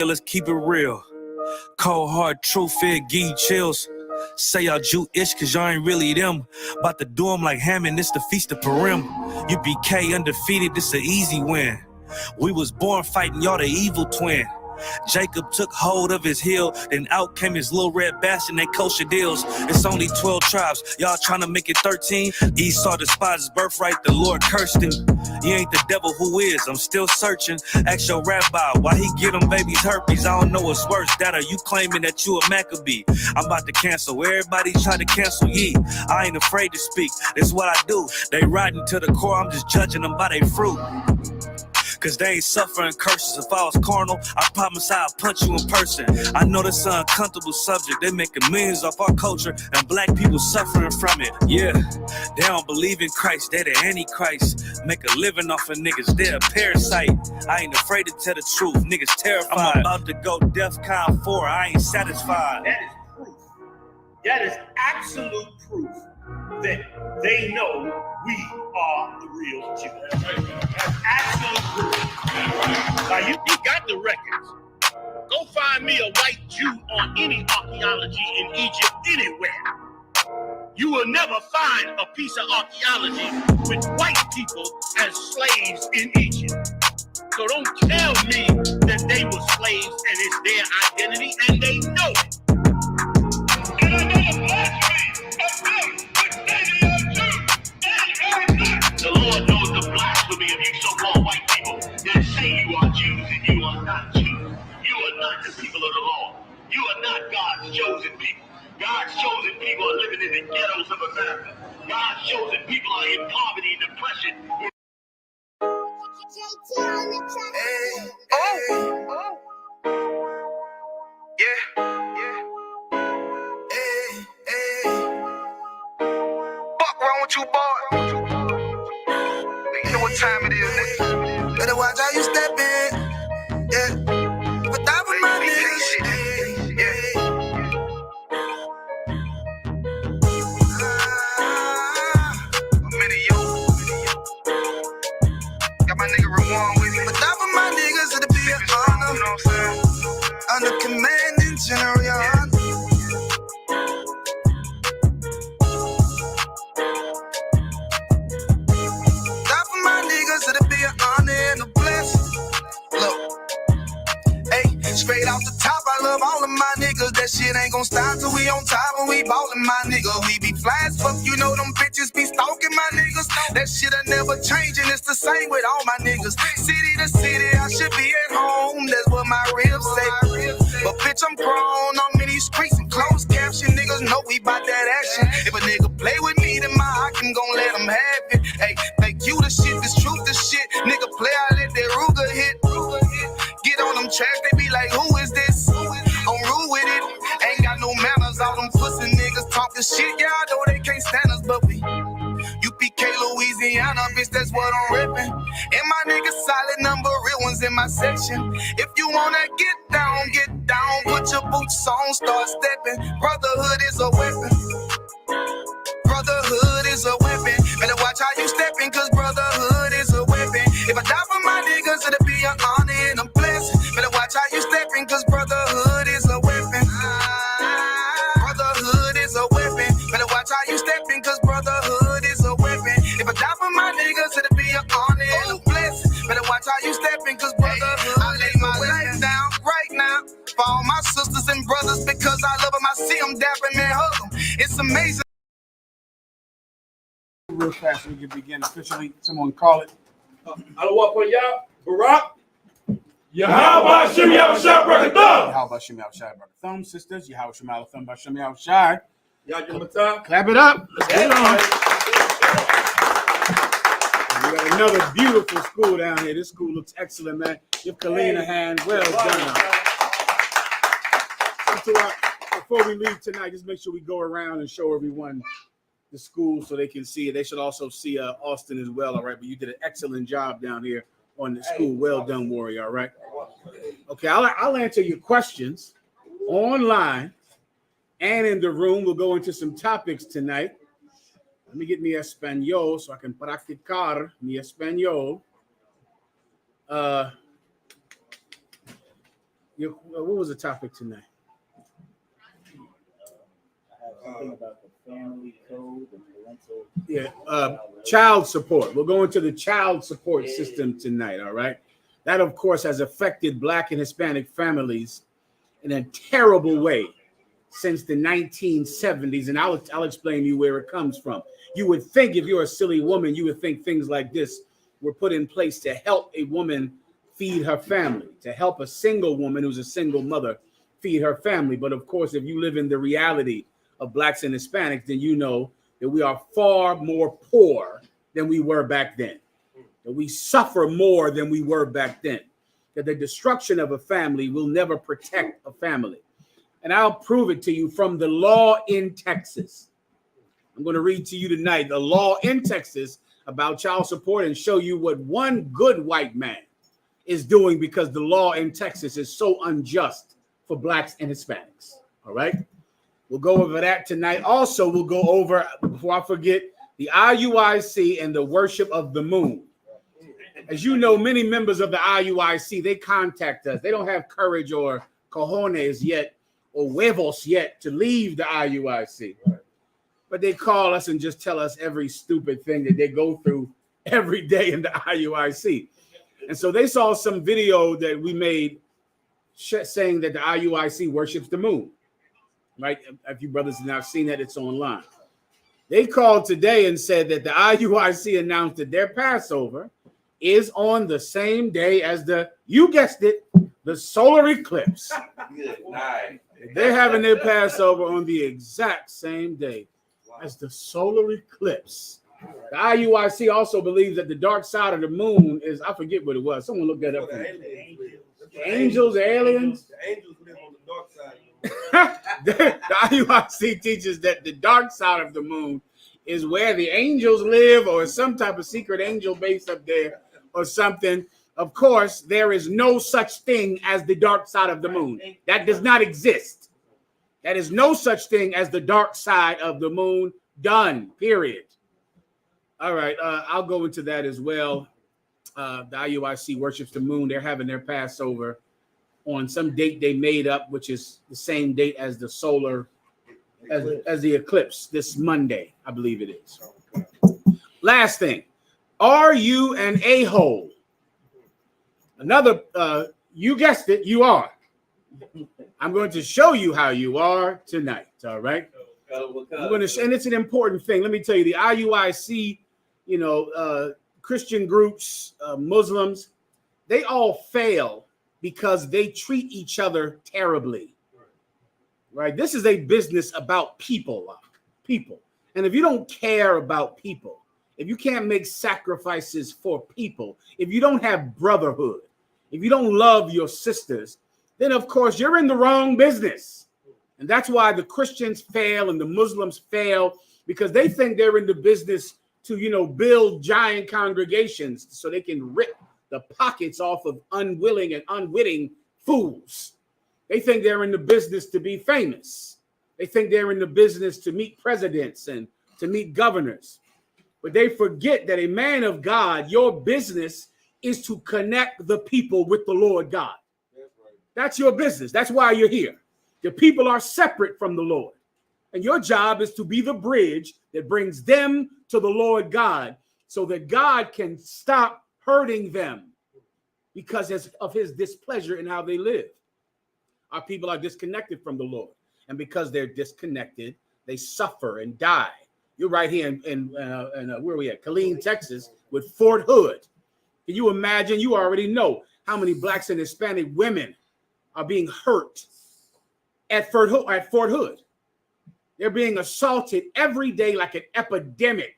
Let's keep it real. Cold hard truth, it give you chills. Say y'all Jew-ish cause y'all ain't really them. About to do them like Hammond, this the feast of Purim. UPK undefeated, this an easy win. We was born fighting y'all the evil twin. Jacob took hold of his heel, then out came his little red bastard, they kosher deals. It's only 12 tribes, y'all trying to make it 13. Esau despised his birthright, the Lord cursed him. He ain't the devil, who is? I'm still searching. Ask your rabbi, why he get them babies herpes? I don't know what's worse, that or you claiming that you a Maccabee. I'm about to cancel, everybody try to cancel ye. I ain't afraid to speak, that's what I do. They riding to the core, I'm just judging them by their fruit. Cause they ain't suffering curses. If I was carnal, I promise I'll punch you in person. I know this is an uncomfortable subject. They making millions off our culture and black people suffering from it. Yeah, they don't believe in Christ. They the Antichrist. Make a living off of niggas. They're a parasite. I ain't afraid to tell the truth. Niggas terrified. I'm about to go DEFCON 4. I ain't satisfied. That is proof. That is absolute proof that they know we are the real Jews. That's absolute proof. Now you got the records. Go find me a white Jew on any archaeology in Egypt anywhere. You will never find a piece of archaeology with white people as slaves in Egypt. So don't tell me that they were slaves and it's their identity, and they know it. And I know the blasphemy of them, which they are Jews. The Lord knows the blasphemy of you so-called white people that say you are Jews and you are not Jews. You are not the people of the law. You are not God's chosen people. God's chosen people are living in the ghettos of America. God's chosen people are in poverty and depression. Fuck wrong with you, boy? You know what time it is, nigga. Better watch how you step in. Yeah. But that was my nigga. Yeah. I'm in it, yo. Got my nigga Ramon with me. But that was my niggas, it'll be an honor. You know what I'm saying? Under commanding general, your honor. It'll be an honor and a blessing. Look, hey, straight off the top, I love all of my niggas. That shit ain't gon' stop till we on top and we ballin', my nigga. We be fly as fuck, you know them bitches be stalking my niggas. That shit'll never change and it's the same with all my niggas. City to city, I should be at home. That's what my ribs say. But bitch, I'm grown on many streets and closed caption. Niggas know we bout that action. If a nigga play with me, then my Hakim gon' let him have it. Hey, thank you the shit, this truth the shit. Nigga play, I let that Ruger hit. Get on them tracks, they be like, who is this? I'm rude with it. Ain't got no manners, all them pussy niggas talking shit. Y'all know they can't stand us, but we UPK, Louisiana, bitch, that's what I'm ripping. And my niggas solid number, real ones in my section. If you wanna get down, put your boots on, start stepping. Brotherhood is a weapon. Brotherhood is a weapon. Better watch how you stepping, cause brotherhood is a weapon. If I die for my niggas, it'll be an honor and a blessing. Better watch how you stepping, cause brotherhood is a weapon. Brotherhood is a weapon. Better watch how you stepping, cause brotherhood is a weapon. If I die for my niggas, it'll be an honor and a blessing. Better watch how you stepping, cause brotherhood. I lay my life down right now for all my sisters and brothers, because I love them. I see them dapping and hug them. It's amazing. Real fast, we can begin officially. Someone call it. Allah for y'all, Barack. Yahweh Shem Yahushua Barakatah. How about Shem Yahushua Barakatah, sisters? Yahweh Shem Yahushua by Shem Yahushua. Clap it up. Let's get on. We got another beautiful school down here. This school looks excellent, man. Give Killeen a hand. Well done. Before we leave tonight, just make sure we go around and show everyone the school so they can see it. They should also see Austin as well, all right? But you did an excellent job down here on the school. Well done, Warrior, all right? Okay, I'll answer your questions online and in the room. We'll go into some topics tonight. Let me get mi español so I can practicar mi español. What was the topic tonight? Something about the family code and parental. Yeah, child support. We're going to the child support system tonight, all right? That, of course, has affected Black and Hispanic families in a terrible way since the 1970s, and I'll explain to you where it comes from. You would think, if you're a silly woman, you would think things like this were put in place to help a woman feed her family, to help a single woman who's a single mother feed her family. But of course, if you live in the reality of Blacks and Hispanics, then you know that we are far more poor than we were back then, that we suffer more than we were back then, that the destruction of a family will never protect a family. And I'll prove it to you from the law in Texas. I'm going to read to you tonight the law in Texas about child support and show you what one good white man is doing, because the law in Texas is so unjust for Blacks and Hispanics. All right. We'll go over that tonight. Also, we'll go over, before I forget, the IUIC and the worship of the moon. As you know, many members of the IUIC, they contact us. They don't have courage or cojones yet, or huevos yet, to leave the IUIC. But they call us and just tell us every stupid thing that they go through every day in the IUIC. And so they saw some video that we made saying that the IUIC worships the moon. Right? If you brothers have not seen that, it's online. They called today and said that the IUIC announced that their Passover is on the same day as you guessed it, the solar eclipse. Good night. They're having their Passover on the exact same day as the solar eclipse. The IUIC also believes that the dark side of the moon is, I forget what it was. Someone look that up. The angels, the aliens. The angels live on the dark side. The IUIC teaches that the dark side of the moon is where the angels live, or some type of secret angel base up there or something. Of course, there is no such thing as the dark side of the moon. That does not exist. That is no such thing as the dark side of the moon. Done. Period. All right. I'll go into that as well. The IUIC worships the moon. They're having their Passover on some date they made up, which is the same date as the solar, as the eclipse, this Monday, I believe it is. Last thing. Are you an a-hole? Another, you guessed it, you are. I'm going to show you how you are tonight, all right? I'm going to, and it's an important thing. Let me tell you, the IUIC, Christian groups, Muslims, they all fail because they treat each other terribly, right? This is a business about people. And if you don't care about people, if you can't make sacrifices for people, if you don't have brotherhood, if you don't love your sisters, then of course you're in the wrong business. And that's why the Christians fail and the Muslims fail, because they think they're in the business to, build giant congregations so they can rip the pockets off of unwilling and unwitting fools. They think they're in the business to be famous. They think they're in the business to meet presidents and to meet governors. But they forget that a man of God, your business is to connect the people with the Lord God. That's your business. That's why you're here. The people are separate from the Lord. And your job is to be the bridge that brings them to the Lord God so that God can stop hurting them because of his displeasure in how they live. Our people are disconnected from the Lord. And because they're disconnected, they suffer and die. You're right here in where are we at? Killeen, Texas, with Fort Hood. Can you imagine? You already know how many Blacks and Hispanic women are being hurt at Fort Hood. They're being assaulted every day like an epidemic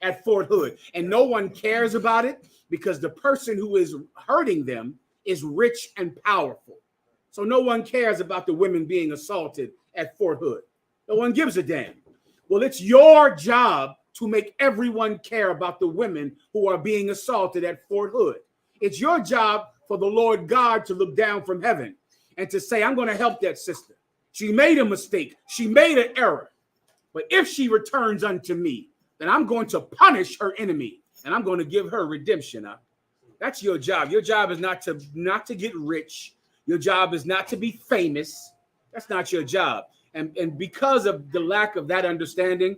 at Fort Hood. And no one cares about it because the person who is hurting them is rich and powerful. So no one cares about the women being assaulted at Fort Hood. No one gives a damn. Well, it's your job to make everyone care about the women who are being assaulted at Fort Hood. It's your job for the Lord God to look down from heaven and to say, I'm going to help that sister. She made a mistake. She made an error. But if she returns unto me, then I'm going to punish her enemy and I'm going to give her redemption. That's your job. Your job is not to get rich. Your job is not to be famous. That's not your job. And because of the lack of that understanding,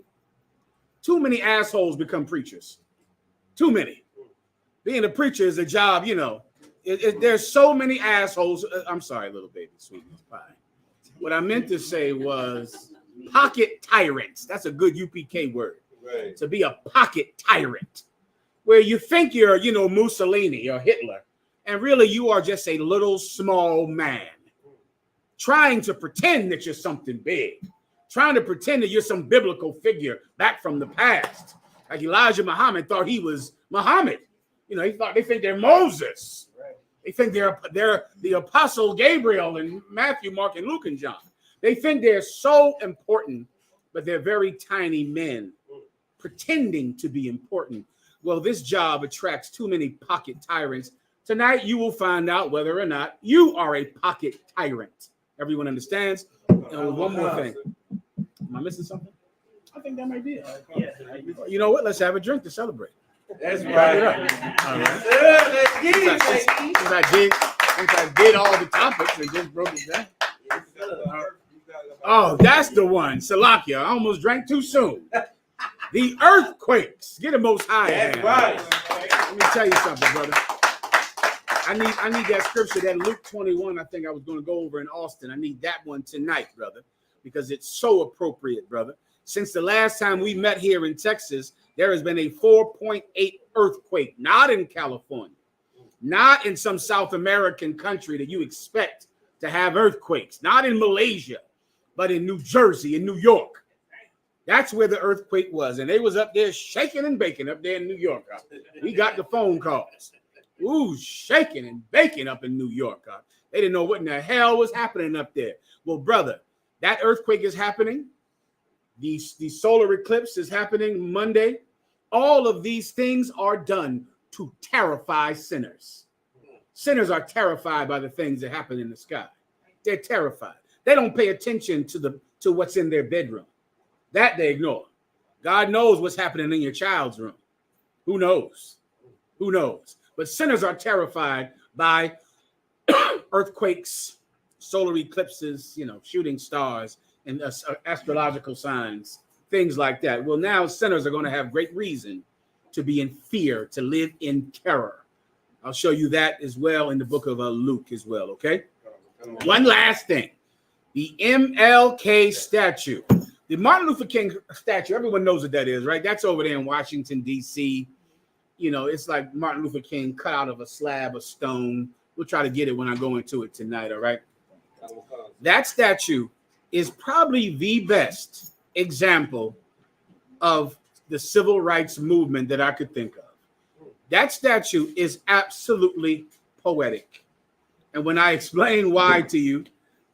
too many assholes become preachers. Too many. Being a preacher is a job, you know. There's so many assholes. I'm sorry, little baby, sweetie. It's fine. What I meant to say was pocket tyrants. That's a good UPK word. Right. To be a pocket tyrant, where you think you're, you know, Mussolini or Hitler, and really you are just a little small man trying to pretend that you're something big, trying to pretend that you're some biblical figure back from the past. Like Elijah Muhammad thought he was Muhammad. You know, they think they're Moses. They think they're the apostle Gabriel and Matthew, Mark, and Luke, and John. They think they're so important, but they're very tiny men pretending to be important. Well, this job attracts too many pocket tyrants. Tonight, you will find out whether or not you are a pocket tyrant. Everyone understands? And one more thing. Am I missing something? I think that might be it. You know what? Let's have a drink to celebrate. That's right. All right. Let's get it, baby. Since I did all the topics and just broke it down. Oh, that's the one. Salakia. I almost drank too soon. The earthquakes. Get the Most High. That's right. Let me tell you something, brother. I need that scripture, that Luke 21. I think I was going to go over in Austin. I need that one tonight, brother, because it's so appropriate, brother. Since the last time we met here in Texas, there has been a 4.8 earthquake, not in California, not in some South American country that you expect to have earthquakes, not in Malaysia, but in New Jersey, in New York. That's where the earthquake was. And they was up there shaking and baking up there in New York. We got the phone calls. Ooh, shaking and baking up in New York. They didn't know what in the hell was happening up there. Well, brother, that earthquake is happening. The solar eclipse is happening Monday. All of these things are done to terrify sinners. Sinners are terrified by the things that happen in the sky. They're terrified. They don't pay attention to what's in their bedroom. That they ignore. God knows what's happening in your child's room. Who knows? Who knows? But sinners are terrified by earthquakes, solar eclipses, you know, shooting stars, and astrological signs, things like that. Well, now sinners are going to have great reason to be in fear, to live in terror. I'll show you that as well in the book of Luke as well, okay? One last thing. The MLK statue. The Martin Luther King statue, everyone knows what that is, right? That's over there in Washington, D.C. You know, it's like Martin Luther King cut out of a slab of stone. We'll try to get it when I go into it tonight, all right? That statue is probably the best example of the civil rights movement that I could think of. That statue is absolutely poetic. And when I explain why to you,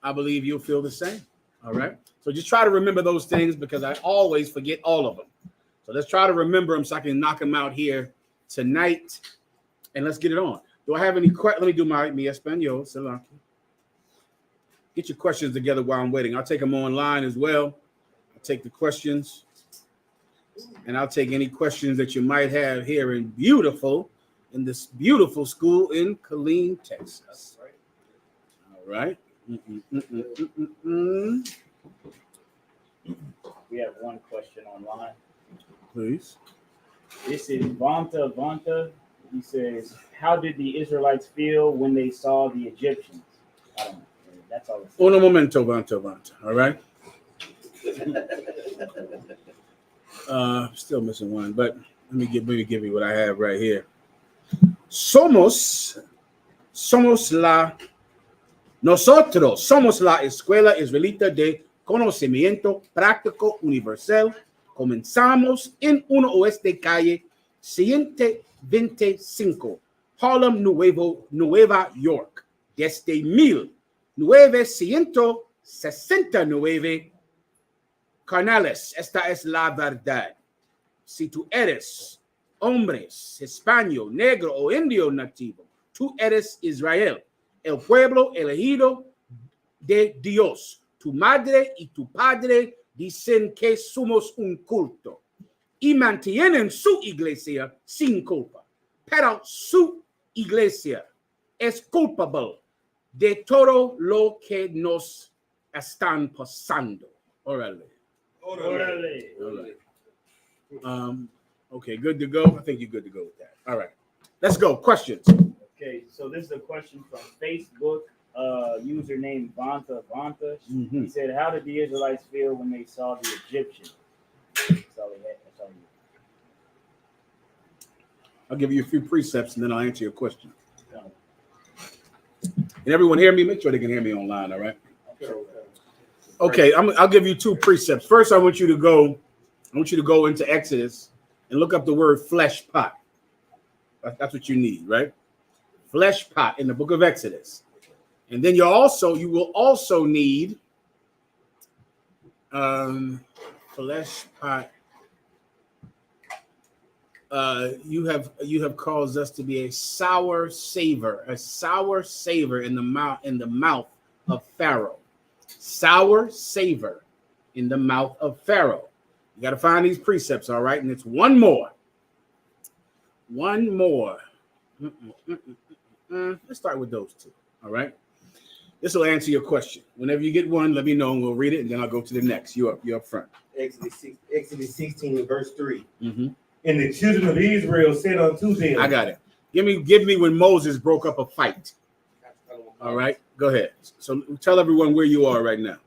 I believe you'll feel the same, all right? So just try to remember those things because I always forget all of them. So let's try to remember them so I can knock them out here tonight. And let's get it on. Do I have any questions? Let me do mi español. Salaki. Get your questions together while I'm waiting. I'll take them online as well. I'll take the questions. And I'll take any questions that you might have here in this beautiful school in Killeen, Texas. All right. We have one question online. Please. This is Vanta. He says, how did the Israelites feel when they saw the Egyptians? I don't know. That's all. Uno momento, Vanta. All right. Still missing one, but let me give you what I have right here. Nosotros somos la escuela israelita de conocimiento práctico universal. Comenzamos en una oeste calle 125, Harlem, Nueva York, desde 1969. Carnales, esta es la verdad. Si tú eres hombre, hispano, negro o indio nativo, tú eres Israel, el pueblo elegido de Dios. Tu madre y tu padre dicen que somos un culto y mantienen su iglesia sin culpa, pero su iglesia es culpable de todo lo que nos están pasando. Órale. Orale. Okay, good to go. I think you're good to go with that. All right. Let's go. Questions. Okay, so this is a question from Facebook. Username Vanta. Mhm. He said, "How did the Israelites feel when they saw the Egyptians?" That's all he had. That's all he I'll give you a few precepts and then I'll answer your question. Can everyone hear me? Make sure they can hear me online. All right. Okay, I'll give you two precepts. First, I want you to go into Exodus and look up the word flesh pot. That's what you need, right? Flesh pot in the book of Exodus. And then you will also need flesh pot. You have caused us to be a sour savor in the mouth of Pharaoh. Sour savor in the mouth of Pharaoh. You got to find these precepts, all right? And it's one more. Let's start with those two, all right? This will answer your question. Whenever you get one, let me know and we'll read it, and then I'll go to the next. You're up front. Exodus 16 and verse 3. Mm-hmm. And the children of Israel said unto them, I got it. Give me when Moses broke up a fight. All right, go ahead. So tell everyone where you are right now.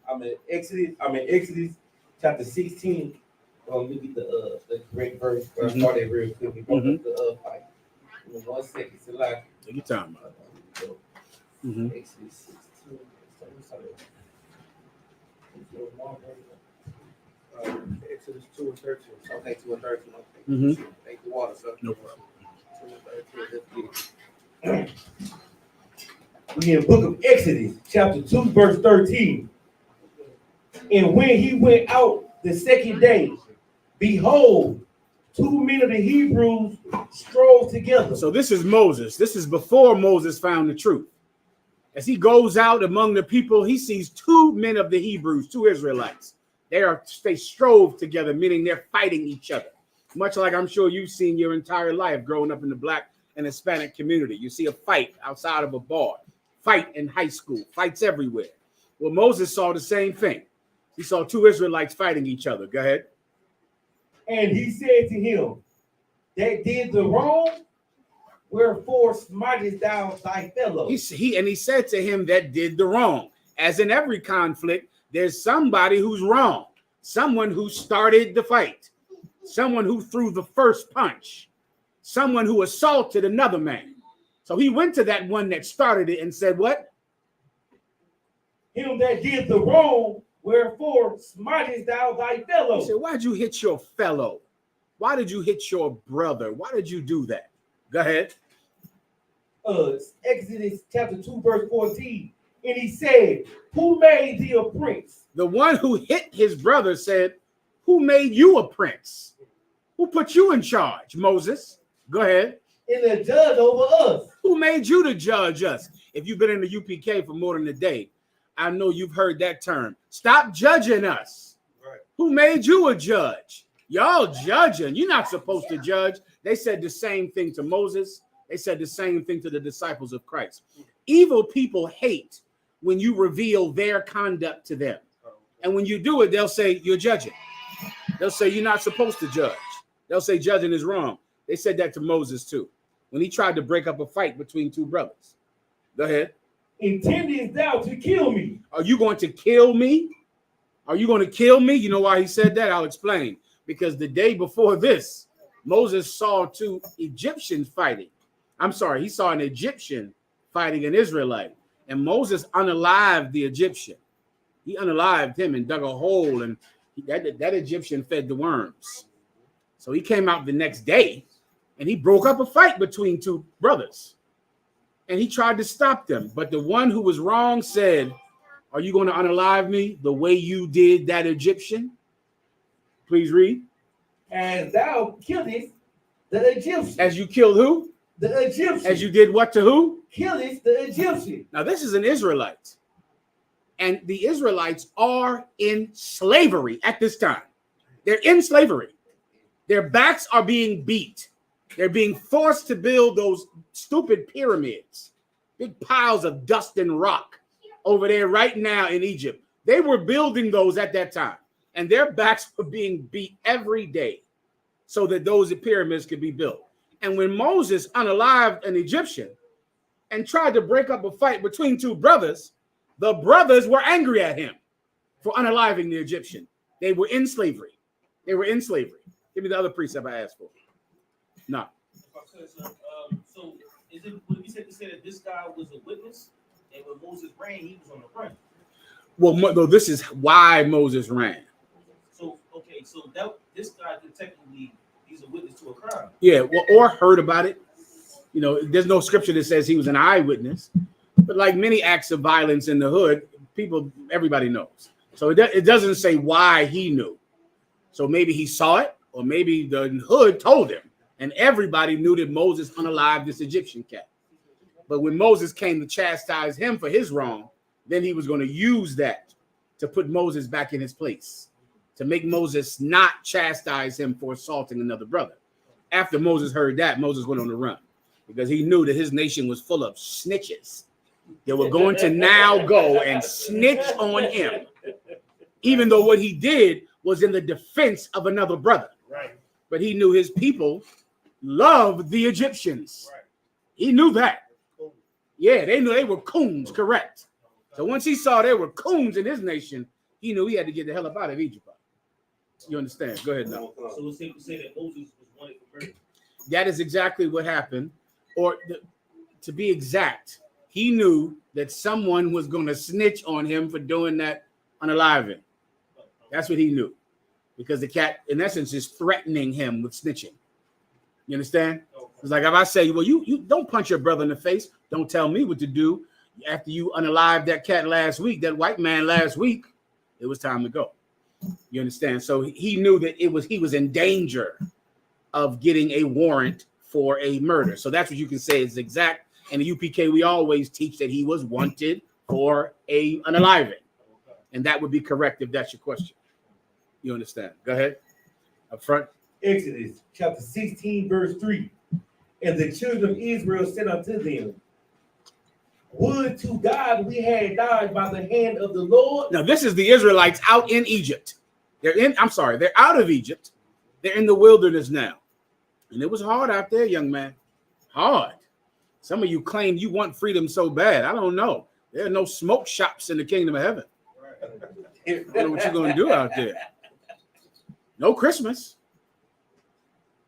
I'm in Exodus chapter 16. Let me get the correct verse. I started real quick. We broke up the fight. Give me 1 second. It's like Take your time. Exodus 16. Exodus 2 and 13. Okay, 2 and 13. Okay. Thank the water, sir. No problem. 2 and 13. We in the book of Exodus, chapter 2, verse 13. And when he went out the second day, behold, 2 men of the Hebrews strove together. So this is Moses. This is before Moses found the truth. As he goes out among the people, he sees 2 men of the Hebrews, 2 Israelites. They strove together, meaning they're fighting each other. Much like I'm sure you've seen your entire life growing up in the Black and Hispanic community. You see a fight outside of a bar, fight in high school, fights everywhere. Well, Moses saw the same thing. He saw 2 Israelites fighting each other. Go ahead. And he said to him, that did the wrong, wherefore smitest thou thy fellow? He said to him that did the wrong. As in every conflict, there's somebody who's wrong. Someone who started the fight. Someone who threw the first punch. Someone who assaulted another man. So he went to that one that started it and said, what? Him that did the wrong, wherefore smitest thou thy fellow? He said, why'd you hit your fellow? Why did you hit your brother? Why did you do that? Go ahead. Exodus chapter 2, verse 14. And he said, who made thee a prince? The one who hit his brother said, who made you a prince? Who put you in charge, Moses? Go ahead. And a judge over us. Who made you to judge us? If you've been in the UPK for more than a day, I know you've heard that term. Stop judging us. Right. Who made you a judge? Y'all judging. You're not supposed to judge. They said the same thing to Moses. They said the same thing to the disciples of Christ. Evil people hate when you reveal their conduct to them. And when you do it, they'll say you're judging. They'll say you're not supposed to judge. They'll say judging is wrong. They said that to Moses too, when he tried to break up a fight between 2 brothers. Go ahead. Intendest thou to kill me? Are you going to kill me? Are you going to kill me? You know why he said that? I'll explain. Because the day before this, Moses saw 2 Egyptians fighting. I'm sorry, he saw an Egyptian fighting an Israelite. And Moses unalived the Egyptian. He unalived him and dug a hole, and that Egyptian fed the worms. So he came out the next day, and he broke up a fight between 2 brothers. And he tried to stop them. But the one who was wrong said, are you going to unalive me the way you did that Egyptian? Please read. As thou killest the Egyptian. As you killed who? The Egyptian. As you did what to who? Killest the Egyptian. Now, this is an Israelite. And the Israelites are in slavery at this time. They're in slavery. Their backs are being beat. They're being forced to build those stupid pyramids. big piles of dust and rock over there right now in Egypt. They were building those at that time, and their backs were being beat every day so that those pyramids could be built. And when Moses unalived an Egyptian and tried to break up a fight between two brothers, the brothers were angry at him for unaliving the Egyptian. They were in slavery. They were in slavery. Give me the other precept I asked for. No. So is it would it be safe to say that this guy was a witness, and when Moses ran, he was on the run? Well, no, this is why Moses ran. So okay, so that this guy could technically he's a witness to a crime. Yeah, well, or heard about it. You know, there's no scripture that says he was an eyewitness, but like many acts of violence in the hood, everybody knows. So it doesn't say why he knew. So maybe he saw it, or maybe the hood told him, and everybody knew that Moses unalived this Egyptian cat. But when Moses came to chastise him for his wrong, then he was going to use that to put Moses back in his place, to make Moses not chastise him for assaulting another brother. After Moses heard that, Moses went on the run because he knew that his nation was full of snitches. They were going to now go and snitch on him, even though what he did was in the defense of another brother. Right. But he knew his people loved the Egyptians. Right. He knew that. Yeah, they knew they were coons, correct. So once he saw they were coons in his nation, he knew he had to get the hell up out of Egypt. You understand? Go ahead now. So it's safe to say that Moses was wanted for murder. That is exactly what happened. Or to be exact, he knew that someone was going to snitch on him for doing that unaliving. That's what he knew. Because the cat, in essence, is threatening him with snitching. You understand? It's like if I say, well, you don't punch your brother in the face. Don't tell me what to do. After you unalived that cat last week, that white man last week, it was time to go. You understand? So he knew that he was in danger of getting a warrant for a murder. So that's what you can say is exact. And the UPK, we always teach that he was wanted for an unaliving. And that would be correct if that's your question. You understand? Go ahead. Up front. Exodus chapter 16, verse 3. And the children of Israel said unto them, would to God we had died by the hand of the Lord. Now, this is the Israelites out in Egypt. They're out of Egypt. They're in the wilderness now. And it was hard out there, young man. Hard. Some of you claim you want freedom so bad. I don't know. There are no smoke shops in the kingdom of heaven. I don't know what you're going to do out there. No Christmas.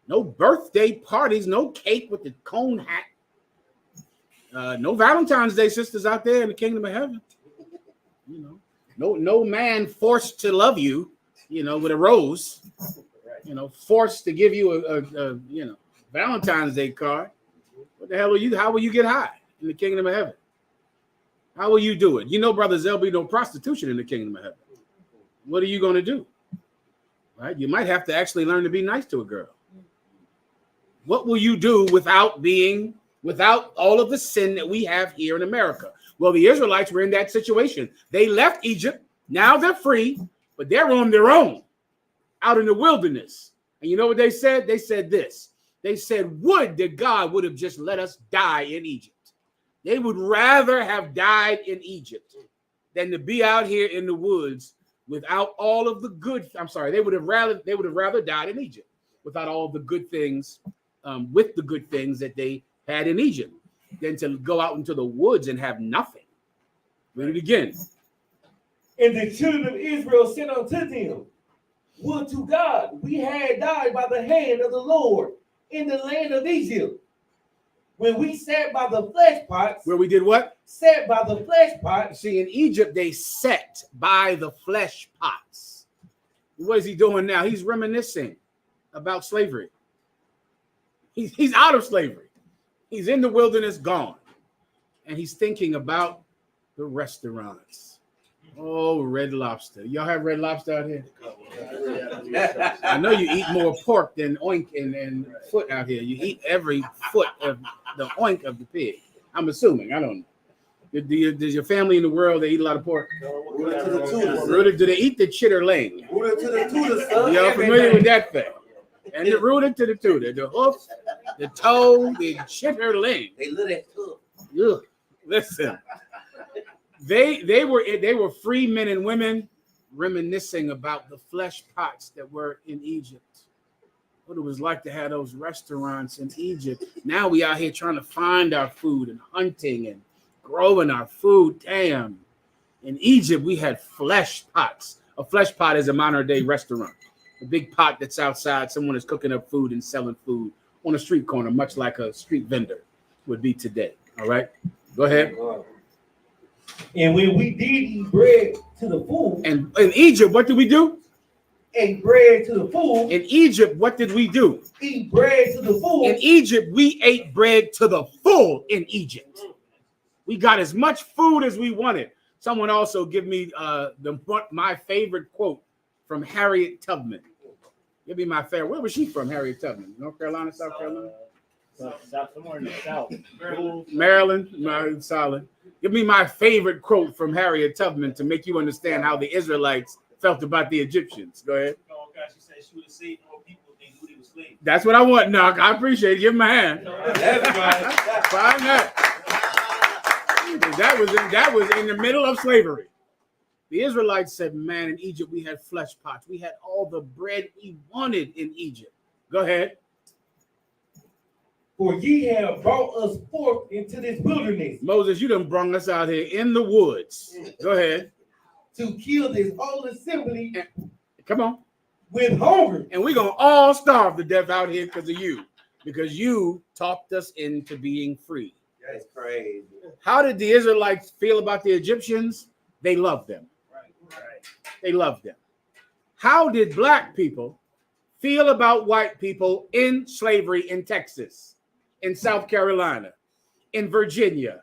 No birthday parties. No cake with the cone hat. No Valentine's Day sisters out there in the kingdom of heaven. You know, no man forced to love you, with a rose, forced to give you a Valentine's Day card. What the hell are you? How will you get high in the kingdom of heaven? How will you do it? Brothers, there'll be no prostitution in the kingdom of heaven. What are you going to do? Right? You might have to actually learn to be nice to a girl. What will you do without all of the sin that we have here in America? Well, the Israelites were in that situation. They left Egypt. Now they're free, but they're on their own out in the wilderness. And you know what they said? They said this. They said, would that God would have just let us die in Egypt. They would rather have died in Egypt than to be out here in the woods without all of the good. I'm sorry. They would have rather died in Egypt without all the good things, with the good things that they had in Egypt, than to go out into the woods and have nothing. Read it again. And the children of Israel said unto them, would to God we had died by the hand of the Lord in the land of Egypt, when we sat by the flesh pots. Where we did what? Sat by the flesh pots. See, in Egypt, they sat by the flesh pots. What is he doing now? He's reminiscing about slavery. He's out of slavery. He's in the wilderness, gone. And he's thinking about the restaurants. Oh, Red Lobster. Y'all have Red Lobster out here? I know you eat more pork than oink and foot out here. You eat every foot of the oink of the pig. I'm assuming. I don't know. Does your family in the world, they eat a lot of pork? Do they eat the chitterling? Y'all familiar with that thing? And the rooted to the tutor, the hoof, the toe, the chitterling. They live that too. Ugh. Listen, they were free men and women reminiscing about the flesh pots that were in Egypt. What it was like to have those restaurants in Egypt. Now we out here trying to find our food and hunting and growing our food. Damn. In Egypt, we had flesh pots. A flesh pot is a modern day restaurant. A big pot that's outside. Someone is cooking up food and selling food on a street corner, much like a street vendor would be today. All right, go ahead. And when we did eat bread to the full, And in Egypt, what did we do? ate bread to the full. In Egypt, what did we do? Eat bread to the full. In Egypt, we ate bread to the full in Egypt. We got as much food as we wanted. Someone also give me my favorite quote from Harriet Tubman. Give me my favorite. Where was she from, Harriet Tubman? North Carolina, South Carolina? Somewhere in the South. Maryland, solid. Give me my favorite quote from Harriet Tubman to make you understand how the Israelites felt about the Egyptians. Go ahead. Oh gosh, she said she would have saved more people if they knew they were slaves. That's what I want, Knock. I appreciate it. Give him a hand. That's right. Find that. That was in the middle of slavery. The Israelites said, man, in Egypt we had flesh pots. We had all the bread we wanted in Egypt. Go ahead. For ye have brought us forth into this wilderness Moses, you done brung us out here in the woods. Go ahead. to kill this whole assembly Come on. with hunger. And we're going to all starve to death out here because of you. Because you talked us into being free. That's crazy. How did the Israelites feel about the Egyptians? They loved them. Right. They loved them. How did black people feel about white people in slavery in Texas, in South Carolina, in Virginia,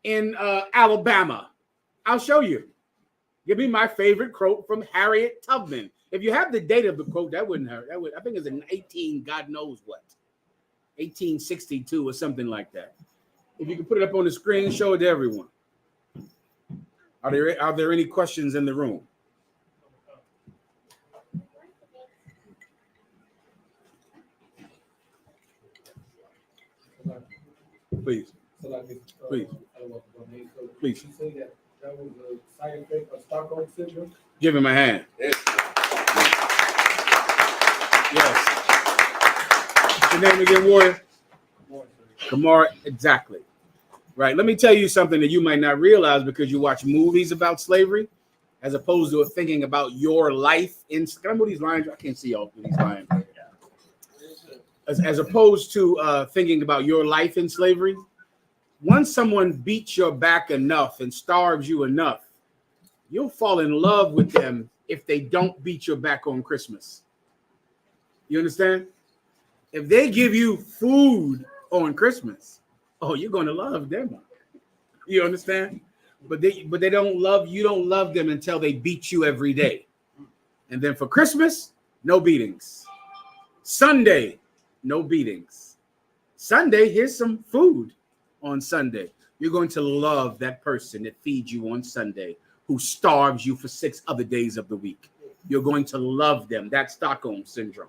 in Alabama? I'll show you. Give me my favorite quote from Harriet Tubman. If you have the date of the quote, that wouldn't hurt. That would, I think it's in 1862 or something like that. If you can put it up on the screen, show it to everyone. Are there any questions in the room? Please. Please. Please. You say that was a side effect of Stockholm syndrome? Give him a hand. Yes. What's your name again, Warrior? Kamar, exactly. Right. Let me tell you something that you might not realize because you watch movies about slavery, as opposed to thinking about your life in. Can I move these lines? I can't see all these lines. As opposed to thinking about your life in slavery, once someone beats your back enough and starves you enough, you'll fall in love with them if they don't beat your back on Christmas. You understand? If they give you food on Christmas, oh, you're going to love them. You understand? But they don't love you. Don't love them until they beat you every day. And then for Christmas, no beatings. Sunday, no beatings. Sunday, here's some food on Sunday. You're going to love that person that feeds you on Sunday, who starves you for 6 other days of the week. You're going to love them. That's Stockholm syndrome.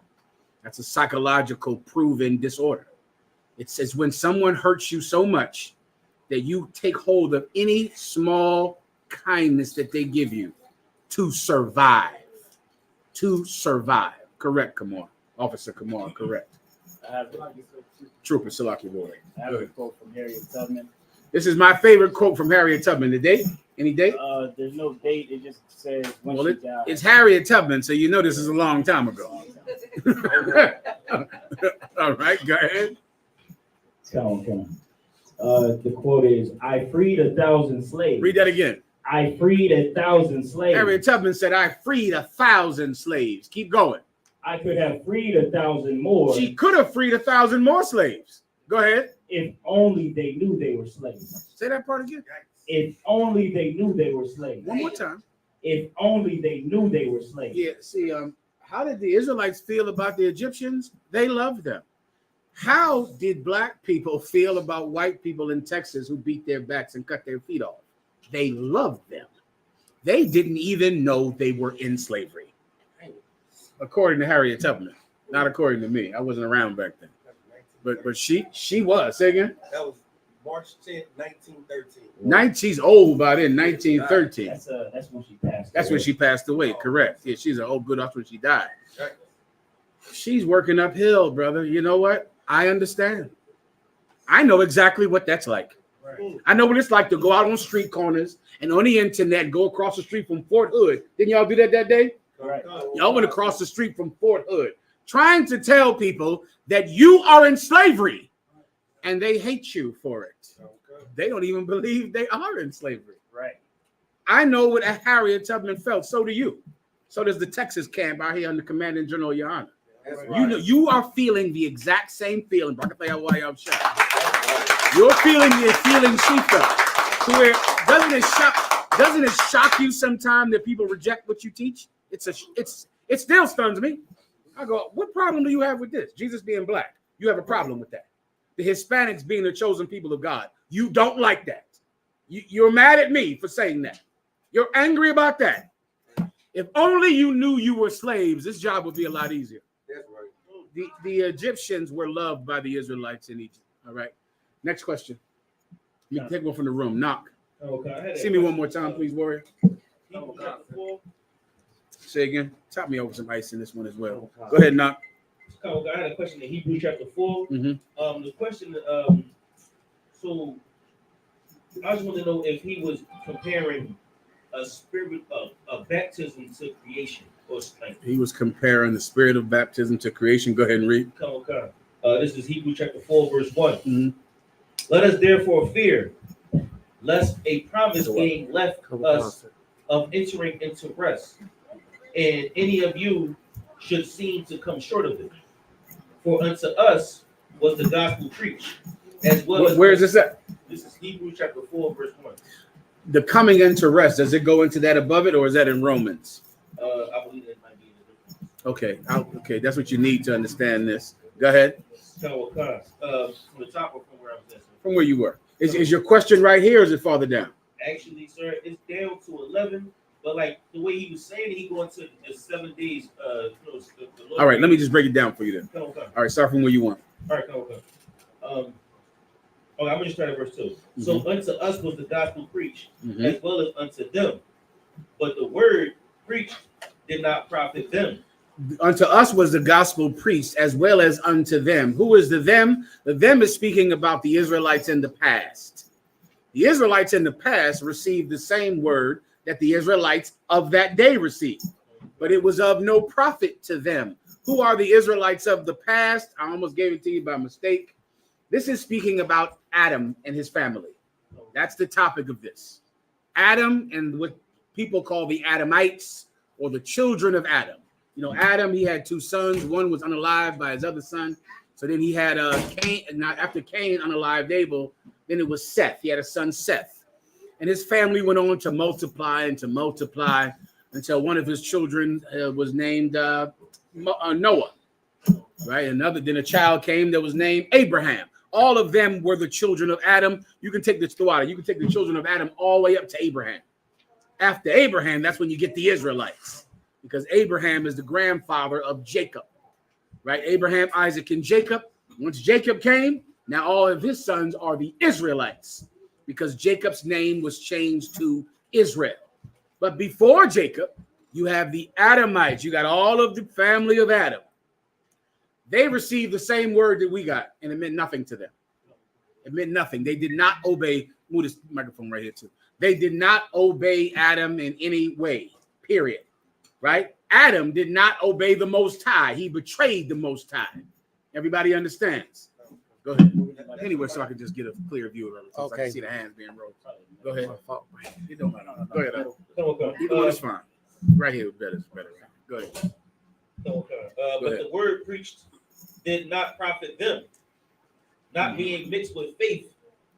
That's a psychological proven disorder. It says when someone hurts you so much that you take hold of any small kindness that they give you to survive. To survive. Correct, Kamar. Officer Kamar, correct. Trooper Salaki Boy. I have a quote from Harriet Tubman. This is my favorite quote from Harriet Tubman. The date? Any date? There's no date. It just says when Well, she died. it's Harriet Tubman, so you know this is a long time ago. All right, go ahead. Come on. The quote is, I freed 1,000 slaves. Read that again. I freed 1,000 slaves. Harriet Tubman said, I freed 1,000 slaves. Keep going. I could have freed 1,000 more. She could have freed 1,000 more slaves. Go ahead. If only they knew they were slaves. Say that part again. If only they knew they were slaves. One more time. If only they knew they were slaves. Yeah, see, how did the Israelites feel about the Egyptians? They loved them. How did black people feel about white people in Texas who beat their backs and cut their feet off? They loved them. They didn't even know they were in slavery. According to Harriet Tubman, not according to me. I wasn't around back then. But she was. Say again? That was March 10th, 1913. She's old by then, 1913. That's when she passed. That's when she passed away, correct. Yeah, she's an old good, that's when she died. She's working uphill, brother. You know what? I understand. I know exactly what that's like. Right. I know what it's like to go out on street corners and on the internet, go across the street from Fort Hood. Didn't y'all do that day? Right. Y'all went across the street from Fort Hood, trying to tell people that you are in slavery, and they hate you for it. They don't even believe they are in slavery. Right. I know what Harriet Tubman felt. So do you. So does the Texas camp out here under Commanding General Your Honor. You know, you are feeling the exact same feeling. You're feeling the feeling she felt. To where doesn't it shock you sometimes that people reject what you teach? It still stuns me. I go, what problem do you have with this? Jesus being black. You have a problem with that. The Hispanics being the chosen people of God. You don't like that. You're mad at me for saying that. You're angry about that. If only you knew you were slaves, this job would be a lot easier. That's right. The Egyptians were loved by the Israelites in Egypt. All right. Next question. You can take one from the room. Knock. Okay. See me one more time, please, warrior. Hebrews chapter 4. Say again. Top me over some ice in this one as well. Go ahead, Knock. Okay, I had a question in Hebrews chapter 4. Mm-hmm. The question, so I just want to know if he was comparing a spirit of baptism to creation or something. He was comparing the spirit of baptism to creation. Go ahead and read. Okay. This is Hebrews chapter 4, verse 1. Mm-hmm. Let us therefore fear, lest a promise being left us of entering into rest, and any of you should seem to come short of it. For unto us was the gospel preached, as well as... Where is this at? This is Hebrews chapter 4, verse 1. The coming into rest, does it go into that above it, or is that in Romans? I believe that might be in the Okay, okay, that's what you need to understand this. Go ahead. from the top or from where I was at? From where you were. Is your question right here, or is it farther down? Actually, sir, it's down to 11, but like the way he was saying it, he going to the 7 days. All right, let me just break it down for you then. Okay. All right, start from where you want. All right, okay. Okay, I'm gonna just start at verse 2. So unto us was the gospel preached, as well as unto them, but the word preached did not profit them. Unto us was the gospel preached, as well as unto them. Who is the them? The them is speaking about the Israelites in the past. The Israelites in the past received the same word that the Israelites of that day received, but it was of no profit to them. Who are the Israelites of the past? I almost gave it to you by mistake. This is speaking about Adam and his family. That's the topic of this. Adam and what people call the Adamites, or the children of Adam. You know, Adam, he had two sons. One was unalived by his other son. So then he had Cain, and after Cain unalived Abel, then it was Seth. He had a son, Seth. And his family went on to multiply and to multiply until one of his children was named Noah. Right? Then a child came that was named Abraham. All of them were the children of Adam. You can take this throughout. You can take the children of Adam all the way up to Abraham. After Abraham, that's when you get the Israelites, because Abraham is the grandfather of Jacob, right? Abraham, Isaac, and Jacob. Once Jacob came, now all of his sons are the Israelites, because Jacob's name was changed to Israel. But before Jacob, you have the Adamites. You got all of the family of Adam. They received the same word that we got, and it meant nothing to them. It meant nothing. They did not obey. Move this microphone right here too. They did not obey Adam in any way, period. Right? Adam did not obey the Most High. He betrayed the Most High. Everybody understands? Go ahead. Anyway, so I can just get a clear view of everything. Okay. So I can see the hands being rolled. Go ahead. It don't matter. Go ahead. Either one is fine. Right here, better. Go ahead. But the word preached did not profit them, not being mixed with faith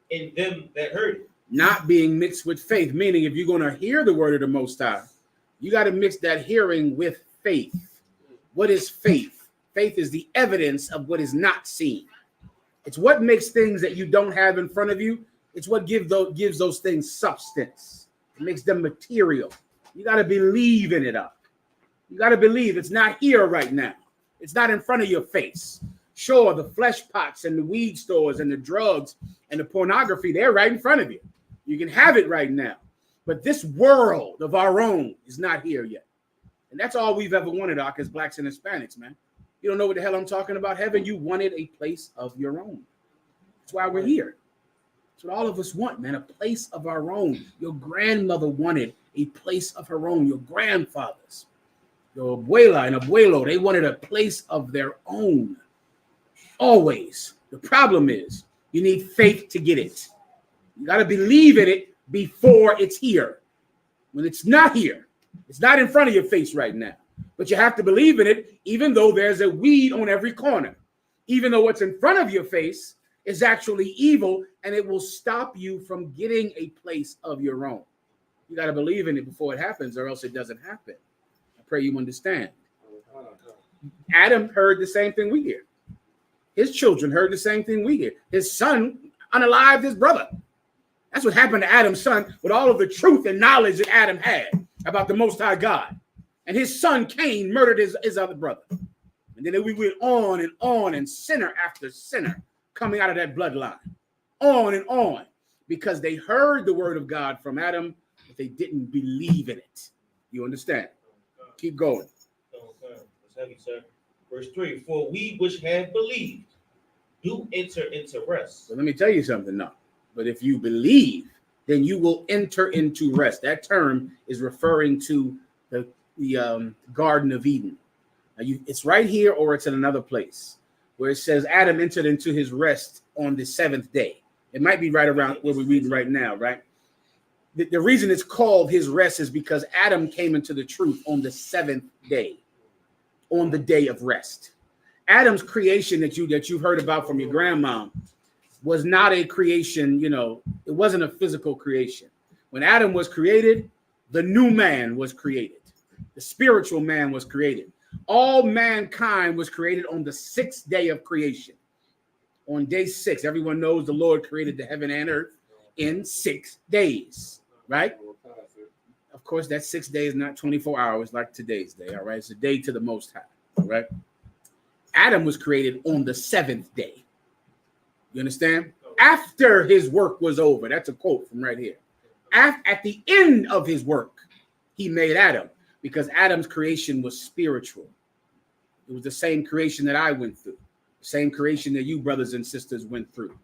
in them that heard it. Not being mixed with faith, meaning if you're going to hear the word of the Most High, you got to mix that hearing with faith. What is faith? Faith is the evidence of what is not seen. It's what makes things that you don't have in front of you. It's what gives those things substance. It makes them material. You got to believe in it up. You got to believe it's not here right now. It's not in front of your face. Sure, the flesh pots and the weed stores and the drugs and the pornography, they're right in front of you. You can have it right now. But this world of our own is not here yet. And that's all we've ever wanted, Doc, as blacks and Hispanics, man. You don't know what the hell I'm talking about, heaven. You wanted a place of your own. That's why we're here. That's what all of us want, man, a place of our own. Your grandmother wanted a place of her own. Your grandfathers, your abuela and abuelo, they wanted a place of their own. Always. The problem is you need faith to get it. You got to believe in it before it's here. When it's not here, it's not in front of your face right now. But you have to believe in it, even though there's a weed on every corner. Even though what's in front of your face is actually evil, and it will stop you from getting a place of your own. You got to believe in it before it happens, or else it doesn't happen. I pray you understand. Adam heard the same thing we hear. His children heard the same thing we hear. His son unalived his brother. That's what happened to Adam's son with all of the truth and knowledge that Adam had about the Most High God. And his son Cain murdered his other brother. And then we went on, and sinner after sinner coming out of that bloodline. On and on. Because they heard the word of God from Adam, but they didn't believe in it. You understand? Keep going. That's heavy, sir. Verse 3, for we which have believed do enter into rest. So let me tell you something now. But if you believe, then you will enter into rest. That term is referring to the Garden of Eden. Now it's right here, or it's in another place where it says Adam entered into his rest on the seventh day. It might be right around where we're reading right now, right? The reason it's called his rest is because Adam came into the truth on the seventh day, on the day of rest. Adam's creation that you've heard about from your grandma was not a creation, it wasn't a physical creation. When Adam was created, the new man was created. The spiritual man was created. All mankind was created on the sixth day of creation. On day 6, everyone knows the Lord created the heaven and earth in 6 days, right? Of course, that 6 days, not 24 hours like today's day, all right? It's a day to the Most High, all right? Adam was created on the 7th day. You understand? After his work was over. That's a quote from right here. At the end of his work, he made Adam, because Adam's creation was spiritual. It was the same creation that I went through, the same creation that you brothers and sisters went through.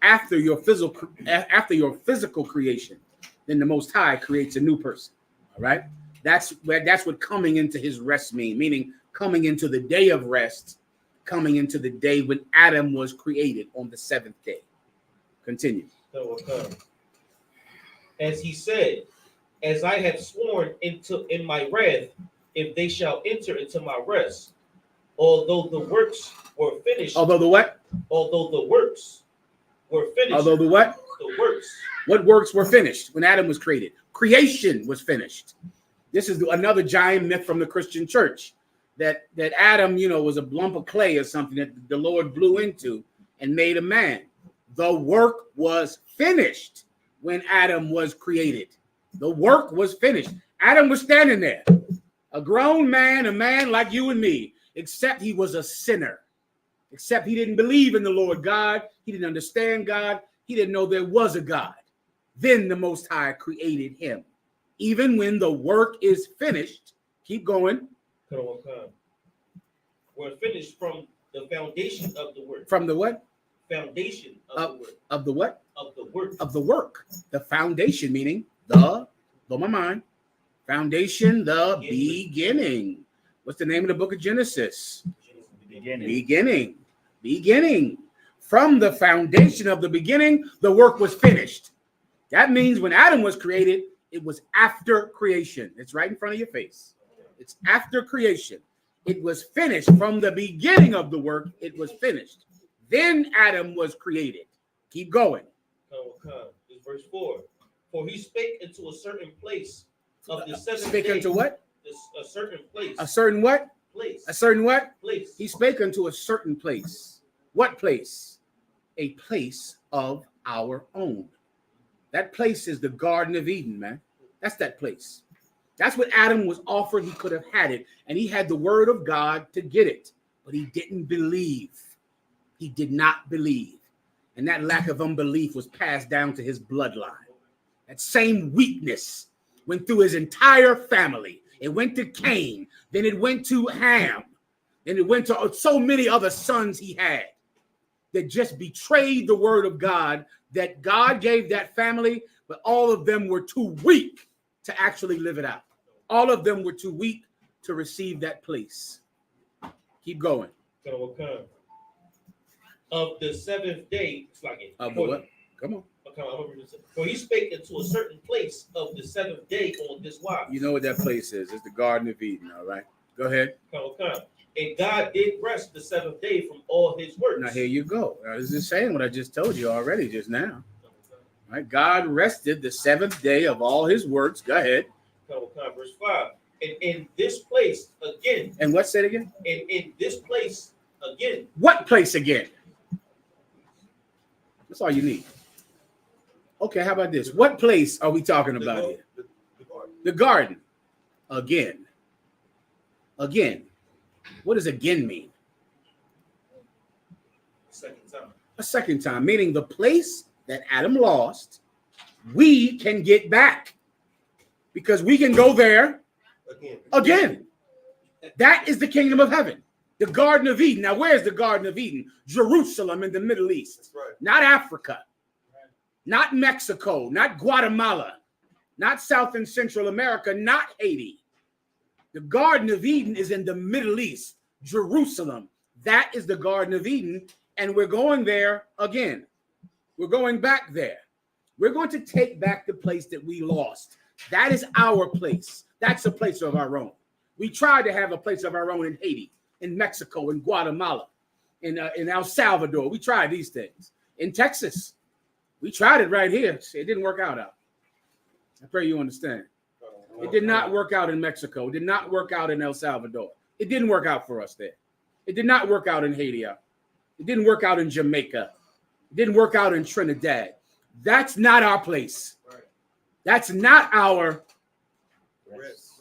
After your physical creation, then the Most High creates a new person. All right? That's what coming into his rest meaning coming into the day of rest, coming into the day when Adam was created on the 7th day. Continue. As he said, as I have sworn in my wrath, if they shall enter into my rest, although the works were finished. Although the what? Although the works were finished. Although the what? The works. What works were finished when Adam was created? Creation was finished. This is another giant myth from the Christian church that Adam, was a lump of clay or something that the Lord blew into and made a man. The work was finished when Adam was created. The work was finished. Adam was standing there, a grown man, a man like you and me, except he was a sinner, except he didn't believe in the Lord God. He didn't understand God. He didn't know there was a God. Then the Most High created him. Even when the work is finished, keep going. Were finished from the foundation of the work. From the what? Foundation of the work. Of the what? Of the work. Of the work. The foundation, meaning blow my mind. Foundation, the beginning. What's the name of the book of Genesis? Beginning. From the foundation of the beginning, the work was finished. That means when Adam was created, it was after creation. It's right in front of your face. It's after creation. It was finished. From the beginning of the work, it was finished. Then Adam was created. Keep going. It's verse 4. For he spake into a certain place of the 7th Spake day. unto what? A certain place. A certain what? Place. A certain what? Place. He spake unto a certain place. What place? A place of our own. That place is the Garden of Eden, man. That's that place. That's what Adam was offered. He could have had it, and he had the word of God to get it, but he didn't believe. He did not believe. And that lack of unbelief was passed down to his bloodline. That same weakness went through his entire family. It went to Cain, then it went to Ham, then it went to so many other sons he had that just betrayed the word of God that God gave that family, but all of them were too weak to actually live it out. All of them were too weak to receive that place. Keep going. Of the seventh day, it's like it. What? Come on. For he spake into a certain place of the seventh day on this wise. You know what that place is. It's the Garden of Eden, all right? Go ahead. And God did rest the seventh day from all his works. Now, here you go. Now, this is saying what I just told you already just now. All right? God rested the seventh day of all his works. Go ahead. Verse 5. And in this place again. And what said again? And in this place again. What place again? That's all you need. Okay, how about this? What place are we talking about here? The garden. Again. Again. What does again mean? Second time. A second time, meaning the place that Adam lost, we can get back. Because we can go there again. That is the kingdom of heaven. The Garden of Eden. Now, where's the Garden of Eden? Jerusalem in the Middle East. Right. Not Africa. Not Mexico. Not Guatemala. Not South and Central America. Not Haiti. The Garden of Eden is in the Middle East. Jerusalem. That is the Garden of Eden. And we're going there again. We're going back there. We're going to take back the place that we lost. That is our place. That's a place of our own. We tried to have a place of our own in Haiti, in Mexico, in Guatemala, in El Salvador. We tried these things. In Texas, we tried it right here. It didn't work out. I pray you understand. It did not work out in Mexico. It did not work out in El Salvador. It didn't work out for us there. It did not work out in Haiti. It didn't work out in Jamaica. It didn't work out in Trinidad. That's not our place. That's not our.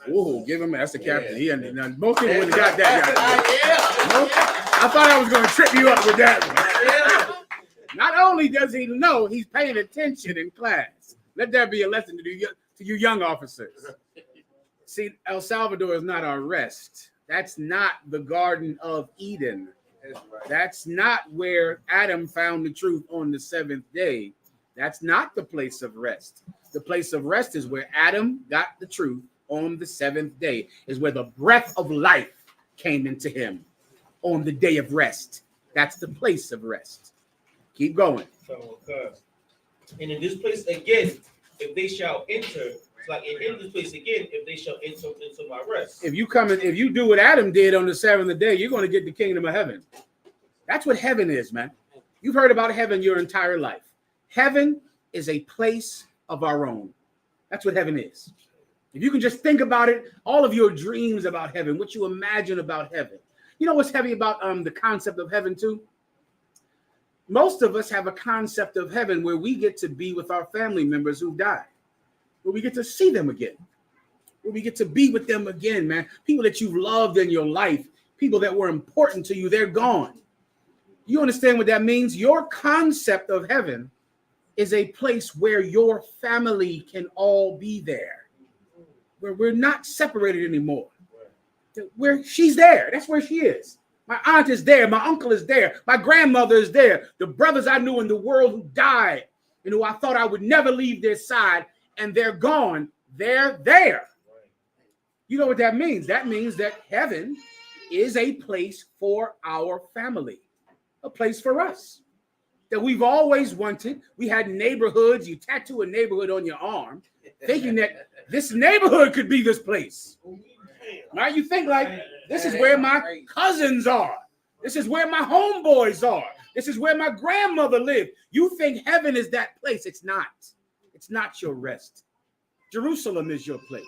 Oh, give him. That's the captain. He and most people would have got that guy. I thought I was going to trip you up with that one. Not only does he know, he's paying attention in class. Let that be a lesson to you young officers. See, El Salvador is not our rest. That's not the Garden of Eden. That's not where Adam found the truth on the seventh day. That's not the place of rest. The place of rest is where Adam got the truth on the seventh day, is where the breath of life came into him on the day of rest. That's the place of rest. Keep going. And in this place again, if they shall enter, it's like in this place again, if they shall enter into my rest. If you do what Adam did on the seventh day, you're going to get the kingdom of heaven. That's what heaven is, man. You've heard about heaven your entire life. Heaven is a place of our own. That's what heaven is. If you can just think about it, all of your dreams about heaven, what you imagine about heaven. You know what's heavy about the concept of heaven too? Most of us have a concept of heaven where we get to be with our family members who died, where we get to see them again, where we get to be with them again, man. People that you've loved in your life, people that were important to you, they're gone. You understand what that means? Your concept of heaven is a place where your family can all be there, where we're not separated anymore. Where she's there. That's where she is. My aunt is there. My uncle is there. My grandmother is there. The brothers I knew in the world who died and who I thought I would never leave their side, and they're gone. They're there. You know what that means? That means that heaven is a place for our family, a place for us that we've always wanted. We had neighborhoods. You tattoo a neighborhood on your arm, thinking that this neighborhood could be this place. Right? You think like, this is where my cousins are. This is where my homeboys are. This is where my grandmother lived. You think heaven is that place. It's not. It's not your rest. Jerusalem is your place.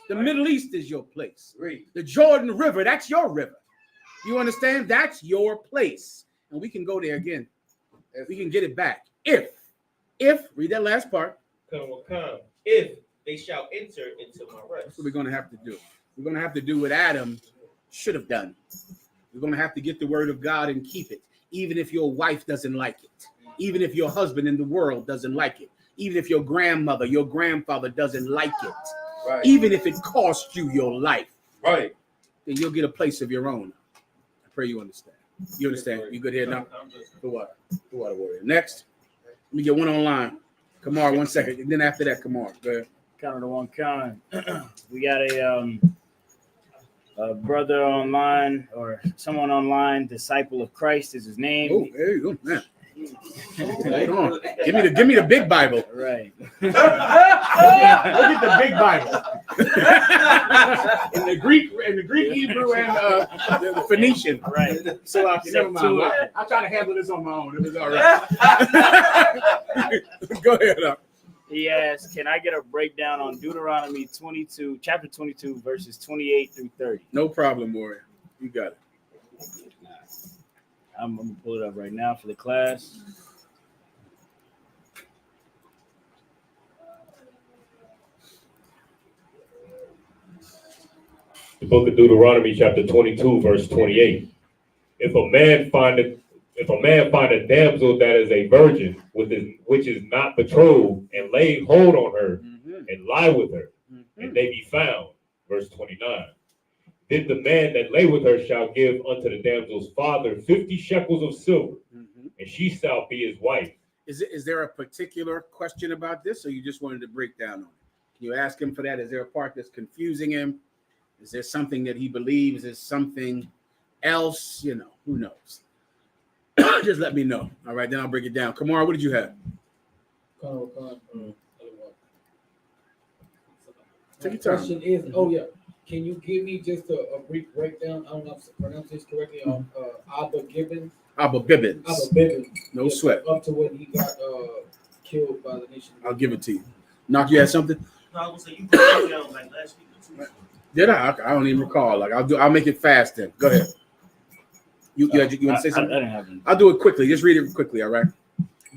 The Middle East is your place. The Jordan River, that's your river. You understand? That's your place. And we can go there again. We can get it back. If, read that last part. If they shall enter into my rest. That's what we're going to have to do. We're going to have to do what Adam should have done. We're going to have to get the word of God and keep it. even if your wife doesn't like it, even if your husband in the world doesn't like it, even if your grandmother, your grandfather doesn't like it, Right. even if it costs you your life, Right. then you'll get a place of your own. I pray you understand. You understand? You good here now? The water warrior. Next, let me get one online. Kamar, 1 second. And then after that, Kamar, go ahead. Count of the one kind. We got a brother online or someone online. Disciple of Christ is his name. Oh, there you go, man. Hold on. Give me the big Bible. Right. Look at the big Bible. in the Greek, Hebrew, and the Phoenician. Right. So never mind. I'll try to handle this on my own. It was all right. Go ahead. He asked, "Can I get a breakdown on Deuteronomy 22, chapter 22, verses 28 through 30?" No problem, warrior. You got it. I'm gonna pull it up right now for the class. The book of Deuteronomy, chapter 22, verse 28. If a man find a damsel that is a virgin, which is not betrothed, and lay hold on her, and lie with her, and they be found, verse 29. Then the man that lay with her shall give unto the damsel's father 50 shekels of silver, and she shall be his wife. Is there a particular question about this, or you just wanted to break down on it? Can you ask him for that? Is there a part that's confusing him? Is there something that he believes is something else? You know, who knows? Just let me know. All right, then I'll break it down. Kamara, what did you have? Take your time. Question is, can you give me just a brief breakdown? I don't know if I pronounce this correctly. On Abba Gibbons. Abba Bibbins. No Yes, sweat. Up to when he got killed by the nation. I'll give it to you. Knock, you had something? No, I was saying you broke it down like last week or 2 weeks ago. Did I? I don't even recall. Like I'll make it fast then. Go ahead. You want to say something? I didn't have any. I'll do it quickly. Just read it quickly. All right.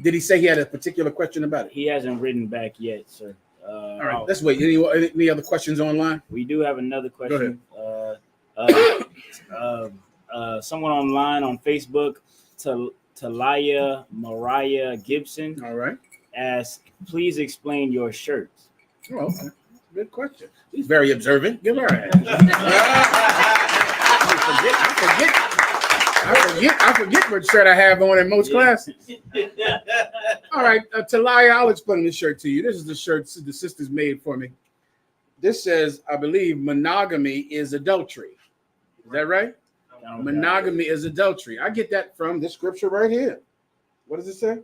Did he say he had a particular question about it? He hasn't written back yet, sir. All right. Let's wait. Any other questions online? We do have another question. Go ahead. Someone online on Facebook, Talia Mariah Gibson, All right. asks, "Please explain your shirts." Oh, okay. Good question. He's very observant. Give her a hand. I forget what shirt I have on in most classes. All right, Talia, I'll explain the shirt to you. This is the shirt the sisters made for me. This says, I believe, monogamy is adultery. Is that right? Monogamy is adultery. I get that from this scripture right here. What does it say?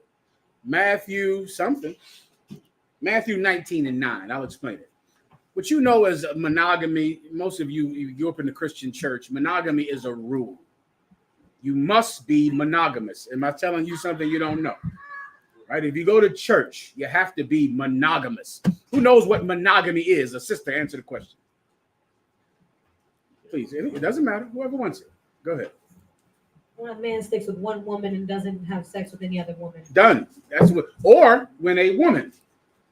Matthew 19:9. I'll explain it. What you know as monogamy, most of you grew up in the Christian church, monogamy is a rule. You must be monogamous. Am I telling you something you don't know? Right? If you go to church, you have to be monogamous. Who knows what monogamy is? A sister, answer the question. Please, it doesn't matter. Whoever wants it. Go ahead. When a man sticks with one woman and doesn't have sex with any other woman. Done. That's what. Or when a woman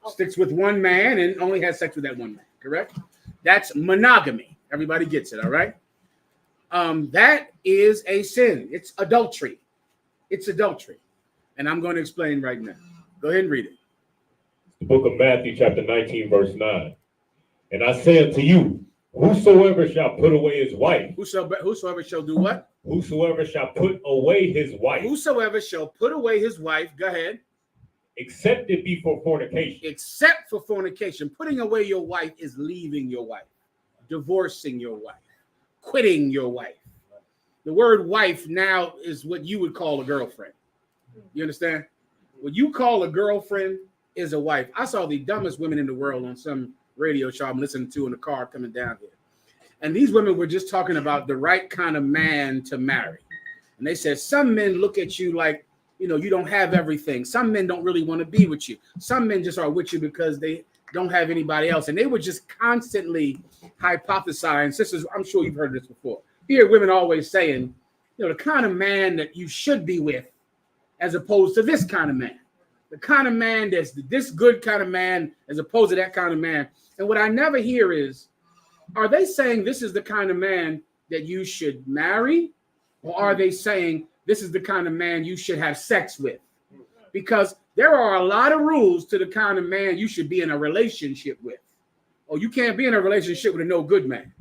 sticks with one man and only has sex with that one man. Correct? That's monogamy. Everybody gets it. All right. That is a sin. It's adultery. It's adultery. And I'm going to explain right now. Go ahead and read it. The book of Matthew, chapter 19, verse 9. And I say unto you, whosoever shall put away his wife. Whosoever shall do what? Whosoever shall put away his wife. Whosoever shall put away his wife. Go ahead. Except it be for fornication. Except for fornication. Putting away your wife is leaving your wife. Divorcing your wife. Quitting your wife. The word wife now is what you would call a girlfriend. You understand? What you call a girlfriend is a wife. I saw the dumbest women in the world on some radio show I'm listening to in the car coming down here. And these women were just talking about the right kind of man to marry. And they said, some men look at you like, you don't have everything. Some men don't really want to be with you. Some men just are with you because they don't have anybody else. And they were just constantly hypothesizing. Sisters, I'm sure you've heard this before. You hear women always saying, the kind of man that you should be with, as opposed to this kind of man. The kind of man that's this good kind of man, as opposed to that kind of man. And what I never hear is, are they saying this is the kind of man that you should marry? Or are they saying this is the kind of man you should have sex with. Because there are a lot of rules to the kind of man you should be in a relationship with. Oh, you can't be in a relationship with a no good man.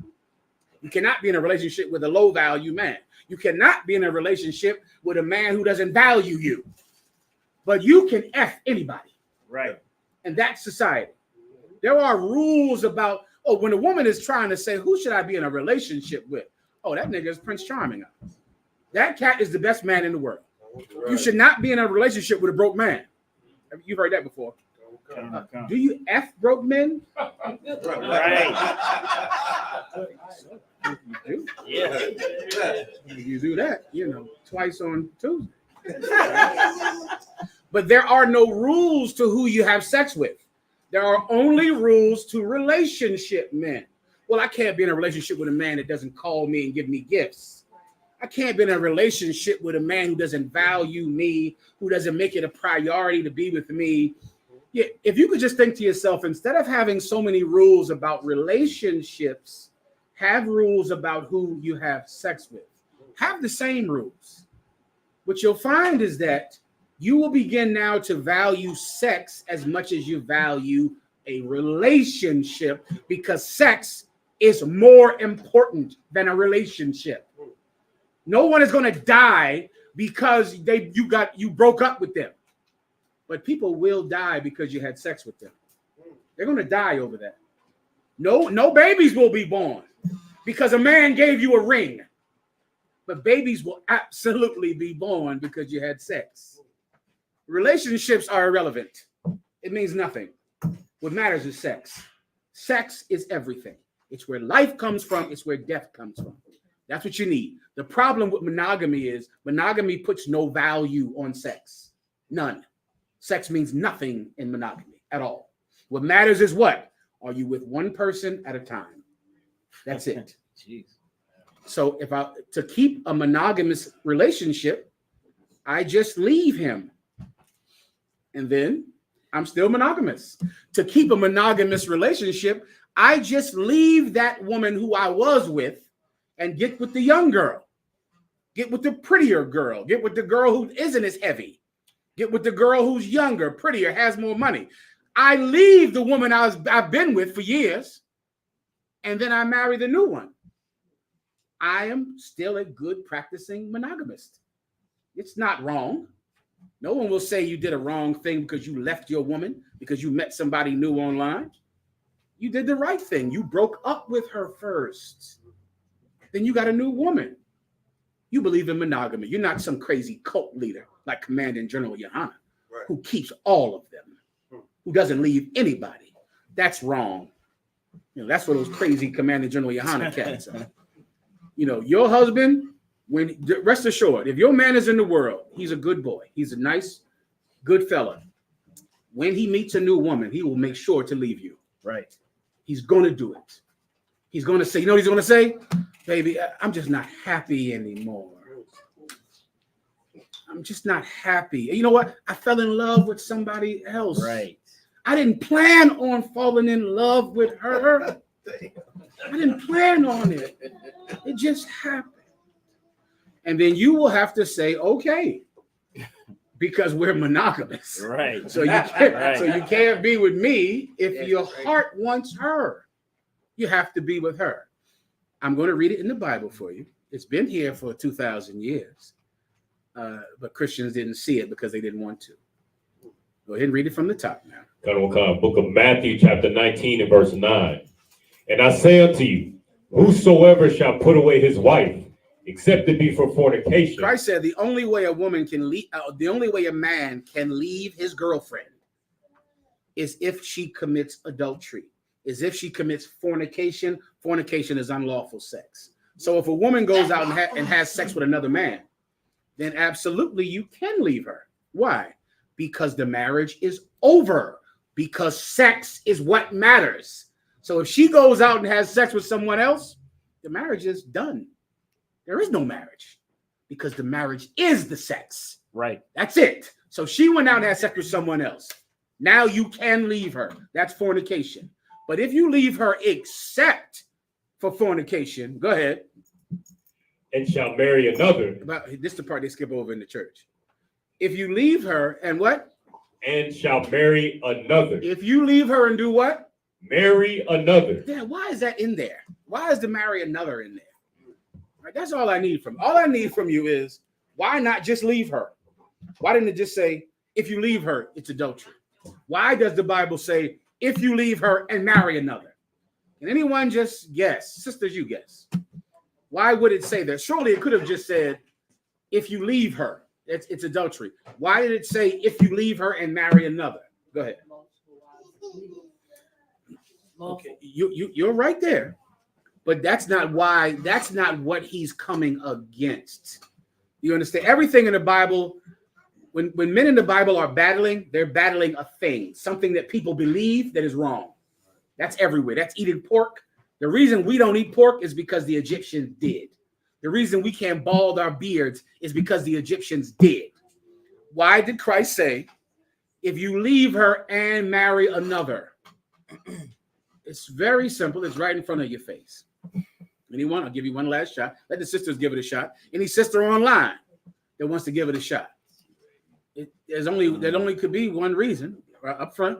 You cannot be in a relationship with a low value man. You cannot be in a relationship with a man who doesn't value you. But you can F anybody. Right. And that's society. There are rules about, when a woman is trying to say, who should I be in a relationship with? Oh, that nigga is Prince Charming. That cat is the best man in the world. Right. You should not be in a relationship with a broke man. You've heard that before. Do you F broke men? Right. Yeah. You do that, twice on Tuesday. But there are no rules to who you have sex with. There are only rules to relationship men. Well, I can't be in a relationship with a man that doesn't call me and give me gifts. I can't be in a relationship with a man who doesn't value me, who doesn't make it a priority to be with me. Yeah, if you could just think to yourself, instead of having so many rules about relationships, have rules about who you have sex with. Have the same rules. What you'll find is that you will begin now to value sex as much as you value a relationship, because sex is more important than a relationship. No one is going to die because you broke up with them. But people will die because you had sex with them. They're going to die over that. No babies will be born because a man gave you a ring. But babies will absolutely be born because you had sex. Relationships are irrelevant. It means nothing. What matters is sex. Sex is everything. It's where life comes from. It's where death comes from. That's what you need. The problem with monogamy is monogamy puts no value on sex. None. Sex means nothing in monogamy at all. What matters is what? Are you with one person at a time? That's it. Jeez. So to keep a monogamous relationship, I just leave him. And then I'm still monogamous. To keep a monogamous relationship, I just leave that woman who I was with and get with the young girl. Get with the prettier girl. Get with the girl who isn't as heavy. Get with the girl who's younger, prettier, has more money. I leave the woman I've been with for years, and then I marry the new one. I am still a good practicing monogamist. It's not wrong. No one will say you did a wrong thing because you left your woman, because you met somebody new online. You did the right thing. You broke up with her first. Then you got a new woman. You believe in monogamy. You're not some crazy cult leader like Commanding General Yohana, who keeps all of them, who doesn't leave anybody. That's wrong. That's what those crazy Commanding General Yohana cats are. Your husband, rest assured, if your man is in the world, he's a good boy. He's a nice, good fella. When he meets a new woman, he will make sure to leave you. Right. He's going to do it. He's going to say, what he's going to say? Baby, I'm just not happy anymore. I'm just not happy. You know what? I fell in love with somebody else. Right. I didn't plan on falling in love with her. I didn't plan on it. It just happened. And then you will have to say, okay, because we're monogamous. Right. So you can't be with me if your heart wants her. You have to be with her. I'm going to read it in the Bible for you. It's been here for 2,000 years. But Christians didn't see it because they didn't want to. Go ahead and read it from the top now. Book of Matthew, chapter 19 and verse 9. And I say unto you, whosoever shall put away his wife, except it be for fornication. Christ said the only way a woman can leave, the only way a man can leave his girlfriend is if she commits adultery, is if she commits fornication. Fornication is unlawful sex. So if a woman goes out and has sex with another man, then absolutely you can leave her. Why? Because the marriage is over. Because sex is what matters. So if she goes out and has sex with someone else, the marriage is done. There is no marriage because the marriage is the sex. Right. That's it. So she went out and had sex with someone else. Now you can leave her. That's fornication. But if you leave her except for fornication, go ahead. and shall marry another. But this is the part they skip over in the church. If you leave her and what? And shall marry another. If you leave her and do what? Marry another. Yeah, why is that in there? Why is the marry another in there? Right, that's all I need from. All I need from you is why not just leave her? Why didn't it just say if you leave her, it's adultery? Why does the Bible say if you leave her and marry another? Can anyone just guess? Sisters, you guess. Why would it say that? Surely it could have just said if you leave her, it's adultery. Why did it say if you leave her and marry another? Go ahead. Okay, you're right there, but that's not why. That's not what he's coming against. You understand? Everything in the Bible, when men in the Bible are battling, they're battling a thing, something that people believe that is wrong. That's everywhere. That's eating pork. The reason we don't eat pork is because the Egyptians did. The reason we can't bald our beards is because the Egyptians did. Why did Christ say, if you leave her and marry another? It's very simple. It's right in front of your face. Anyone? I'll give you one last shot. Let the sisters give it a shot. Any sister online that wants to give it a shot. There only could be one reason up front.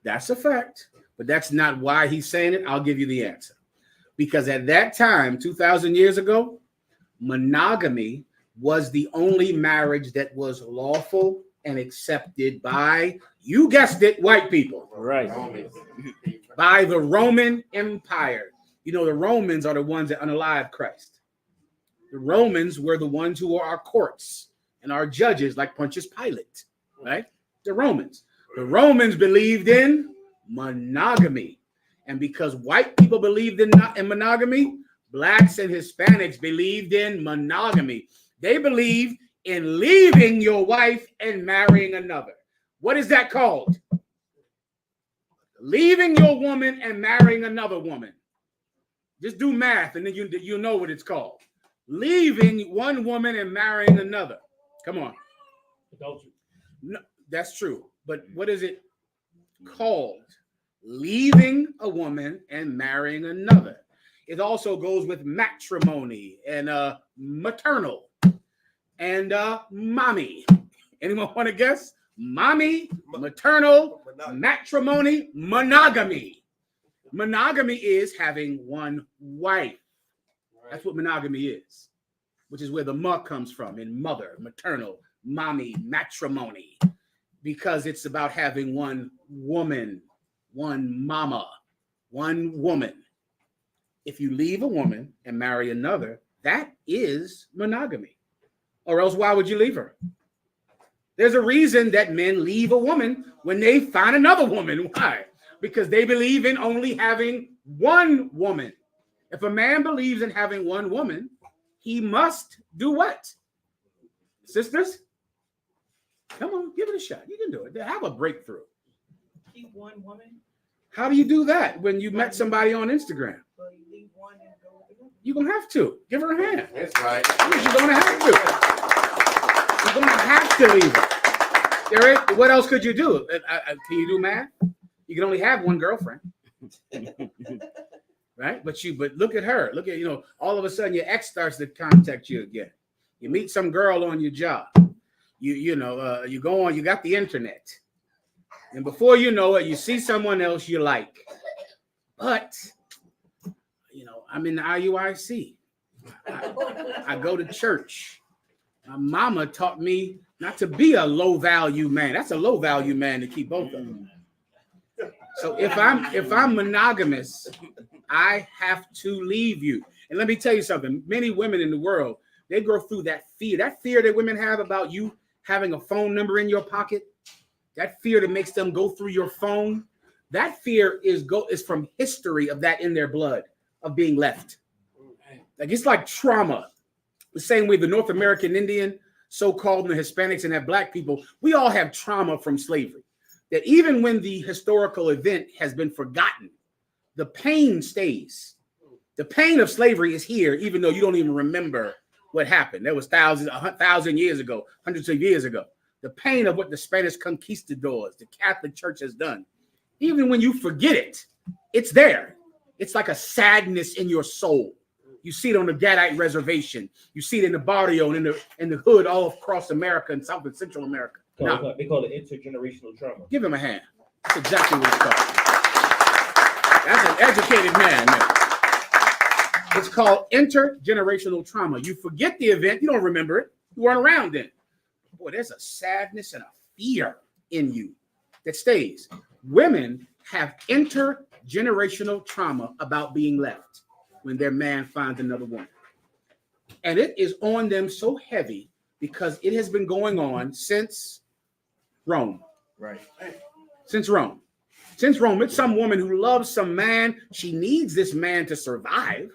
That's a fact, but that's not why he's saying it. I'll give you the answer. Because at that time, 2,000 years ago, monogamy was the only marriage that was lawful and accepted by, you guessed it, white people. Right. By the Roman Empire. You know, the Romans are the ones that unalived Christ. The Romans were the ones who are our courts and our judges, like Pontius Pilate, right? The Romans. The Romans believed in monogamy. And because white people believed in monogamy, blacks and Hispanics believed in monogamy. They believed in leaving your wife and marrying another. What is that called? Leaving your woman and marrying another woman. Just do math and then you know what it's called. Leaving one woman and marrying another. Come on. Adultery. No, that's true. But what is it called? Leaving a woman and marrying another. It also goes with matrimony and maternal and mommy. Anyone want to guess? Mommy, maternal, matrimony, monogamy. Monogamy is having one wife. That's what monogamy is, which is where the ma comes from, in mother, maternal, mommy, matrimony, because it's about having one woman, one mama, one woman. If you leave a woman and marry another, that is monogamy. Or else why would you leave her? There's a reason that men leave a woman when they find another woman. Why? Because they believe in only having one woman. If a man believes in having one woman, he must do what? Sisters, come on, give it a shot. You can do it. Have a breakthrough. Keep one woman. How do you do that when you met somebody on Instagram? So you leave one and go with another. You're going to have to. Give her a hand. That's right. You're going to have to. You're going to have to leave her. What else could you do? Can you do math? You can only have one girlfriend. Right? But look at her. Look at, all of a sudden your ex starts to contact you again. You meet some girl on your job. You go on, you got the internet. And before you know it, you see someone else you like. But, I'm in the IUIC. I go to church. My mama taught me not to be a low-value man. That's a low-value man to keep both of them. So if I'm monogamous, I have to leave you. And let me tell you something. Many women in the world, they go through that fear that women have about you having a phone number in your pocket. That fear that makes them go through your phone. That fear is from history of that in their blood, of being left. Like it's like trauma. The same way the North American Indian, so-called, and the Hispanics and that black people, we all have trauma from slavery. That even when the historical event has been forgotten, the pain stays. The pain of slavery is here, even though you don't even remember what happened. That was 1,000 years ago, hundreds of years ago. The pain of what the Spanish conquistadors, the Catholic Church has done. Even when you forget it, it's there. It's like a sadness in your soul. You see it on the Gadite reservation. You see it in the barrio and in the hood all across America and South and Central America. Now, They call it intergenerational trauma. give him a hand. That's exactly what it's called. That's an educated man. It's called intergenerational trauma. You forget the event. You don't remember it. You weren't around then. Boy, there's a sadness and a fear in you that stays. Women have intergenerational trauma about being left when their man finds another woman. And it is on them so heavy because it has been going on since Rome. Right. Since Rome. Since Rome, it's some woman who loves some man. She needs this man to survive.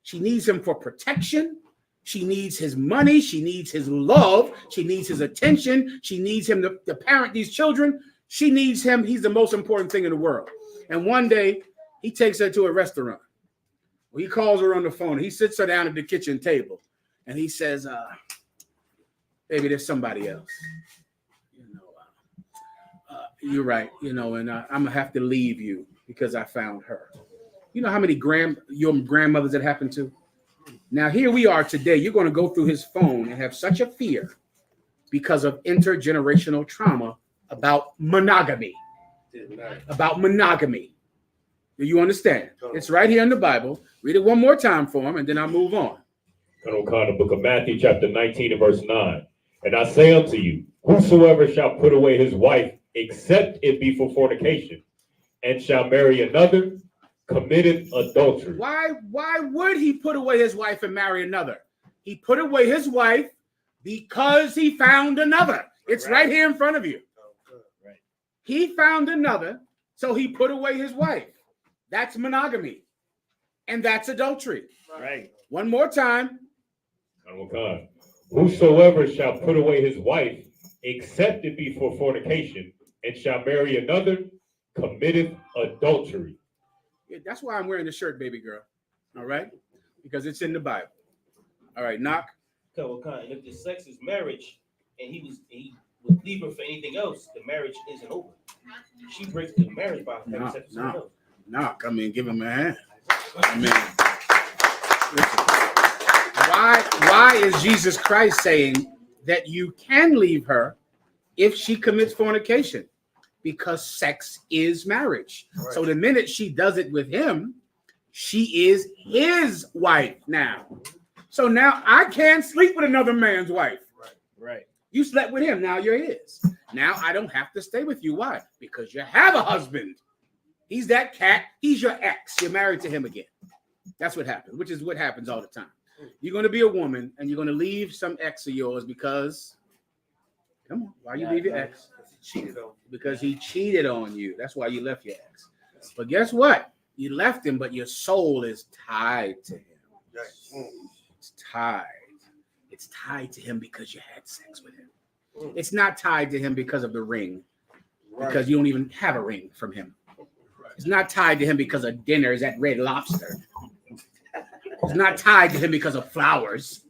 She needs him for protection. She needs his money. She needs his love. She needs his attention. She needs him to parent these children. She needs him. He's the most important thing in the world. And one day, he takes her to a restaurant. Well, he calls her on the phone. He sits her down at the kitchen table. And he says, baby, there's somebody else. You're right, and I'm gonna have to leave you because I found her. You know how many your grandmothers that happened to? Now here we are today. You're going to go through his phone and have such a fear because of intergenerational trauma about monogamy. About monogamy. Do you understand? It's right here in the Bible. Read it one more time for him, and then I'll move on. The book of Matthew, chapter 19 and verse 9. And I say unto you, whosoever shall put away his wife, except it be for fornication, and shall marry another, committeth adultery. Why would he put away his wife and marry another? He put away his wife because he found another. It's right here in front of you. Right. He found another, so he put away his wife. That's monogamy. And that's adultery. Right. One more time. Whosoever shall put away his wife, except it be for fornication, and shall marry another, committeth adultery. Yeah, that's why I'm wearing the shirt, baby girl. All right? Because it's in the Bible. All right, knock. And if the sex is marriage, and he would leave her for anything else, the marriage isn't over. She breaks the marriage by having sex with someone else. Knock. I mean, give him a hand. I mean, why is Jesus Christ saying that you can leave her if she commits fornication? Because sex is marriage. Right. So the minute she does it with him, she is his wife now. So now I can't sleep with another man's wife. Right. You slept with him. Now you're his. Now I don't have to stay with you. Why? Because you have a husband. He's that cat. He's your ex. You're married to him again. That's what happens, which is what happens all the time. You're going to be a woman and you're going to leave some ex of yours because, come on, why you leave your ex? Because he cheated on you. That's why you left your ex. But guess what? You left him, but your soul is tied to him. It's tied. It's tied to him because you had sex with him. It's not tied to him because of the ring, because you don't even have a ring from him. It's not tied to him because of dinners at Red Lobster. It's not tied to him because of flowers.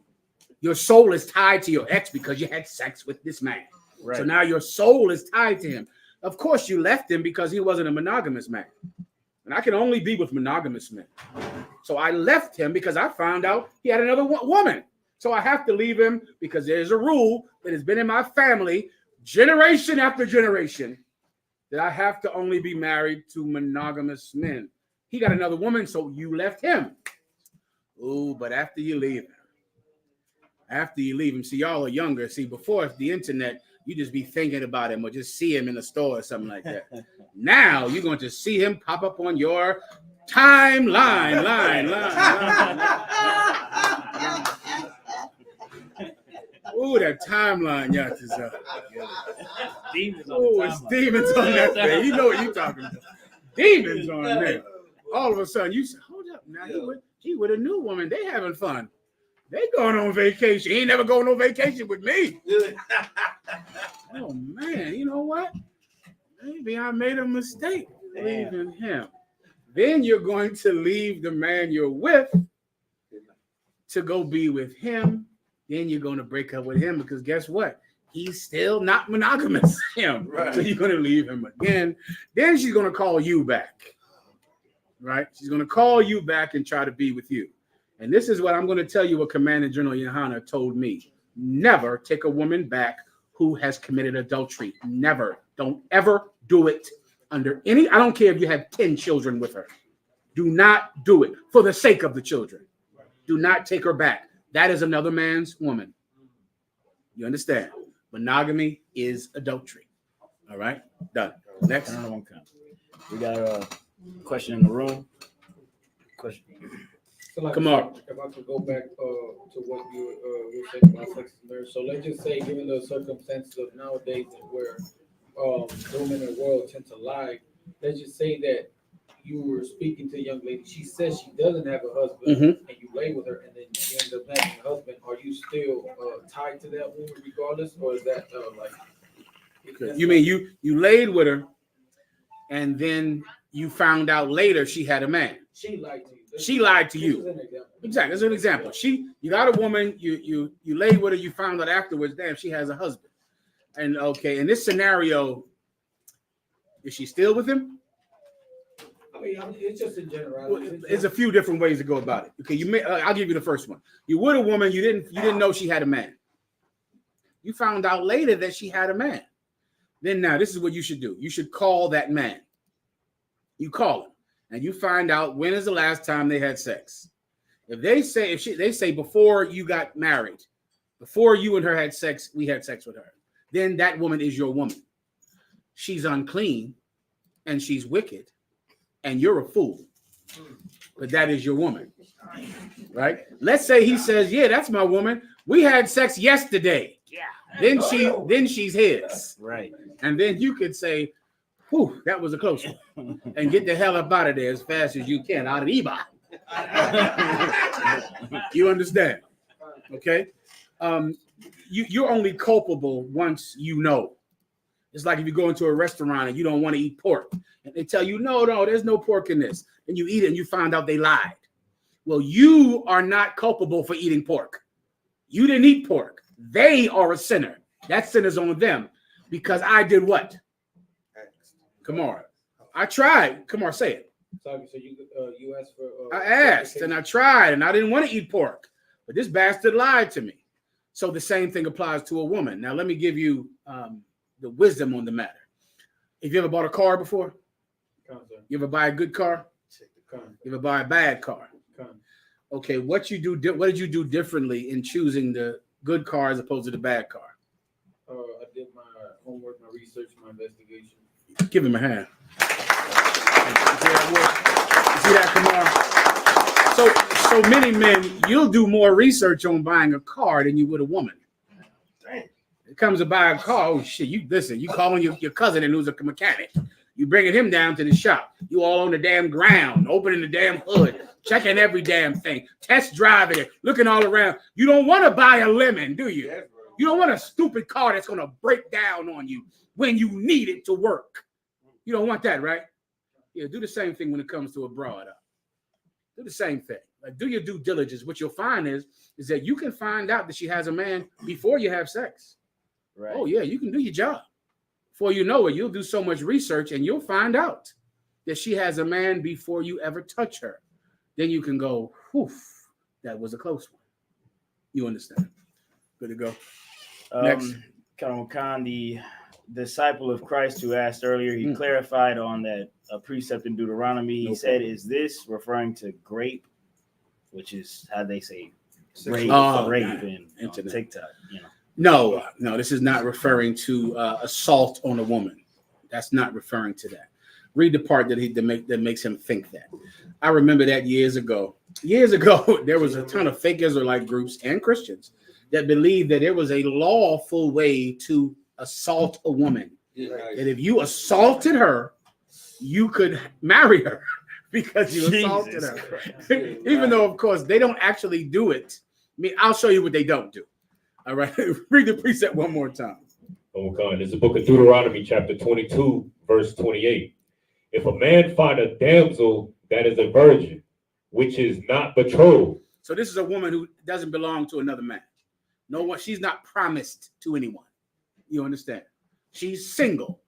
Your soul is tied to your ex because you had sex with this man. Right. So now your soul is tied to him. Of course, you left him because he wasn't a monogamous man. And I can only be with monogamous men. So I left him because I found out he had another woman. So I have to leave him because there's a rule that has been in my family generation after generation that I have to only be married to monogamous men. He got another woman, so you left him. Oh, but after you leave him, see, y'all are younger. See, before the internet, you just be thinking about him or just see him in the store or something like that. Now you're going to see him pop up on your timeline. Oh, that timeline, y'all just it's demons on that thing. You know what you're talking about. Demons on there. All of a sudden, you say, hold up. Now he with a new woman. They having fun. They going on vacation. He ain't never going on vacation with me. Oh, man. You know what? Maybe I made a mistake leaving him. Then you're going to leave the man you're with to go be with him. Then you're going to break up with him because guess what? He's still not monogamous. Right. So you're going to leave him again. Then she's going to call you back. Right? She's going to call you back and try to be with you. And this is what I'm going to tell you what Commander General Yohana told me. Never take a woman back who has committed adultery. Never. Don't ever do it under any, I don't care if you have 10 children with her. Do not do it for the sake of the children. Do not take her back. That is another man's woman. You understand? Monogamy is adultery. All right? Done. Next. We got a question in the room. Question. So like, Come on. If I could go back to what you were saying about sex and marriage. So let's just say, given the circumstances of nowadays and where women in the world tend to lie, let's just say that you were speaking to a young lady. She says she doesn't have a husband, and you lay with her, and then you end up having a husband. Are you still tied to that woman regardless, or is that like? You mean you laid with her, and then you found out later she had a man. She lied to you. She lied to you. Exactly. That's an example. You got a woman. You laid with her. You found out afterwards. Damn, she has a husband. And okay, in this scenario, is she still with him? I mean, it's just in general. Well, there's a few different ways to go about it. Okay, I'll give you the first one. You with a woman. You didn't know she had a man. You found out later that she had a man. Then now, this is what you should do. You should call that man. You call him, and you find out when is the last time they had sex. If they say before you got married, before you and her had sex, we had sex with her, then that woman is your woman. She's unclean, and she's wicked, and you're a fool. But that is your woman, right? Let's say he says, "Yeah, that's my woman. We had sex yesterday." Yeah. Then she's his. Right. And then you could say, "Whew, that was a close one," and get the hell up out of there as fast as you can. Arriba. You understand? Okay. You're only culpable once you know. It's like if you go into a restaurant and you don't want to eat pork, and they tell you, no, there's no pork in this, and you eat it and you find out they lied. Well, you are not culpable for eating pork. You didn't eat pork. They are a sinner. That sinner's on them because I did what? Come on. I tried. Come on, say it. So you asked for. I asked and I tried and I didn't want to eat pork, but this bastard lied to me. So the same thing applies to a woman. Now let me give you the wisdom on the matter. Have you ever bought a car before? You ever buy a good car? You ever buy a bad car? Okay, what did you do differently in choosing the good car as opposed to the bad car? I did my homework, my research, my investigation. Give him a hand. You see that, Kamar? So many men, you'll do more research on buying a car than you would a woman. It comes to buy a car. Oh shit! You calling your cousin and who's a mechanic. You bringing him down to the shop. You all on the damn ground, opening the damn hood, checking every damn thing, test driving it, looking all around. You don't want to buy a lemon, do you? You don't want a stupid car that's gonna break down on you when you need it to work. You don't want that, right? Yeah, do the same thing when it comes to a broad. Do the same thing. Like, do your due diligence. What you'll find is that you can find out that she has a man before you have sex. Right. Oh yeah, you can do your job. Before you know it, you'll do so much research and you'll find out that she has a man before you ever touch her. Then you can go, whew, that was a close one. You understand? Good to go. Next. Khan, the disciple of Christ who asked earlier, he clarified on that precept in Deuteronomy. He said, is this referring to grape, which is how they say rape in TikTok, you know? No, this is not referring to assault on a woman. That's not referring to that. Read the part that makes him think that. I remember that years ago, there was a ton of fake Israelite groups and Christians that believed that there was a lawful way to assault a woman. That if you assaulted her, you could marry her because you assaulted her. Even though, of course, they don't actually do it. I mean, I'll show you what they don't do. All right, read the precept one more time. It's the book of Deuteronomy, chapter 22, verse 28. If a man find a damsel that is a virgin, which is not betrothed. So this is a woman who doesn't belong to another man. No one, she's not promised to anyone. You understand? She's single.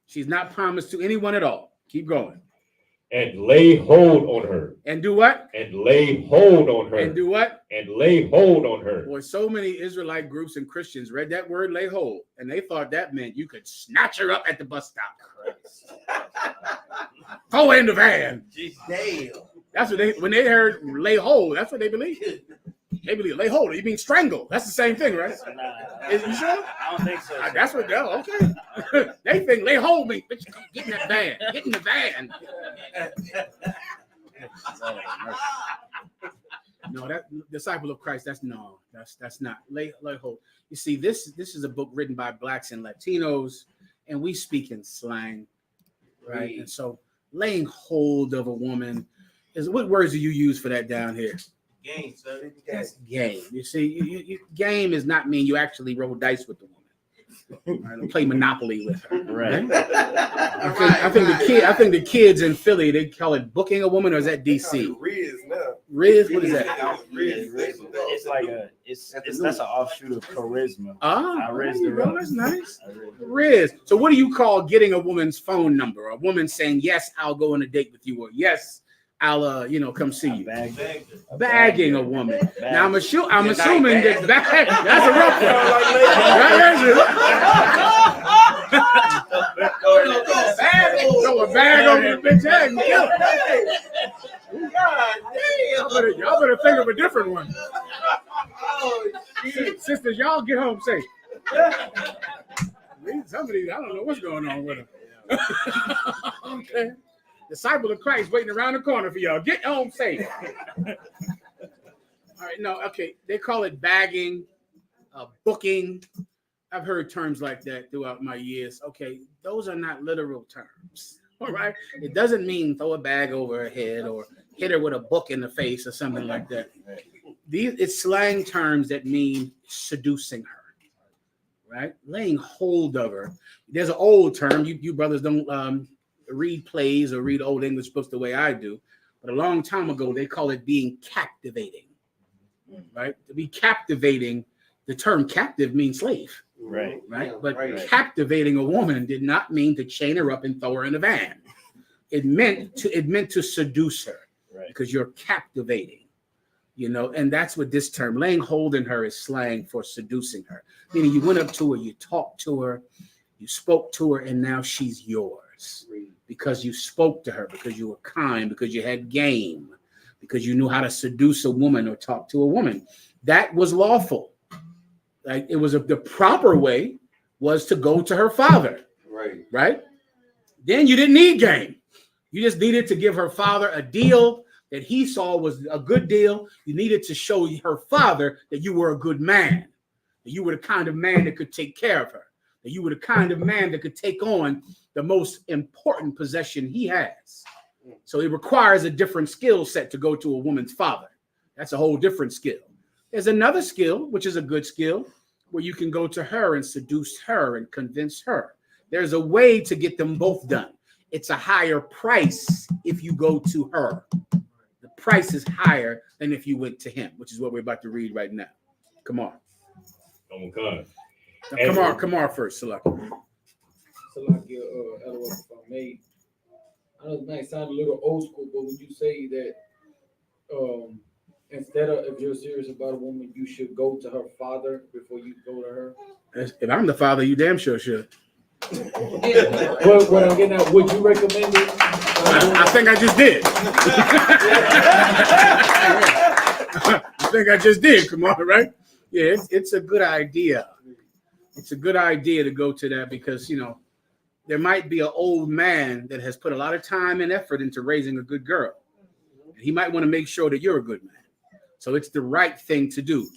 She's not promised to anyone at all. Keep going. And lay hold on her. And do what? And lay hold on her. And do what? And lay hold on her. Boy, so many Israelite groups and Christians read that word lay hold, and they thought that meant you could snatch her up at the bus stop. Throw her in the van. Damn. That's what when they heard lay hold, that's what they believe. They believe lay hold. You mean strangle. That's the same thing, right? Nah, Is you sure? I don't think so. That's what they're okay. They think lay hold me. Bitch, get in that van. Get in the van. No, that disciple of Christ. That's not lay hold. You see, this is a book written by blacks and Latinos, and we speak in slang, right? And so, laying hold of a woman is what words do you use for that down here? Game, son. That's game. You see, you game is not mean you actually roll dice with the woman, right? Or play Monopoly with her, Right. I think the kids in Philly, they call it booking a woman, or is that DC? Riz now. Riz, what is that? It's like that's an offshoot of charisma. Ah, I riz there the you go. room. That's nice. Riz. So what do you call getting a woman's phone number? A woman saying, yes, I'll go on a date with you, or yes, I'll come see you. Bagging a woman. Now I'm assuming that that's a rough one. Throw a bag over the bitch head and kill her. Y'all better think of a different one. Sisters, y'all get home safe. Some of these, I don't know what's going on with them. Okay. Disciple of Christ waiting around the corner for y'all. Get home safe. All right, no, okay. They call it bagging, booking. I've heard terms like that throughout my years. Okay, those are not literal terms. All right. It doesn't mean throw a bag over her head or hit her with a book in the face or something like that. It's slang terms that mean seducing her. Right? Laying hold of her. There's an old term. You brothers don't read plays or read old English books the way I do, but a long time ago they call it being captivating. Right? To be captivating, the term captive means slave. Right. But captivating a woman did not mean to chain her up and throw her in a van. It meant to seduce her, because you're captivating. And that's what this term, laying hold in her, is slang for seducing her. Meaning you went up to her, you talked to her, you spoke to her, and now she's yours. Because you spoke to her, because you were kind, because you had game, because you knew how to seduce a woman or talk to a woman. That was lawful. Like it was the proper way was to go to her father. Right? Then you didn't need game. You just needed to give her father a deal that he saw was a good deal. You needed to show her father that you were a good man, that you were the kind of man that could take care of her, that you were the kind of man that could take on the most important possession he has. So it requires a different skill set to go to a woman's father. That's a whole different skill. There's another skill, which is a good skill, where you can go to her and seduce her and convince her. There's a way to get them both done. It's a higher price if you go to her. The price is higher than if you went to him, which is what we're about to read right now. Come on. Oh, God. Come on first, Salaki. Salaki, LOL, if I may. I know it might sound a little old school, but would you say that instead of, if you're serious about a woman, you should go to her father before you go to her? If I'm the father, you damn sure should. What I'm getting at, would you recommend it? I think I just did. I think I just did. Come on, right? Yeah, it's a good idea. It's a good idea to go to that because, there might be an old man that has put a lot of time and effort into raising a good girl. And he might want to make sure that you're a good man. So it's the right thing to do.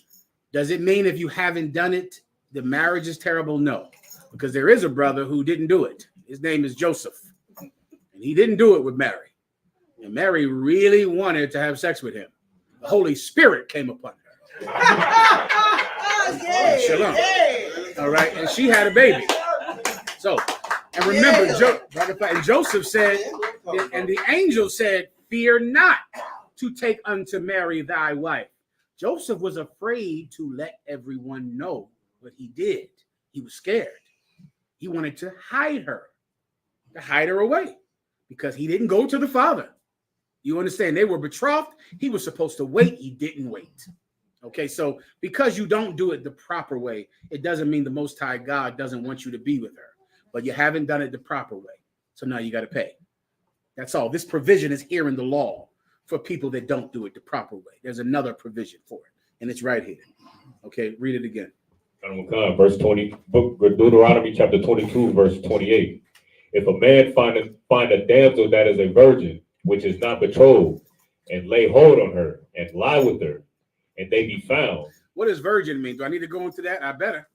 Does it mean if you haven't done it, the marriage is terrible? No, because there is a brother who didn't do it. His name is Joseph. And he didn't do it with Mary. And Mary really wanted to have sex with him. The Holy Spirit came upon her. Shalom. All right. And she had a baby. So, and remember, and Joseph said, and the angel said, fear not to take unto Mary thy wife. Joseph was afraid to let everyone know what he did. He was scared. He wanted to hide her away because he didn't go to the father. You understand? They were betrothed. He was supposed to wait. He didn't wait. Okay, so because you don't do it the proper way, it doesn't mean the Most High God doesn't want you to be with her, but you haven't done it the proper way. So now you got to pay. That's all. This provision is here in the law for people that don't do it the proper way. There's another provision for it, and it's right here. Okay, read it again. Verse 20, book Deuteronomy chapter 22, verse 28. If a man find a damsel that is a virgin, which is not betrothed, and lay hold on her and lie with her, and they be found. What does virgin mean? Do I need to go into that? I better.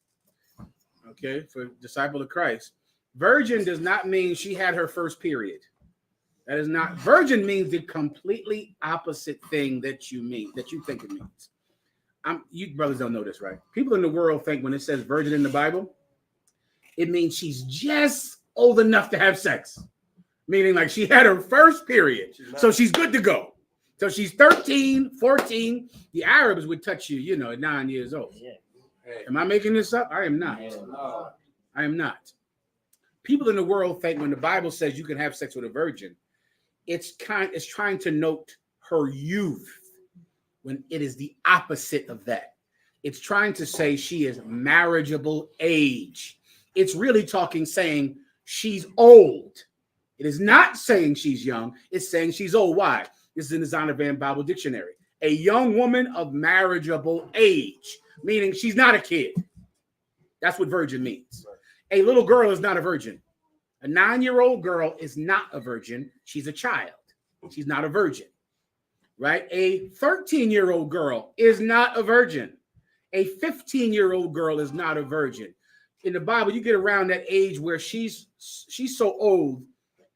Okay, for disciple of Christ. Virgin does not mean she had her first period. That is not. Virgin means the completely opposite thing that you think it means. You brothers don't know this, right? People in the world think when it says virgin in the Bible, it means she's just old enough to have sex. Meaning like she had her first period. So she's good to go. So she's 13, 14. The Arabs would touch you, at 9 years old. Am I making this up? I am not. I am not. People in the world think when the Bible says you can have sex with a virgin, it's trying to note her youth when it is the opposite of that. It's trying to say she is marriageable age. It's really saying she's old. It is not saying she's young. It's saying she's old. Why? This is in the Zondervan Bible Dictionary. A young woman of marriageable age, meaning she's not a kid. That's what virgin means. A little girl is not a virgin. A 9-year-old girl is not a virgin. She's a child. She's not a virgin, right? A 13-year-old girl is not a virgin. A 15-year-old girl is not a virgin. In the Bible, you get around that age where she's so old,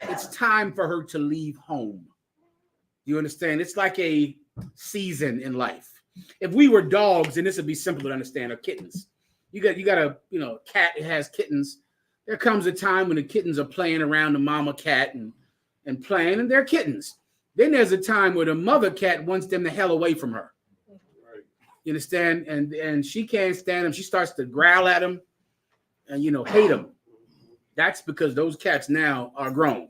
it's time for her to leave home. You understand? It's like a season in life. If we were dogs, and this would be simple to understand, or kittens. You got a cat that has kittens. There comes a time when the kittens are playing around the mama cat and playing, and they're kittens. Then there's a time where the mother cat wants them the hell away from her. You understand? And she can't stand them. She starts to growl at them and hate them. That's because those cats now are grown.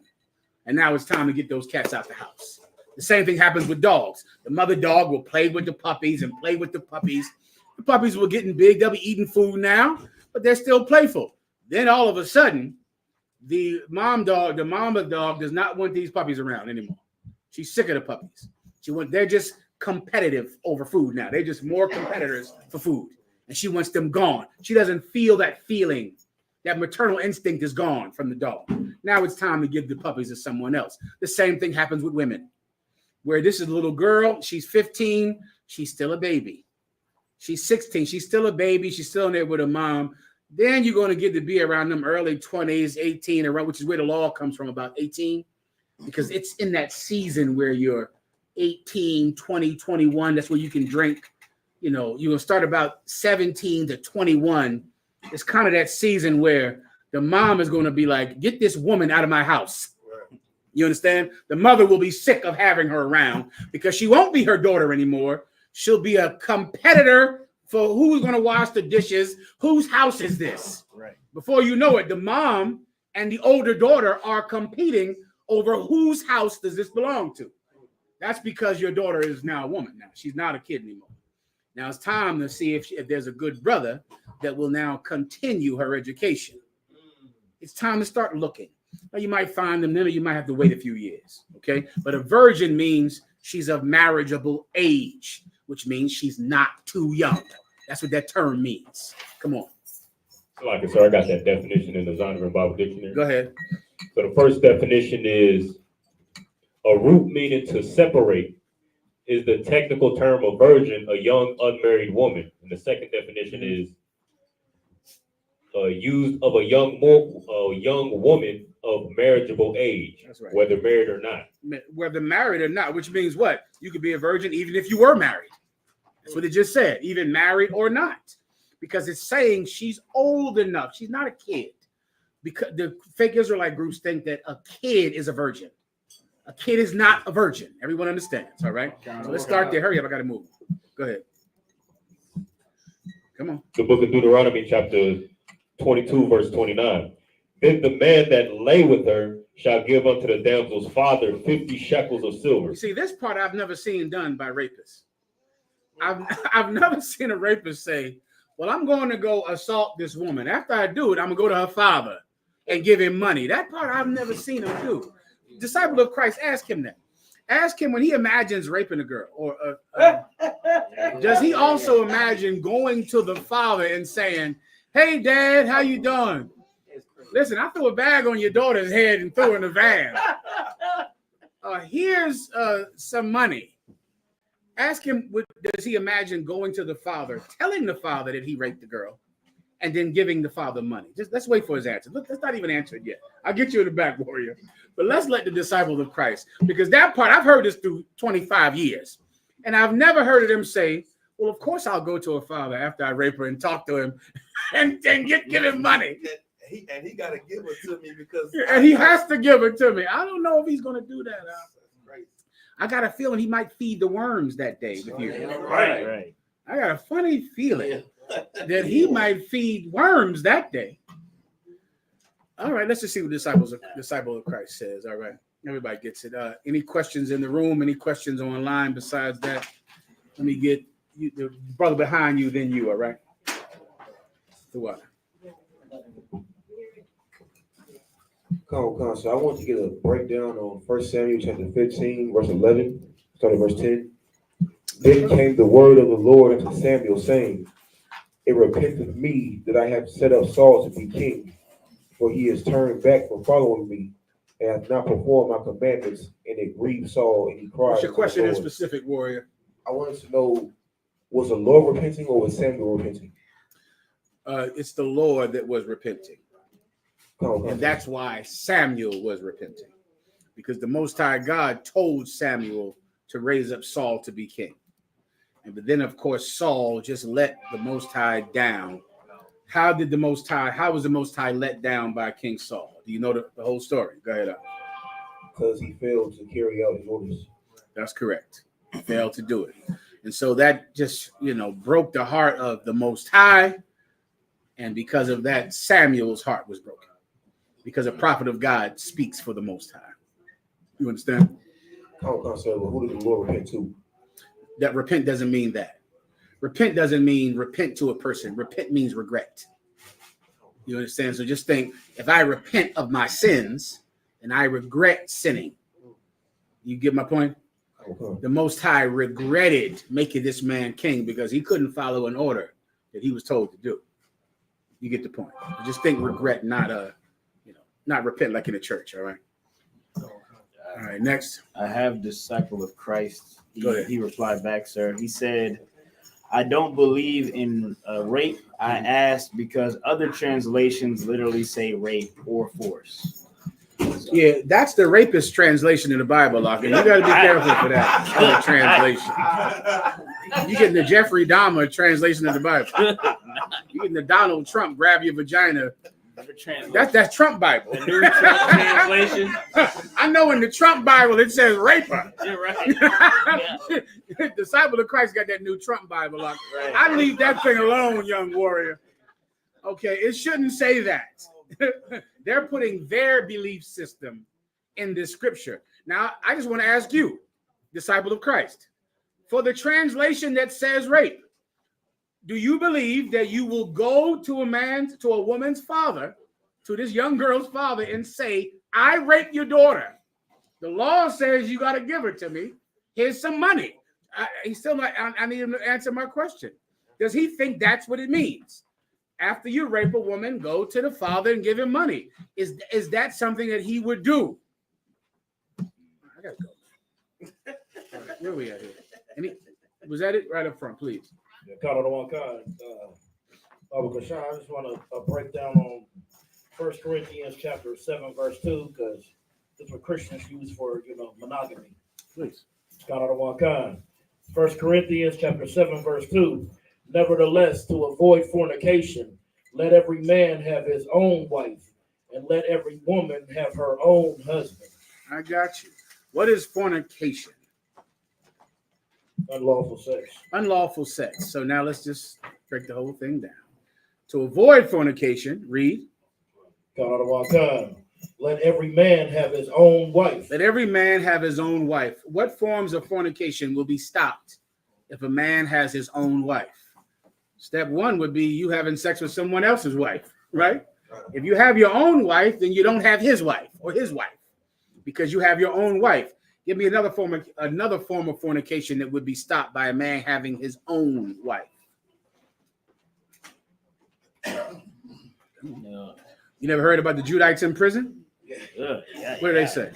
And now it's time to get those cats out the house. The same thing happens with dogs. The mother dog will play with the puppies and play with the puppies. The puppies were getting big. They'll be eating food now, but they're still playful. Then all of a sudden, the mama dog does not want these puppies around anymore. She's sick of the puppies. They're just competitive over food now. They're just more competitors for food. And she wants them gone. She doesn't feel that feeling. That maternal instinct is gone from the dog. Now it's time to give the puppies to someone else. The same thing happens with women. Where this is a little girl, she's 15, she's still a baby. She's 16, she's still a baby, she's still in there with her mom. Then you're going to get to be around them early 20s, 18, around, which is where the law comes from, about 18. Because it's in that season where you're 18, 20, 21. That's where you can drink. You'll start about 17 to 21. It's kind of that season where the mom is going to be like, get this woman out of my house. You understand? The mother will be sick of having her around because she won't be her daughter anymore. She'll be a competitor for who's going to wash the dishes. Whose house is this? Right. Before you know it, the mom and the older daughter are competing over whose house does this belong to. That's because your daughter is now a woman. Now she's not a kid anymore. Now it's time to see if there's a good brother that will now continue her education. It's time to start looking. Now you might find them, then you might have to wait a few years. Okay, but a virgin means she's of marriageable age, which means she's not too young. That's what that term means. Come on. So I got that definition in the Zondervan Bible Dictionary. Go ahead. So the first definition is a root meaning to separate is the technical term of virgin, a young unmarried woman. And the second definition is used of a young woman of marriageable age, That's right. whether married or not. Whether married or not, which means what? You could be a virgin even if you were married. That's what it just said, even married or not. Because it's saying she's old enough. She's not a kid. Because the fake Israelite groups think that a kid is a virgin. A kid is not a virgin. Everyone understands, all right? So let's start there. Hurry up, I got to move. Go ahead. Come on. The book of Deuteronomy chapter 22, verse 29. Then the man that lay with her shall give unto the damsel's father 50 shekels of silver. You see, this part I've never seen done by rapists. I've never seen a rapist say, well, I'm going to go assault this woman. After I do it, I'm going to go to her father and give him money. That part I've never seen him do. Disciple of Christ, ask him that. Ask him when he imagines raping a girl, or does he also imagine going to the father and saying, hey, Dad, how you doing? Listen, I threw a bag on your daughter's head and threw her in the van. Here's some money. Ask him, does he imagine going to the father, telling the father that he raped the girl, and then giving the father money? Just let's wait for his answer. Look, that's not even answered yet. I'll get you in the back, warrior. But let's let the disciples of Christ, because that part, I've heard this through 25 years, and I've never heard of them say, well, of course I'll go to a father after I rape her and talk to him and give him money. He got to give it to me because... And he has to give it to me. I don't know if he's going to do that. I got a feeling he might feed the worms that day with you. Right. I got a funny feeling that he might feed worms that day. All right, let's just see what disciple of Christ says. All right, everybody gets it. Any questions in the room? Any questions online besides that? Let me get you, the brother behind you, then you. All right. The what? So I want to get a breakdown on 1 Samuel chapter 15, verse 11, starting verse 10. Then came the word of the Lord unto Samuel, saying, it repenteth me that I have set up Saul to be king, for he has turned back from following me, and hath not performed my commandments, and it grieved Saul, and he cried. What's your question in specific, warrior? I wanted to know, was the Lord repenting or was Samuel repenting? It's the Lord that was repenting. And that's why Samuel was repenting, because the Most High God told Samuel to raise up Saul to be king. But then, of course, Saul just let the Most High down. How was the Most High let down by King Saul? Do you know the whole story? Go ahead. Because he failed to carry out his orders. That's correct. He failed to do it. And so that just, broke the heart of the Most High. And because of that, Samuel's heart was broken. Because a prophet of God speaks for the Most High. You understand? Who did the Lord repent to? That repent doesn't mean that. Repent doesn't mean repent to a person. Repent means regret. You understand? So just think, if I repent of my sins and I regret sinning, you get my point? The Most High regretted making this man king because he couldn't follow an order that he was told to do. You get the point. So just think regret, not repent like in a church. All right. All right. Next, I have disciple of Christ. Go ahead. He replied back, sir. He said, I don't believe in rape. I asked because other translations literally say rape or force. Yeah, that's the rapist translation in the Bible, Lock. And you got to be careful for that other translation. You getting the Jeffrey Dahmer translation of the Bible. You getting the Donald Trump grab your vagina. That's Trump Bible. The new Trump translation. I know in the Trump Bible it says raper. You're right. Disciple of Christ got that new Trump Bible. Lock. Right. I leave that thing alone, young warrior. Okay, it shouldn't say that. They're putting their belief system in this scripture. Now, I just want to ask you, disciple of Christ, for the translation that says rape, do you believe that you will go to a woman's father, to this young girl's father, and say, I raped your daughter? The law says you got to give her to me. Here's some money. He's still not, I need him to answer my question. Does he think that's what it means? After you rape a woman, go to the father and give him money. Is that something that he would do? I gotta go. All right, where are we at here? Was that it? Right up front, please. I just want to break down on 1 Corinthians chapter 7, verse 2, because that's what Christians use for, monogamy. Please. 1 Corinthians chapter 7, verse 2. Nevertheless, to avoid fornication, let every man have his own wife, and let every woman have her own husband. I got you. What is fornication? Unlawful sex. Unlawful sex. So now let's just break the whole thing down. To avoid fornication, read. Let every man have his own wife. Let every man have his own wife. What forms of fornication will be stopped if a man has his own wife? Step one would be you having sex with someone else's wife, right? If you have your own wife, then you don't have his wife or his wife because you have your own wife. Give me another form of fornication that would be stopped by a man having his own wife. No. You never heard about the Judites in prison? What do they say?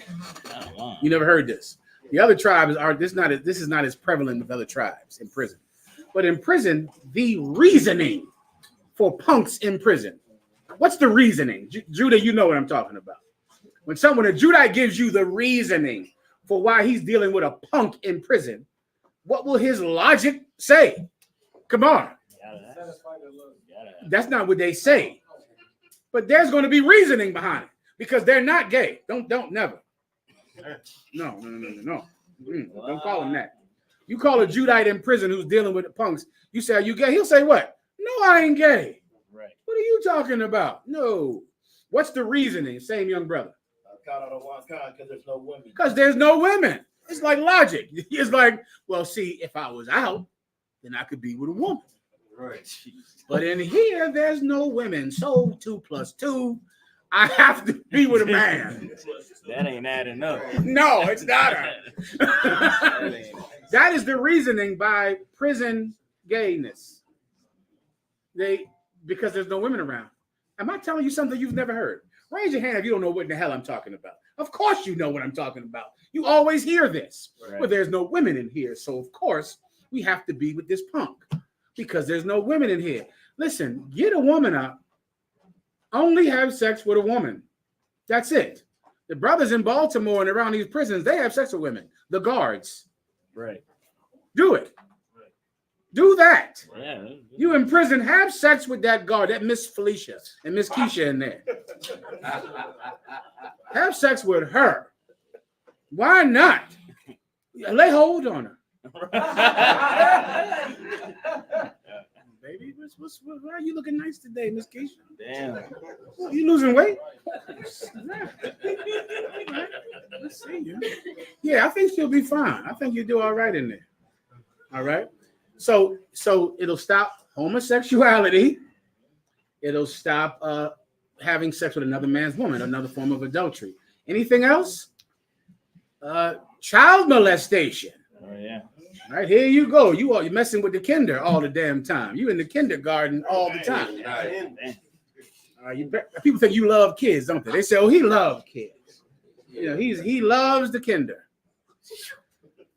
You never heard this. The other tribes are this is not as prevalent with other tribes in prison. But in prison, the reasoning for punks in prison. What's the reasoning? Judah, you know what I'm talking about. When a Judite gives you the reasoning for why he's dealing with a punk in prison, what will his logic say? Come on. That's not what they say. But there's going to be reasoning behind it because they're not gay. Don't never. No. Don't call him that. You call a Judite in prison who's dealing with the punks. You say, are you gay? He'll say what? No, I ain't gay. Right. What are you talking about? No. What's the reasoning? Same young brother. Because there's no women. Because there's no women. It's like logic. It's like, well, see, if I was out, then I could be with a woman. Right. But in here, there's no women. So 2 + 2, I have to be with a man. That ain't adding up. No, it's not. That is the reasoning by prison gayness. Because there's no women around. Am I telling you something you've never heard? Raise your hand if you don't know what in the hell I'm talking about. Of course you know what I'm talking about. You always hear this. Right. Well, there's no women in here. So, of course, we have to be with this punk because there's no women in here. Listen, get a woman up. Only have sex with a woman. That's it. The brothers in Baltimore and around these prisons, they have sex with women. The guards. Right. Do it. Do that. Yeah. You in prison, have sex with that guard, that Miss Felicia and Miss Keisha in there. Have sex with her. Why not? Lay hold on her. Baby, why are you looking nice today, Miss Keisha? Damn. You losing weight? Let's see you. Yeah, I think she'll be fine. I think you'll do all right in there. All right. So it'll stop homosexuality. It'll stop having sex with another man's woman, another form of adultery. Anything else? Child molestation. Oh yeah. All right, here you go. You're messing with the kinder all the damn time. You in the kindergarten all the time. People think you love kids, don't they? They say, "Oh, he loves kids." You know, he loves the kinder,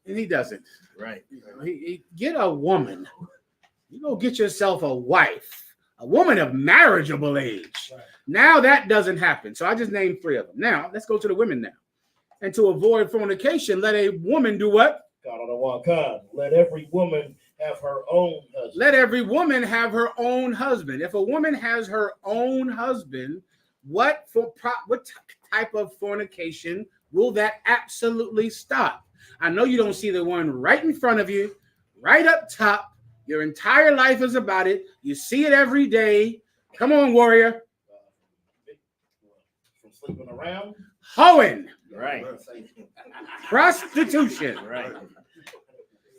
and he doesn't. Right. He get a woman. You go get yourself a wife, a woman of marriageable age. Right. Now that doesn't happen. So I just named 3 of them. Now let's go to the women now. And to avoid fornication, let a woman do what? Let every woman have her own husband. Let every woman have her own husband. If a woman has her own husband, what type of fornication will that absolutely stop? I know you don't see the one right in front of you, right up top. Your entire life is about it. You see it every day. Come on, warrior. From sleeping around. Hoeing. Right. Prostitution. Right.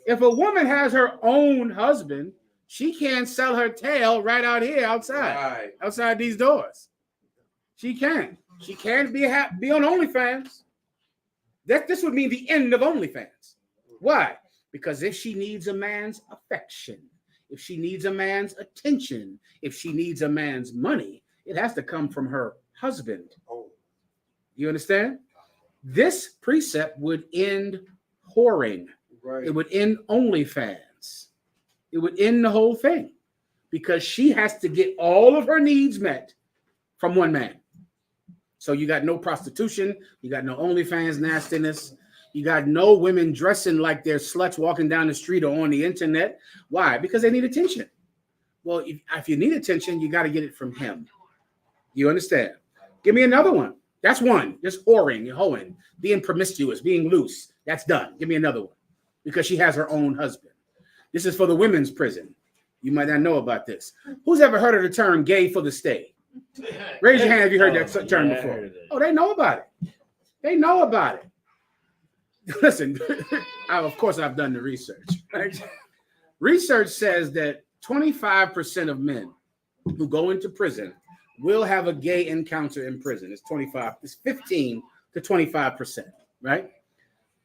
If a woman has her own husband, she can't sell her tail right out here outside, outside these doors. She can't. She can't be on OnlyFans. This would mean the end of OnlyFans. Why? Because if she needs a man's affection, if she needs a man's attention, if she needs a man's money, it has to come from her husband. You understand? This precept would end whoring. Right. It would end OnlyFans. It would end the whole thing because she has to get all of her needs met from one man. So you got no prostitution, you got no OnlyFans nastiness, you got no women dressing like they're sluts walking down the street or on the internet. Why? Because they need attention. Well, if you need attention, you got to get it from him. You understand? Give me another one. That's one. Just whoring, hoeing, being promiscuous, being loose. That's done. Give me another one. Because she has her own husband. This is for the women's prison. You might not know about this. Who's ever heard of the term gay for the stay? Raise your hand if you heard that term yeah, I before. heard of that. Oh, they know about it. They know about it. Listen, of course, I've done the research. Right? Research says that 25% of men who go into prison will have a gay encounter in prison. It's 25. It's 15 to 25%, right?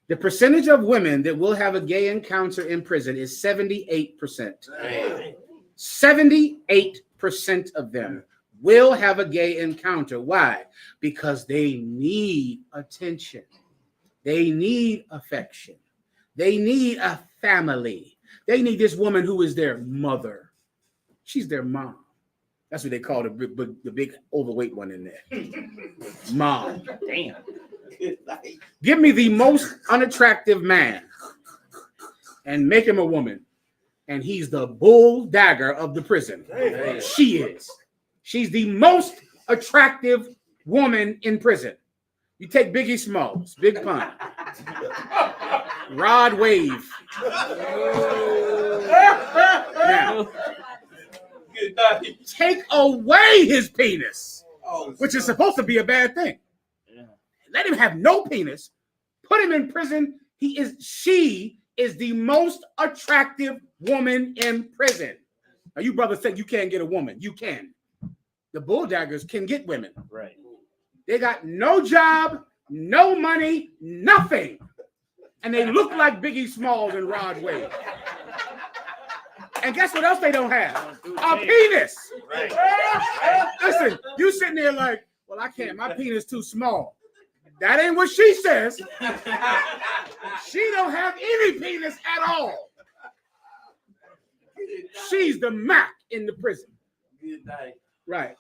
The percentage of women that will have a gay encounter in prison is 78%. 78% of them will have a gay encounter. Why? Because they need attention. They need affection. They need a family. They need this woman who is their mother. She's their mom. That's what they call the big overweight one in there. Mom. Damn. Give me the most unattractive man and make him a woman. And he's the bull dagger of the prison. She is. She's the most attractive woman in prison. You take Biggie Smalls, Big Pun, Rod Wave. Now, take away his penis, which is supposed to be a bad thing. Let him have no penis. Put him in prison. She is the most attractive woman in prison. Now, you brothers think you can't get a woman. You can. The bulldaggers can get women. Right. They got no job, no money, nothing. And they look like Biggie Smalls and Rod Wave. And guess what else they don't have? A penis. Right. Listen, you sitting there like, well, I can't. My penis too small. That ain't what she says. She don't have any penis at all. She's the Mac in the prison. Good night. Right.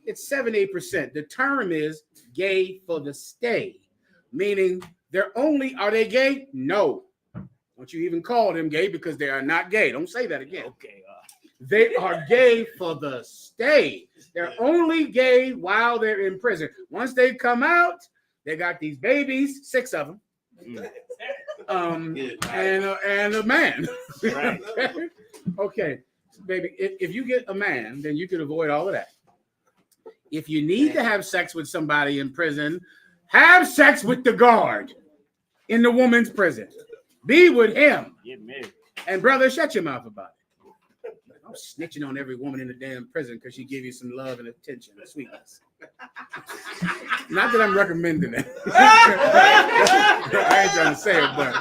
It's 78%. The term is gay for the stay, meaning are they gay? No. Don't you even call them gay because they are not gay. Don't say that again. Okay. They are gay for the stay. They're only gay while they're in prison. Once they come out, they got these babies, 6 of them, and a man. Right. Okay, baby, if you get a man, then you can avoid all of that. If you need to have sex with somebody in prison, have sex with the guard in the woman's prison. Be with him. Get married. And brother, shut your mouth about it. I'm snitching on every woman in the damn prison because she give you some love and attention and sweetness. Not that I'm recommending it. I ain't trying to say it, but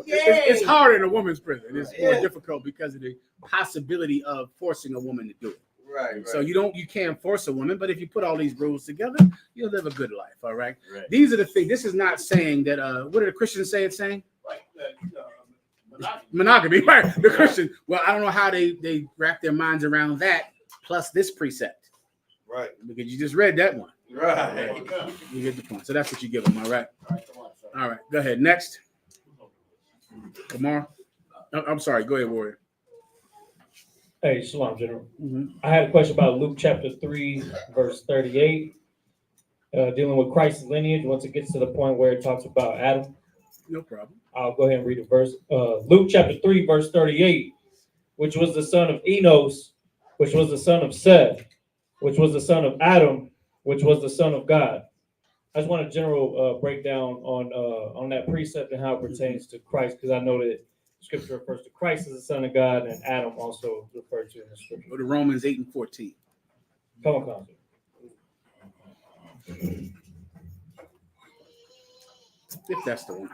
it's hard in a woman's prison. It's more difficult because of the possibility of forcing a woman to do it. Right. So you can't force a woman, but if you put all these rules together, you'll live a good life. All right. These are the things. This is not saying that. What did the Christians say? It's saying monogamy. Right. The Christian. Well, I don't know how they wrap their minds around that. Plus this precept. Right. Because you just read that one. Right. You get the point. So that's what you give them. All right. All right. Go ahead. Next. Kamar. I'm sorry. Go ahead, Warrior. Hey, Shalom, General. Mm-hmm. I had a question about Luke chapter 3, verse 38, dealing with Christ's lineage once it gets to the point where it talks about Adam. No problem. I'll go ahead and read the verse. Luke chapter 3, verse 38, which was the son of Enos, which was the son of Seth, which was the son of Adam, which was the son of God. I just want a general breakdown on that precept and how it pertains to Christ, because I know that Scripture refers to Christ as the Son of God, and Adam also referred to in the Scripture. Go to Romans 8:14. Come on, If that's the one.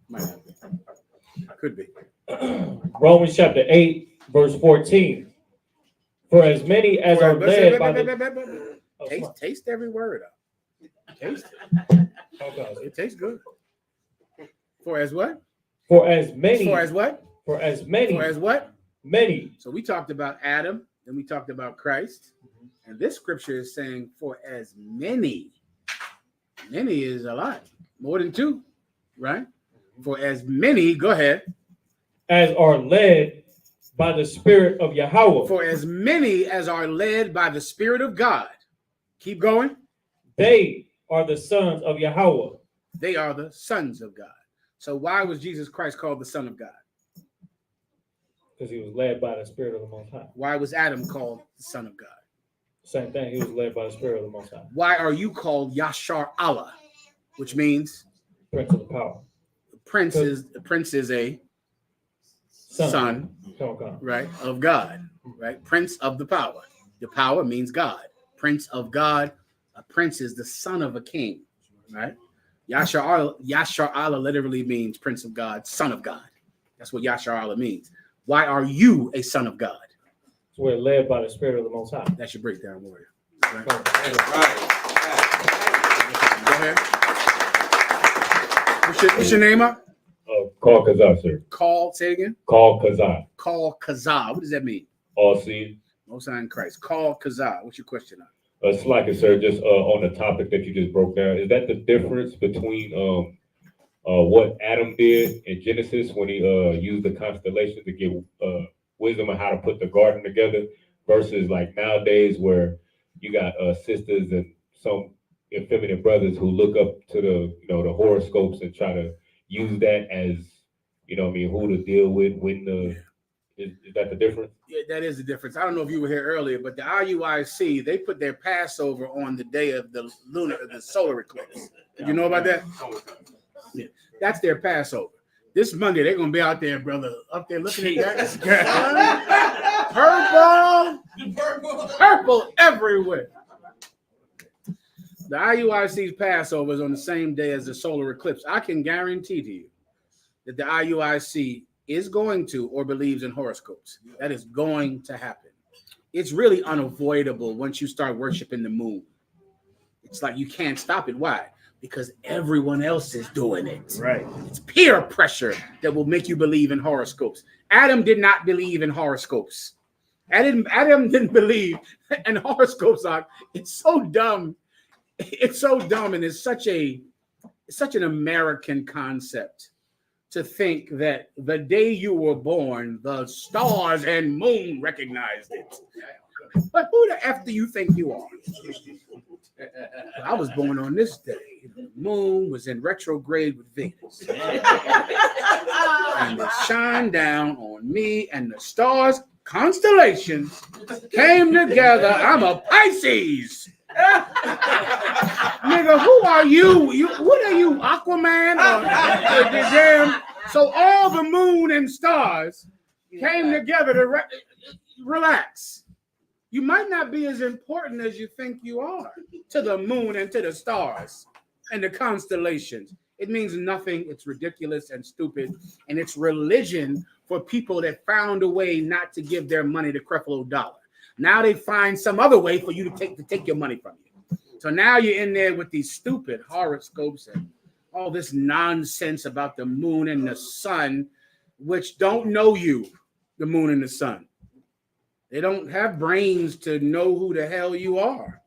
Might not be. Could be. Romans chapter 8, verse 14. For as many as are led by the... Taste every word up. Taste it. It tastes good. For as what? For as many. For as what? For as many. For as what? Many. So we talked about Adam, then we talked about Christ. And this scripture is saying for as many. Many is a lot. More than 2, right? For as many, go ahead. As are led by the Spirit of Yahweh. For as many as are led by the Spirit of God. Keep going. They are the sons of Yahweh. They are the sons of God. So why was Jesus Christ called the Son of God? Because he was led by the Spirit of the Most High. Why was Adam called the Son of God? Same thing. He was led by the Spirit of the Most High. Why are you called Yashar Allah, which means Prince of the power. Prince is a son, right, of God, right? Prince of the power. The power means God. Prince of God. A prince is the son of a king, right? Yashar Allah literally means Prince of God, son of God. That's what Yashar Allah means. Why are you a son of God? So we're led by the Spirit of the Most High. That's your breakdown, warrior. Right? Right. Go ahead. What's your name up? Call Kazah, sir. Say again? Call Kazah. Call Kazah. What does that mean? All seed. Most High in Christ. Call Kazah. What's your question on? It's like it, sir, just on the topic that you just broke down. Is that the difference between what Adam did in Genesis when he used the constellation to get wisdom on how to put the garden together versus like nowadays where you got sisters and some effeminate brothers who look up to the horoscopes and try to use that as who to deal with when is that the difference? Yeah, that is the difference. I don't know if you were here earlier, but the IUIC, they put their Passover on the day of the solar eclipse. Did you know about that? Yeah, that's their Passover. This Monday, they're gonna be out there, brother, up there looking at that. Purple everywhere. The IUIC's Passover is on the same day as the solar eclipse. I can guarantee to you that the IUIC is going to or believes in horoscopes. That is going to happen. It's really unavoidable once you start worshiping the moon. It's like you can't stop it. Why? Because everyone else is doing it. Right. It's peer pressure that will make you believe in horoscopes. Adam did not believe in horoscopes. Adam didn't believe in horoscopes. It's so dumb. It's so dumb, and it's such an American concept to think that the day you were born, the stars and moon recognized it. But who the F do you think you are? I was born on this day. The moon was in retrograde with Venus. And it shined down on me, and the stars, constellations, came together. I'm a Pisces. Nigga, who are you? What are you, Aquaman? So all the moon and stars came together to relax. You might not be as important as you think you are to the moon and to the stars and the constellations. It means nothing. It's ridiculous and stupid. And it's religion for people that found a way not to give their money to Creflo Dollar. Now they find some other way for you to take your money from you. So now you're in there with these stupid horoscopes and all this nonsense about the moon and the sun, which don't know you, the moon and the sun. They don't have brains to know who the hell you are.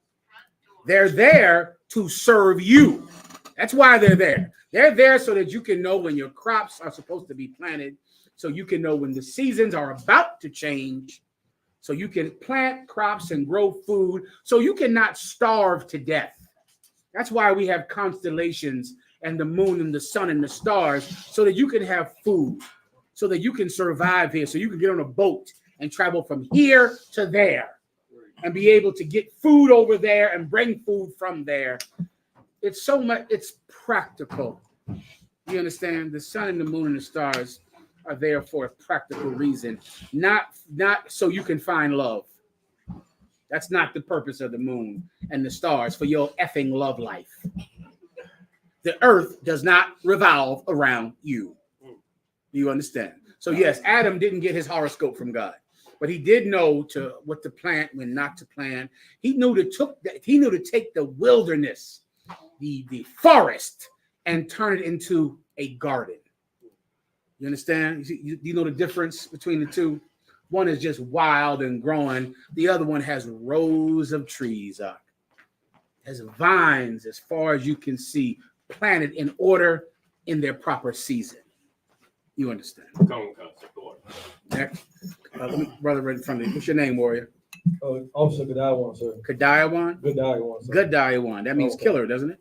They're there to serve you. That's why they're there. They're there so that you can know when your crops are supposed to be planted, so you can know when the seasons are about to change, so you can plant crops and grow food, so you cannot starve to death. That's why we have constellations and the moon and the sun and the stars, so that you can have food, so that you can survive here, so you can get on a boat and travel from here to there and be able to get food over there and bring food from there. It's so much, it's practical. You understand? The sun and the moon and the stars are there for a practical reason, not so you can find love. That's not the purpose of the moon and the stars, for your effing love life. The earth does not revolve around you. Do you understand? So yes, Adam didn't get his horoscope from God, but he did know what to plant, when not to plant. He knew to take the wilderness, the forest, and turn it into a garden. You understand? You know the difference between the two? One is just wild and growing. The other one has rows of trees up. Has vines as far as you can see, planted in order in their proper season. You understand? Next. Brother right in front of you. What's your name, warrior? Officer Gadawan, sir. Kadayawan? Gadawan, sir. Gadayawan. That means killer, doesn't it?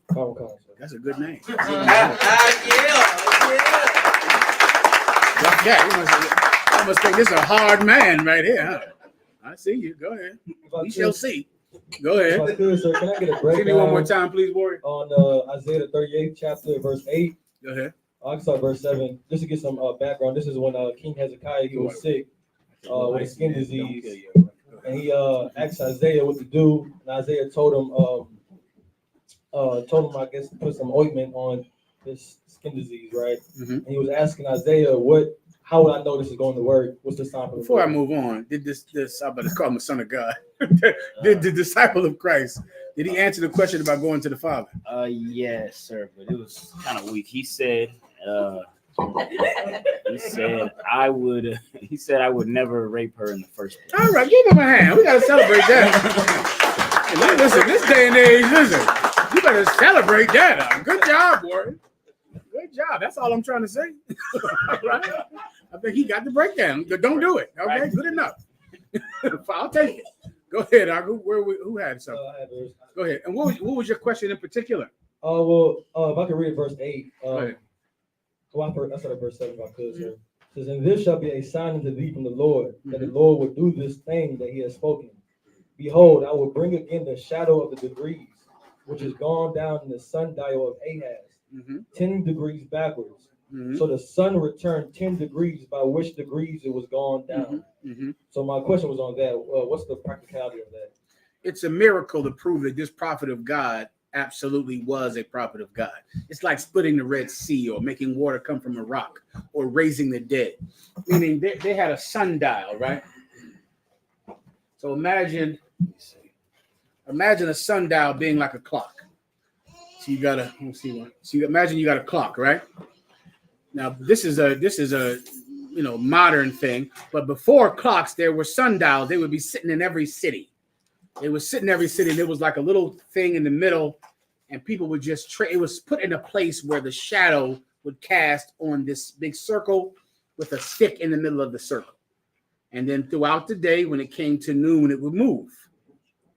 That's a good name. I must think this is a hard man right here, huh? I see you. Go ahead. We shall see. Go ahead. If I could, sir, can I get a Give me one breakdown more time, please, Warrior. on Isaiah the 38th chapter, verse 8? Go ahead. I'll start verse 7, just to get some background. This is when King Hezekiah, he was sick with a skin disease. And he asked Isaiah what to do. And Isaiah told him, I guess, to put some ointment on this skin disease, right? Mm-hmm. And he was asking Isaiah, how would I know this is going to work? What's the sign for Before I move on, did this I better call him a son of God. Did the disciple of Christ, did he answer the question about going to the Father? Yes, sir, but it was kind of weak. He said I would never rape her in the first place. All right, give him a hand. We gotta celebrate that. Hey, listen, this day and age, you better celebrate that. Good job, Warren. Good job. That's all I'm trying to say. Right? I think he got the breakdown. Don't do it. Okay, right. Good enough. I'll take it. Go ahead, Argo. Who had something? Go ahead. And what was your question in particular? If I could read verse 8. I started verse 7 if I could, sir. It says, and this shall be a sign unto thee from the Lord, that the Lord will do this thing that he has spoken. Behold, I will bring again the shadow of the degrees, which is gone down in the sundial of Ahaz, 10 degrees backwards. So the sun returned 10 degrees, by which degrees it was gone down. So my question was on that. What's the practicality of that? It's a miracle to prove that this prophet of God absolutely was a prophet of God. It's like splitting the Red Sea or making water come from a rock or raising the dead. Meaning they had a sundial, right? So imagine a sundial being like a clock. So you got imagine you got a clock, right? Now this is a modern thing, but before clocks there were sundials. They would be sitting in every city. It was sitting in every city, and there was like a little thing in the middle, and people would just it was put in a place where the shadow would cast on this big circle with a stick in the middle of the circle. And then throughout the day, when it came to noon, it would move.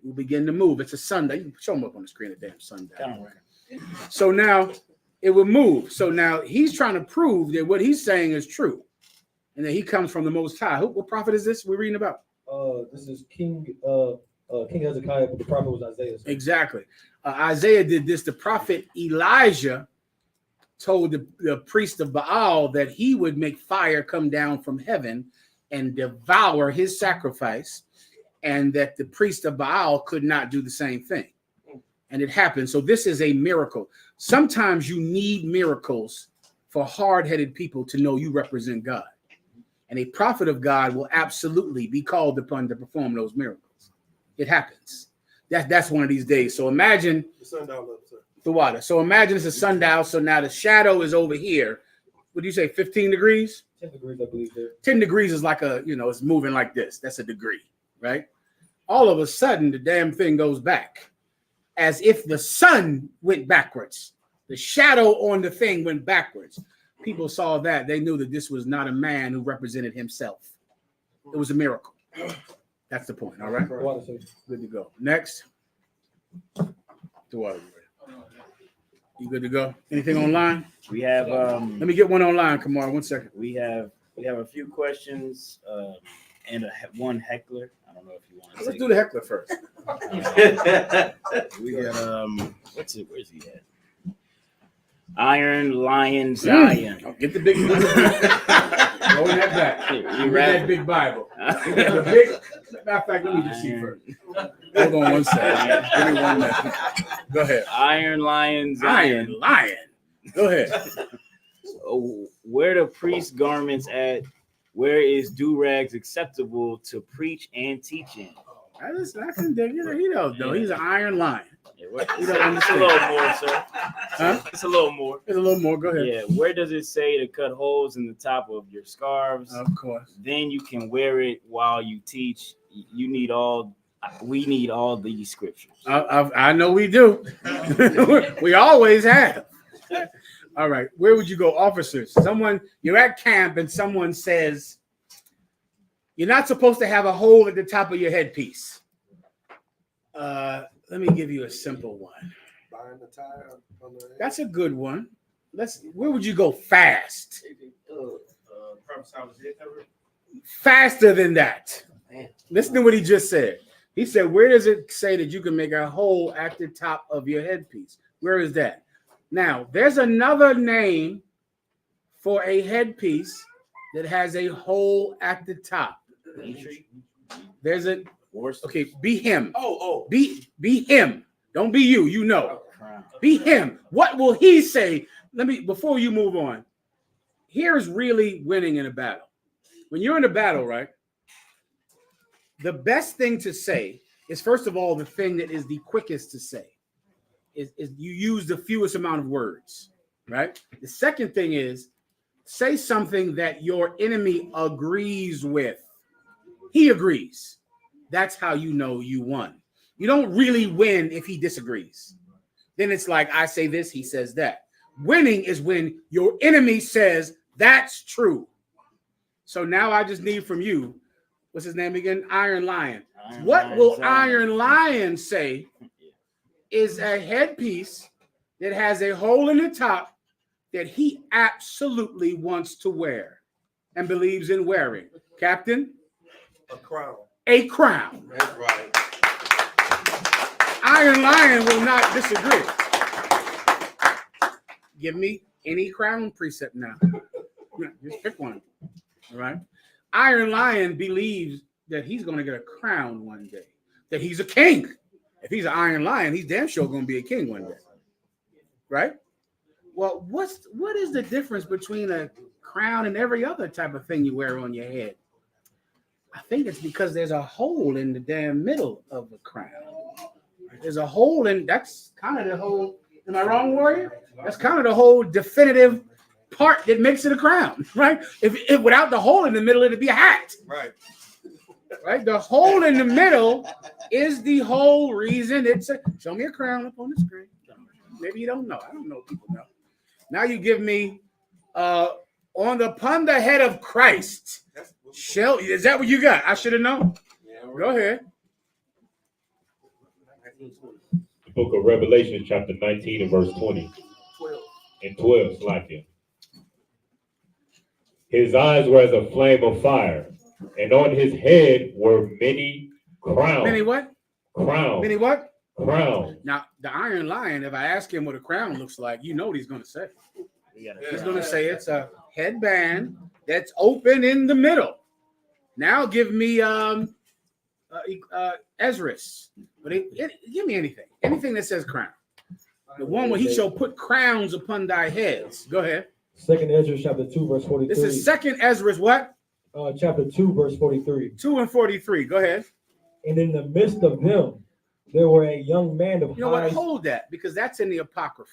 It would begin to move. It's a sundial. You can show them up on the screen, a damn sundial. Right? So now it would move. So now he's trying to prove that what he's saying is true, and that he comes from the Most High. What prophet is this we're reading about? This is King Hezekiah, but the prophet was Isaiah. Exactly. Isaiah did this. The prophet Elijah told the priest of Baal that he would make fire come down from heaven and devour his sacrifice, and that the priest of Baal could not do the same thing. And it happened. So this is a miracle. Sometimes you need miracles for hard-headed people to know you represent God. And a prophet of God will absolutely be called upon to perform those miracles. It happens. That's one of these days. So imagine The sundial up, sir. the water. So imagine it's a sundial. So now the shadow is over here. What do you say, 15 degrees? 10 degrees, I believe there. 10 degrees is like it's moving like this. That's a degree, right? All of a sudden, the damn thing goes back as if the sun went backwards. The shadow on the thing went backwards. People saw that. They knew that this was not a man who represented himself. It was a miracle. That's the point. All right. Good to go. Next. You good to go? Anything online? We have. Let me get one online, Kamar. 1 second. We have a few questions and one heckler. I don't know if you want to. Let's do the heckler first. We got where's he at? Iron Lion Zion. Oh, get the big. Roll that back. You read that big Bible. The big. Matter of fact, let me just see first. Hold on 1 second. Give me 1 minute. Go ahead. Iron Lion Zion. Iron Lion. Go ahead. Where the priest garments at? Where is do-rags acceptable to preach and teach in? I can dig it. He don't know. He's an Iron Lion. It's a little more, sir. Huh? It's a little more. It's a little more. Go ahead. Yeah. Where does it say to cut holes in the top of your scarves? Of course. Then you can wear it while you teach. We need all these scriptures. I know we do. We always have. All right. Where would you go, officers? You're at camp and someone says, you're not supposed to have a hole at the top of your headpiece. Let me give you a simple one. Buying the tire on the That's a good one. Where would you go fast? Faster than that. Listen to what he just said. He said, where does it say that you can make a hole at the top of your headpiece? Where is that? Now, there's another name for a headpiece that has a hole at the top. There's a okay, be him. Be him. Don't be you, you know. Be him. What will he say? Let me before you move on. Here's really winning in a battle. When you're in a battle, right? The best thing to say is, first of all, the thing that is the quickest to say is you use the fewest amount of words, right? The second thing is say something that your enemy agrees with. He agrees. That's how you know you won. You don't really win if he disagrees. Then it's like, I say this, he says that. Winning is when your enemy says, that's true. So now I just need from you, what's his name again? Iron Lion. What will Iron Lion say is a headpiece that has a hole in the top that he absolutely wants to wear and believes in wearing? Captain? A crown. A crown. That's right. Iron Lion will not disagree. Give me any crown precept now. Just pick one. All right. Iron Lion believes that he's going to get a crown one day, that he's a king. If he's an Iron Lion, he's damn sure going to be a king one day. Right? Well, what is the difference between a crown and every other type of thing you wear on your head? I think it's because there's a hole in the damn middle of the crown. There's a hole in, that's kind of the whole, am I wrong, Warrior? That's kind of the whole definitive part that makes it a crown, right? If without the hole in the middle, it'd be a hat. Right. Right? The hole in the middle is the whole reason it's a, show me a crown up on the screen. Maybe you don't know. I don't know if people know. Now you give me upon the head of Christ. Is that what you got? I should have known. Go ahead. The book of Revelation, chapter 19 and verse 20 and 12, Slakia. His eyes were as a flame of fire, and on his head were many crowns. Many what? Crowns. Many what? Crowns. Now, the Iron Lion, if I ask him what a crown looks like, you know what he's going to say. He's going to say it's a headband that's open in the middle. Now give me Ezra's. But give me anything that says crown. The one where he shall put crowns upon thy heads. Go ahead. Second Ezra chapter 2 verse 43. This is second Ezra's what? Chapter 2 verse 43. 2 and 43. Go ahead. And in the midst of them, there were a young man of You know what? Hold that, because that's in the Apocrypha.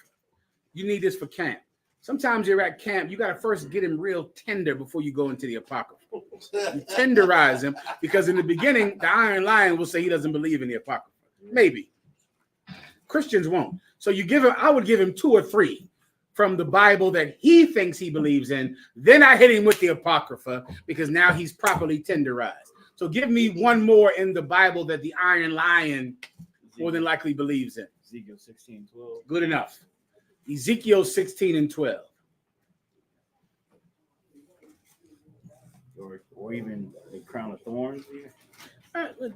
You need this for camp. Sometimes you're at camp, you got to first get him real tender before you go into the Apocrypha. You tenderize him, because in the beginning, the Iron Lion will say he doesn't believe in the Apocrypha. Maybe. Christians won't. So you give him, I would give him 2 or 3 from the Bible that he thinks he believes in. Then I hit him with the Apocrypha, because now he's properly tenderized. So give me one more in the Bible that the Iron Lion more than likely believes in. Ezekiel 16:12. Good enough. Ezekiel 16 and 12. Or even the crown of thorns.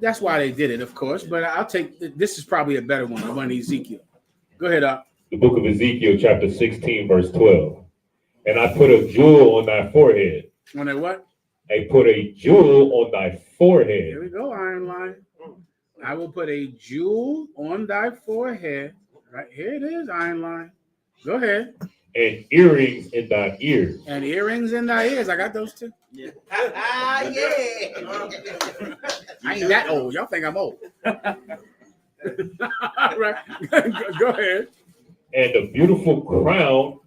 That's why they did it, of course. But I'll take, this is probably a better one, the one Ezekiel. Go ahead, Up. The book of Ezekiel, chapter 16, verse 12. And I put a jewel on thy forehead. On that what? I put a jewel on thy forehead. Here we go, Iron Lion. I will put a jewel on thy forehead. Right here it is, Iron Lion. Go ahead. And earrings in thy ears. And earrings in thy ears. I got those too. Yeah. I ain't that old. Y'all think I'm old. All right. Go ahead. And a beautiful crown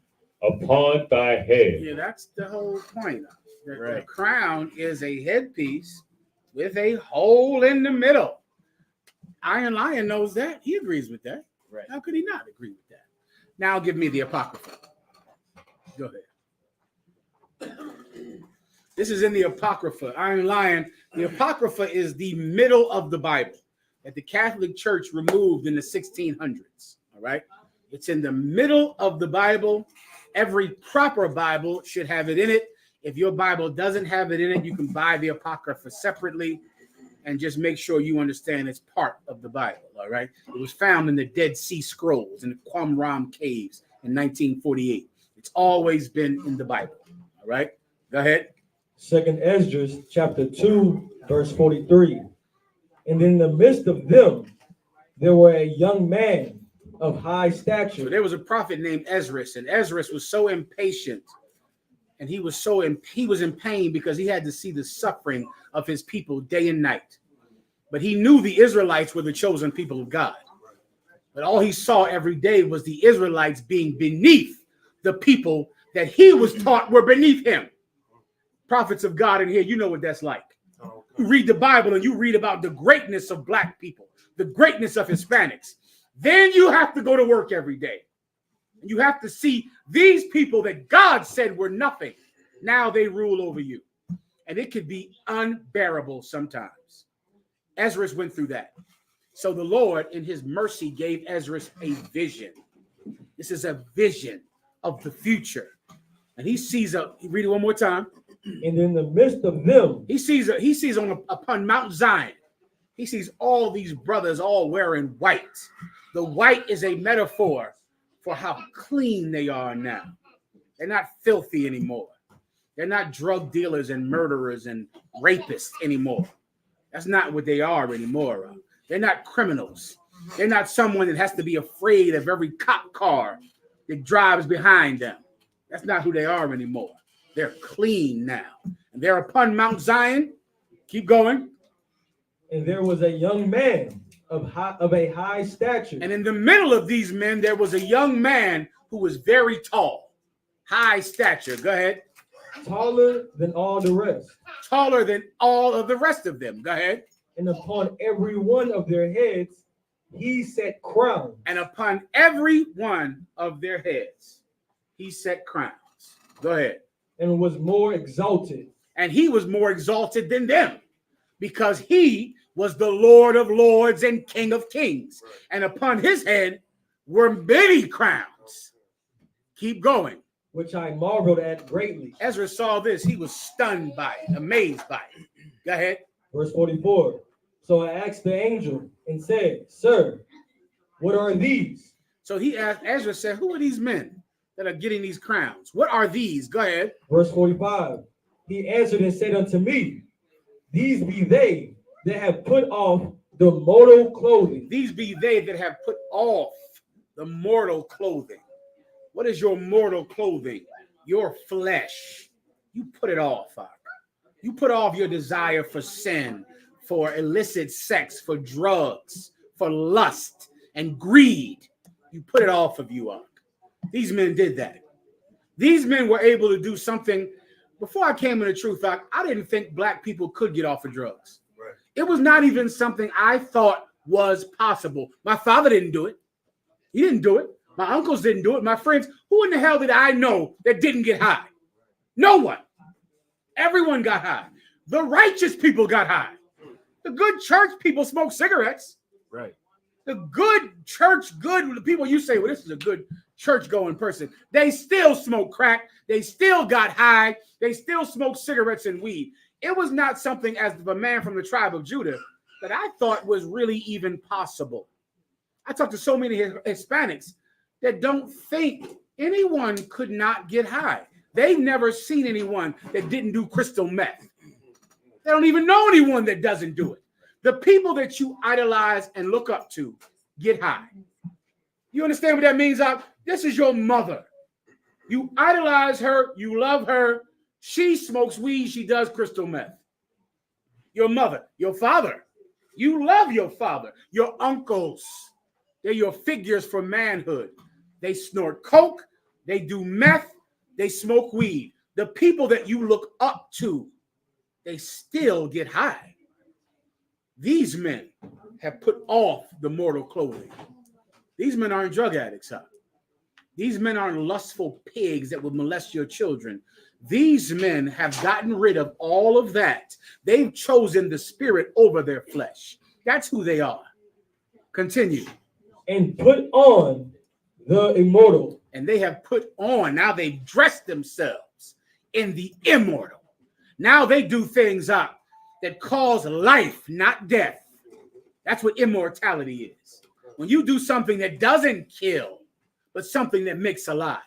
upon thy head. Yeah, that's the whole point. The crown is a headpiece with a hole in the middle. Iron Lion knows that. He agrees with that. Right. How could he not agree with that? Now give me the Apocrypha. Go ahead. This is in the Apocrypha. Iron Lion. The Apocrypha is the middle of the Bible that the Catholic Church removed in the 1600s. All right. It's in the middle of the Bible. Every proper Bible should have it in it. If your Bible doesn't have it in it, you can buy the Apocrypha separately. and just make sure you understand it's part of the Bible, all right? It was found in the Dead Sea Scrolls in the Qumran caves in 1948. It's always been in the Bible, all right? Go ahead. 2nd Esdras chapter 2, verse 43. And in the midst of them, there were a young man of high stature. So there was a prophet named Esdras, and Esdras was so impatient, and he was in pain because he had to see the suffering of his people day and night. But he knew the Israelites were the chosen people of God. But all he saw every day was the Israelites being beneath the people that he was taught were beneath him. Prophets of God in here, you know what that's like. You read the Bible and you read about the greatness of black people, the greatness of Hispanics. Then you have to go to work every day. You have to see these people that God said were nothing. Now they rule over you. And it could be unbearable sometimes. Esdras went through that. So the Lord, in his mercy, gave Esdras a vision. This is a vision of the future. And he sees read it one more time. And in the midst of them, he sees upon Mount Zion, he sees all these brothers all wearing white. The white is a metaphor for how clean they are now. They're not filthy anymore. They're not drug dealers and murderers and rapists anymore. That's not what they are anymore. They're not criminals. They're not someone that has to be afraid of every cop car that drives behind them. That's not who they are anymore. They're clean now. And they're upon Mount Zion. Keep going. And there was a young man of a high stature. And in the middle of these men, there was a young man who was very tall. High stature. Go ahead. Taller than all the rest. Taller than all of the rest of them. Go ahead. And upon every one of their heads, he set crowns. And upon every one of their heads, he set crowns. Go ahead. And was more exalted. And he was more exalted than them because he was the Lord of lords and King of kings. And upon his head were many crowns. Keep going. Which I marveled at greatly. Ezra saw this. He was stunned by it, amazed by it. Go ahead. Verse 44. So I asked the angel and said, Sir, what are these? So he asked, Ezra said, who are these men that are getting these crowns? What are these? Go ahead. Verse 45. He answered and said unto me, These be they that have put off the mortal clothing. These be they that have put off the mortal clothing. What is your mortal clothing? Your flesh. You put it off. You put off your desire for sin, for illicit sex, for drugs, for lust and greed. You put it off of you. These men did that. These men were able to do something. Before I came into truth, I didn't think black people could get off of drugs. Right. It was not even something I thought was possible. My father didn't do it. He didn't do it. My uncles didn't do it. My friends, who in the hell did I know that didn't get high? No one. Everyone got high. The righteous people got high. The good church people smoke cigarettes. Right. The good church, good people, you say, well, this is a good church-going person. They still smoke crack. They still got high. They still smoke cigarettes and weed. It was not something as a man from the tribe of Judah that I thought was really even possible. I talked to so many Hispanics that don't think anyone could not get high. They've never seen anyone that didn't do crystal meth. They don't even know anyone that doesn't do it. The people that you idolize and look up to get high. You understand what that means? This is your mother. You idolize her. You love her. She smokes weed. She does crystal meth. Your mother, your father. You love your father. Your uncles. They're your figures for manhood. They snort coke. They do meth. They smoke weed. The people that you look up to, they still get high. These men have put off the mortal clothing. These men aren't drug addicts. These men aren't lustful pigs that would molest your children. These men have gotten rid of all of that. They've chosen the spirit over their flesh. That's who they are. Continue. And put on the immortal. And they have put on, now they've dressed themselves in the immortal. Now they do things up. that cause life, not death. That's what immortality is. When you do something that doesn't kill, but something that makes alive.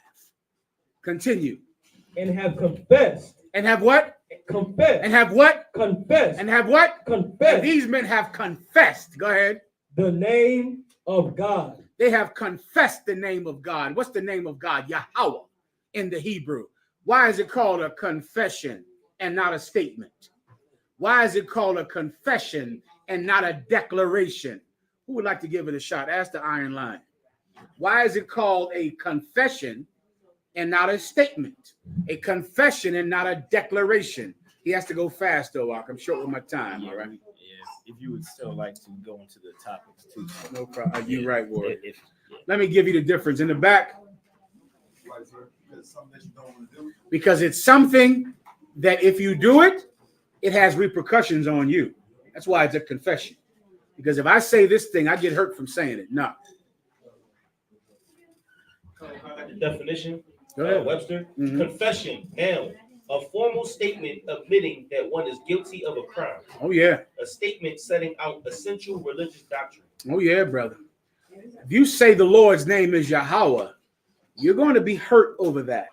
Continue. And have confessed. And have what? Confessed. And have what? Confessed. And have what? Confessed. And these men have confessed. Go ahead. The name of God. They have confessed the name of God. What's the name of God? Yahweh in the Hebrew. Why is it called a confession and not a statement? Why is it called a confession and not a declaration? Who would like to give it a shot? Ask the Iron Lion. Why is it called a confession and not a statement? A confession and not a declaration. He has to go fast, though, I'm short with my time, all right? If you would still like to go into the topics, too. No problem. You're right, Warren. Let me give you the difference. In the back, because it's something that if you do it, it has repercussions on you. That's why it's a confession. Because if I say this thing, I get hurt from saying it. No. Definition, Go ahead. Webster. Mhm. Confession, noun, a formal statement admitting that one is guilty of a crime. Oh, yeah. A statement setting out essential religious doctrine. Oh, yeah, brother. If you say the Lord's name is Yahweh, you're going to be hurt over that.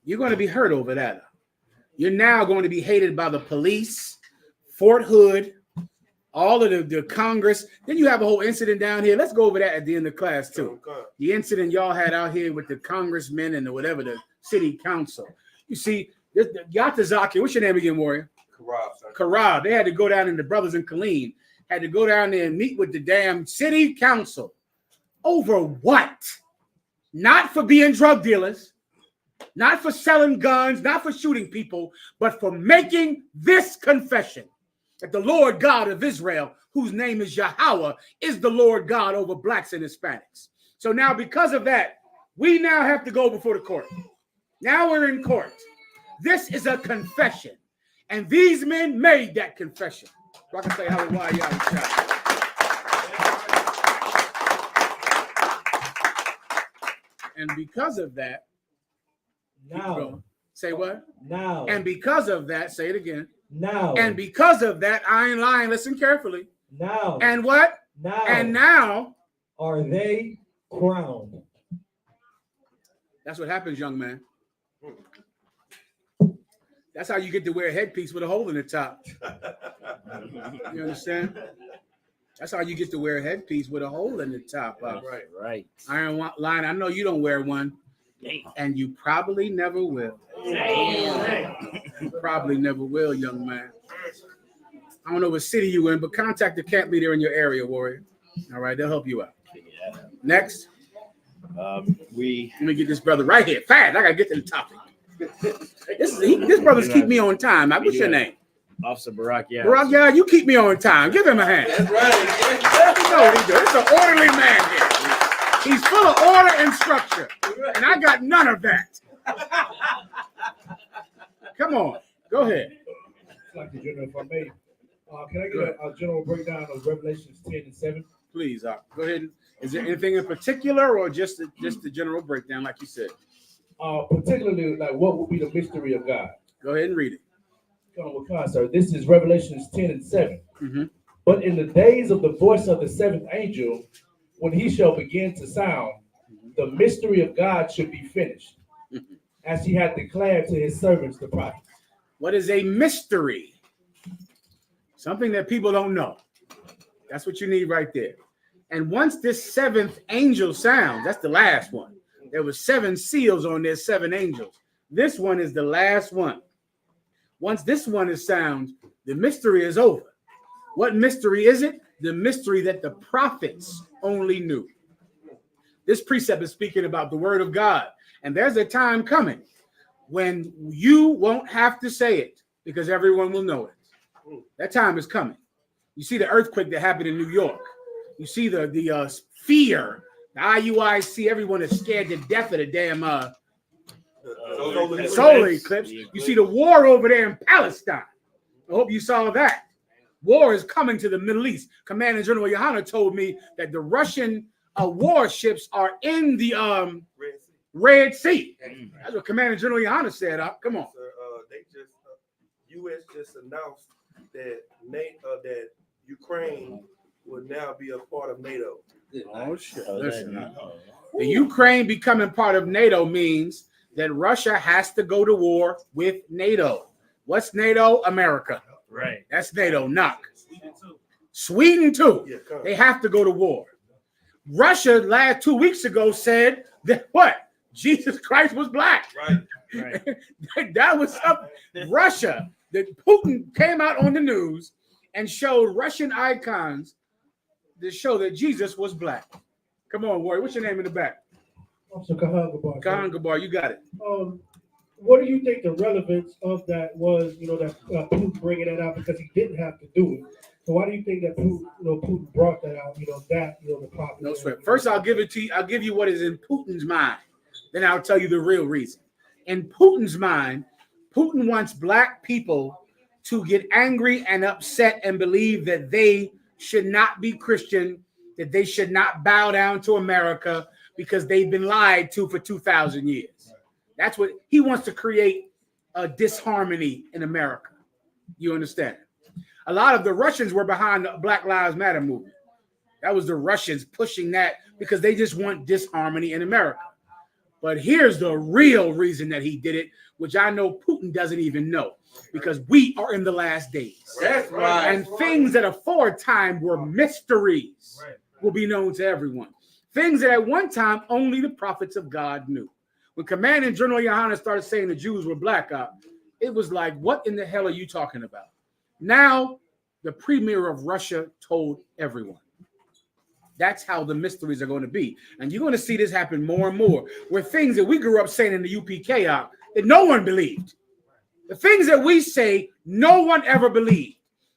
You're going to be hurt over that. You're now going to be hated by the police, Fort Hood, all of the Congress. Then you have a whole incident down here. Let's go over that at the end of class, too. The incident y'all had out here with the congressmen and the city council. You see, Yatazaki, what's your name again, Warrior? Karab. They had to go down, and the brothers in Killeen had to go down there and meet with the damn city council. Over what? Not for being drug dealers, not for selling guns, not for shooting people, but for making this confession that the Lord God of Israel, whose name is Yahweh, is the Lord God over blacks and Hispanics. So now because of that, we now have to go before the court. Now we're in court. This is a confession. And these men made that confession. So I can say hallelujah. And because of that, now, say what? Now. And because of that, say it again. Now. And because of that, I ain't lying. Listen carefully. Now. And what? Now. And now are they crowned. That's what happens, young man. That's how you get to wear a headpiece with a hole in the top. You understand? That's how you get to wear a headpiece with a hole in the top. Right. Iron line. I know you don't wear one. And you probably never will. You probably never will, young man. I don't know what city you in, but contact the camp leader in your area, Warrior. All right, they'll help you out. Next. Let me get this brother right here. Fast. I gotta get to the topic. This brother's keep me on time. What's your name? Officer Barack, yeah. Barack, yeah, you keep me on time. Give him a hand. That's right. You know what he's doing. It's an orderly man here. He's full of order and structure. And I got none of that. Come on. Go ahead. Dr. General, if I may, can I get a general breakdown of Revelations 10 and 7? Please, go ahead. Is there anything in particular or just the general breakdown, like you said? Particularly, like what would be the mystery of God? Go ahead and read it. Come on, with concert. This is Revelations 10 and 7. Mm-hmm. But in the days of the voice of the seventh angel, when he shall begin to sound, the mystery of God should be finished, as he had declared to his servants, the prophets. What is a mystery? Something that people don't know. That's what you need right there. And once this seventh angel sounds, that's the last one. There were 7 seals on there, 7 angels. This one is the last one. Once this one is sound, the mystery is over. What mystery is it? The mystery that the prophets only knew. This precept is speaking about the word of God. And there's a time coming when you won't have to say it because everyone will know it. That time is coming. You see the earthquake that happened in New York. You see the fear, the IUIC, everyone is scared to death of the damn solar eclipse. You see the war over there in Palestine. I hope you saw that. War is coming to the Middle East. Commander General Yohanna told me that the Russian warships are in the Red Sea. That's what Commander General Yohanna said. Come on. U.S. just announced that that Ukraine will now be a part of NATO. Oh shit! Oh, Listen, that- the Ukraine becoming part of NATO means that Russia has to go to war with NATO. What's NATO? America. Right. That's NATO. Knock. Sweden too. Yeah, come. They have to go to war. Russia 2 weeks ago said that what? Jesus Christ was black. Right. That was up. Russia. That Putin came out on the news and showed Russian icons to show that Jesus was black. Come on, Warrior. What's your name in the back? Officer Kahan Khan Gabar, you got it. What do you think the relevance of that was? That Putin bringing that out because he didn't have to do it. So why do you think that Putin brought that out? The prophet. No sweat. First, I'll give it to you. I'll give you what is in Putin's mind. Then I'll tell you the real reason. In Putin's mind, Putin wants black people to get angry and upset and believe that they should not be Christian, that they should not bow down to America because they've been lied to for 2,000 years. That's what he wants to create, a disharmony in America. You understand? A lot of the Russians were behind the Black Lives Matter movement. That was the Russians pushing that because they just want disharmony in America. But here's the real reason that he did it, which I know Putin doesn't even know, because we are in the last days. That's right. And things that aforetime were mysteries will be known to everyone. Things that at one time only the prophets of God knew. When Commanding General Yohanna started saying the Jews were black, it was like, what in the hell are you talking about? Now, the premier of Russia told everyone. That's how the mysteries are going to be. And you're going to see this happen more and more, where things that we grew up saying in the UPK that no one believed. The things that we say, no one ever believed.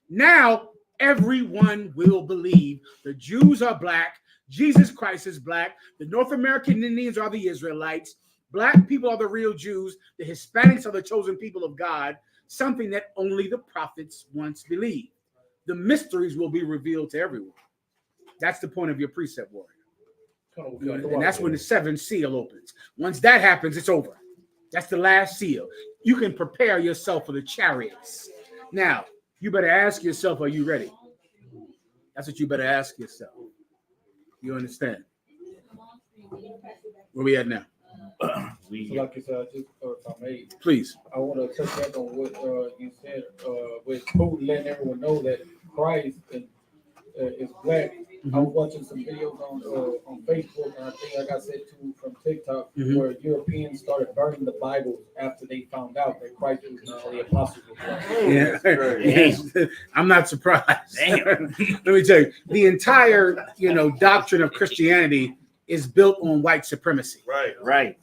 Now, everyone will believe the Jews are black, Jesus Christ is black, the North American Indians are the Israelites, black people are the real Jews, the Hispanics are the chosen people of God, something that only the prophets once believed. The mysteries will be revealed to everyone. That's the point of your precept, warrior. And that's when the seventh seal opens. Once that happens, it's over. That's the last seal. You can prepare yourself for the chariots. Now, you better ask yourself, are you ready? That's what you better ask yourself. You understand? Where we at now? So like you said, if I may, Please. I want to touch back on what you said with Putin letting everyone know that Christ is black. I was watching some videos on Facebook, and I think I got sent to from TikTok, where Europeans started burning the Bibles after they found out that Christ was not the apostle of God. Yeah. I'm not surprised. Let me tell you, the entire doctrine of Christianity is built on white supremacy. Right.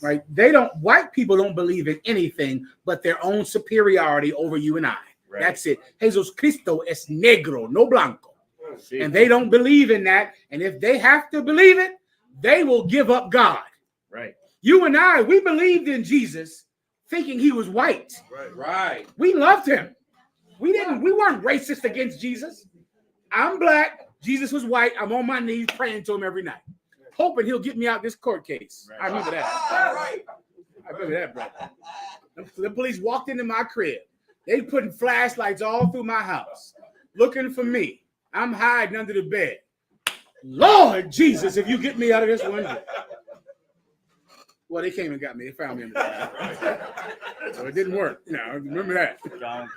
White people don't believe in anything but their own superiority over you and I. Right. That's it. Jesus Cristo es negro, no blanco. And they don't believe in that. And if they have to believe it, they will give up God. Right. You and I, we believed in Jesus thinking he was white. Right. We loved him. We weren't racist against Jesus. I'm black. Jesus was white. I'm on my knees praying to him every night, hoping he'll get me out this court case. Right. I remember that. I remember that, brother. The police walked into my crib. They putting flashlights all through my house, looking for me. I'm hiding under the bed. Lord Jesus, if you get me out of this one. Well, they came and got me. They found me in the bed. So it didn't work. Remember that.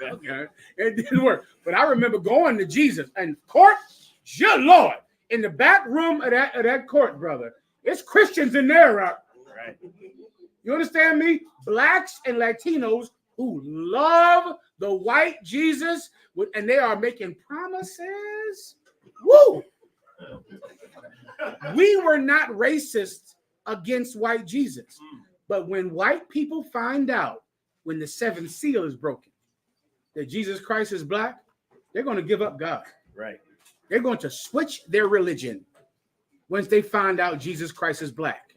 Okay. It didn't work. But I remember going to Jesus and court, your Lord, in the back room of that court, brother. It's Christians in there. Right. You understand me? Blacks and Latinos who love the white Jesus, and they are making promises. Woo! We were not racist against white Jesus. But when white people find out, when the seventh seal is broken, that Jesus Christ is black, they're going to give up God. Right. They're going to switch their religion once they find out Jesus Christ is black.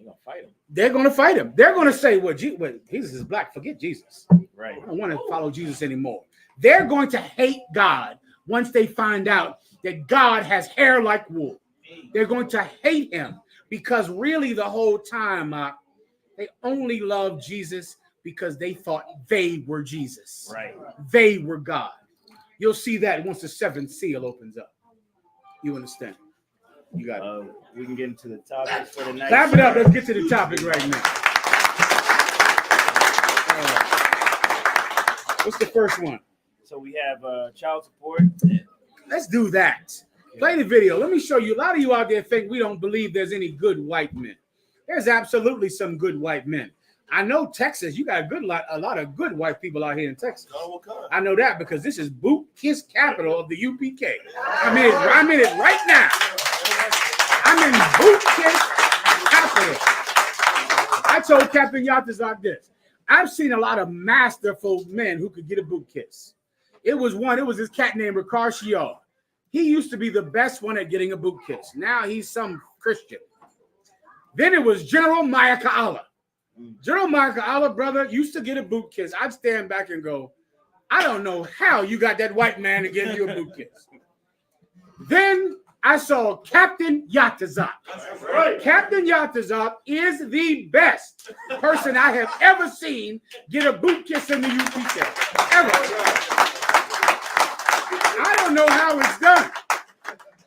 They're going to fight him. They're going to say, well, Jesus is black. Forget Jesus. Right. I don't want to follow Jesus anymore. They're going to hate God once they find out that God has hair like wool. They're going to hate him because really the whole time they only love Jesus because they thought they were Jesus. Right. They were God. You'll see that once the seventh seal opens up. You understand? You got it. We can get into the topics for the night. Clap it up. Let's get to the topic right now. What's the first one? So we have child support. Let's do that. Play the video. Let me show you. A lot of you out there think we don't believe there's any good white men. There's absolutely some good white men. I know Texas, you got a lot of good white people out here in Texas. I know that because this is boot kiss capital of the UPK. I'm in it right now. I'm in boot kiss capital. I told Captain Yatas like this. I've seen a lot of masterful men who could get a boot kiss. It was this cat named Ricard Shiar. He used to be the best one at getting a boot kiss. Now he's some Christian. Then it was General Mayaka'ala. General Mayaka'ala, brother, used to get a boot kiss. I'd stand back and go, I don't know how you got that white man to give you a boot kiss. Then I saw Captain Yatazak. Right. Captain Yatazak is the best person I have ever seen get a boot kiss in the UPK. Ever. I don't know how it's done.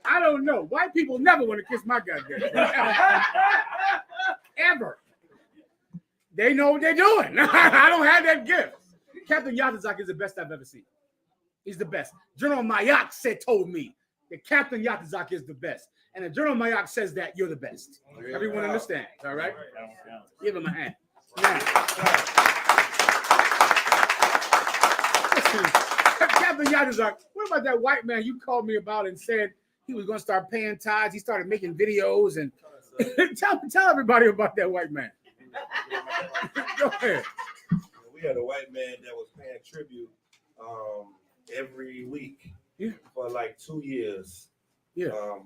I don't know. White people never want to kiss my goddamn. Ever. They know what they're doing. I don't have that gift. Captain Yatazak is the best I've ever seen. He's the best. General Mayak told me that Captain Yatazak is the best. And if General Mayak says that, you're the best. Everyone understands, all right? Give him a hand. Now, Captain Yatazak, what about that white man you called me about and said he was going to start paying tithes? He started making videos and tell everybody about that white man. Go ahead. We had a white man that was paying tribute every week for like 2 years. Yeah.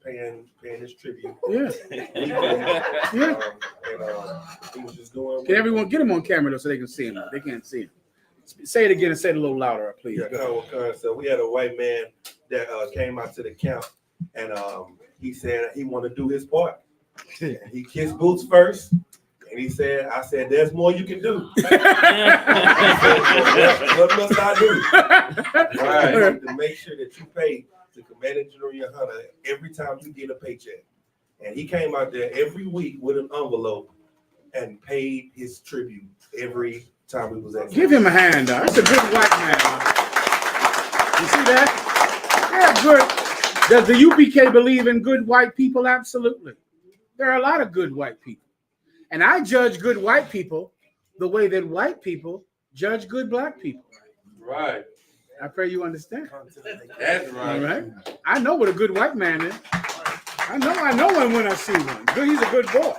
Paying his tribute. Yeah. He was just doing. Can everyone get him on camera though so they can see him? They can't see him. Say it again and say it a little louder, please. Yeah, so we had a white man that came out to the camp and he said he wanted to do his part. And he kissed boots first. And he said, I said, there's more you can do. What must I do? Right. To make sure that you pay the Commander General Hunter every time you get a paycheck. And he came out there every week with an envelope and paid his tribute every time he was at. Give him a hand, though. That's a good white man. You see that? Yeah, good. Does the UPK believe in good white people? Absolutely. There are a lot of good white people. And I judge good white people the way that white people judge good black people. Right. I pray you understand. That's right. All right. I know what a good white man is. I know one when I see one. He's a good boy.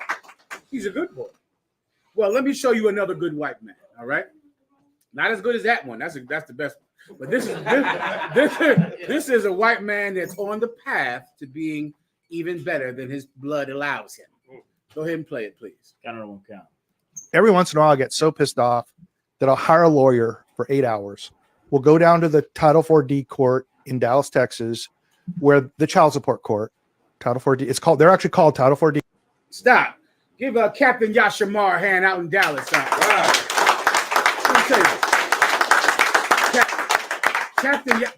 He's a good boy. Well, let me show you another good white man. All right. Not as good as that one. That's the best one. But this is a white man that's on the path to being even better than his blood allows him. Go ahead and play it, please. Count on one count. Every once in a while, I get so pissed off that I'll hire a lawyer for 8 hours. We'll go down to the Title 4D court in Dallas, Texas, where the child support court, Title 4D, they're actually called Title 4D. Stop. Give Captain Yashamar a hand out in Dallas.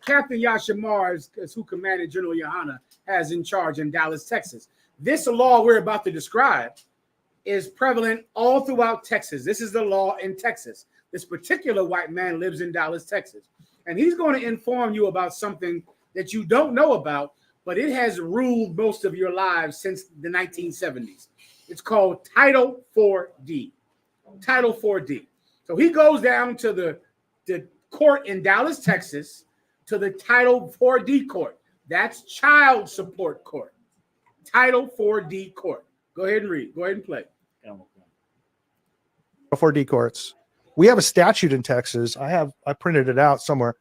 Captain Yashamar is who Commander General Yohana has in charge in Dallas, Texas. This law we're about to describe is prevalent all throughout Texas. This is the law in Texas. This particular white man lives in Dallas, Texas. And he's going to inform you about something that you don't know about, but it has ruled most of your lives since the 1970s. It's called Title 4D. Title 4D. So he goes down to the court in Dallas, Texas, to the Title 4D court. That's child support court. Title 4D court. Go ahead and read. Go ahead and play. 4D courts. We have a statute in Texas. I printed it out somewhere,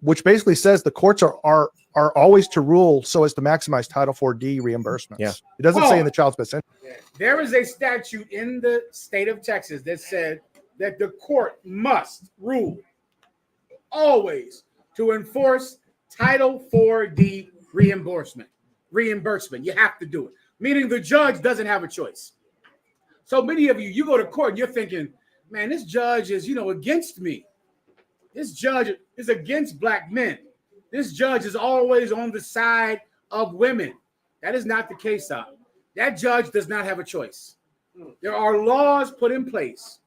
which basically says the courts are always to rule so as to maximize Title 4D reimbursements. Yeah. It doesn't say in the child's best interest. There is a statute in the state of Texas that said that the court must rule always to enforce Title 4D reimbursement. You have to do it, meaning the judge doesn't have a choice. So many of you go to court and you're thinking, man, this judge is, against me. This judge is against black men. This judge is always on the side of women. That is not the case, Doc. That judge does not have a choice. There are laws put in place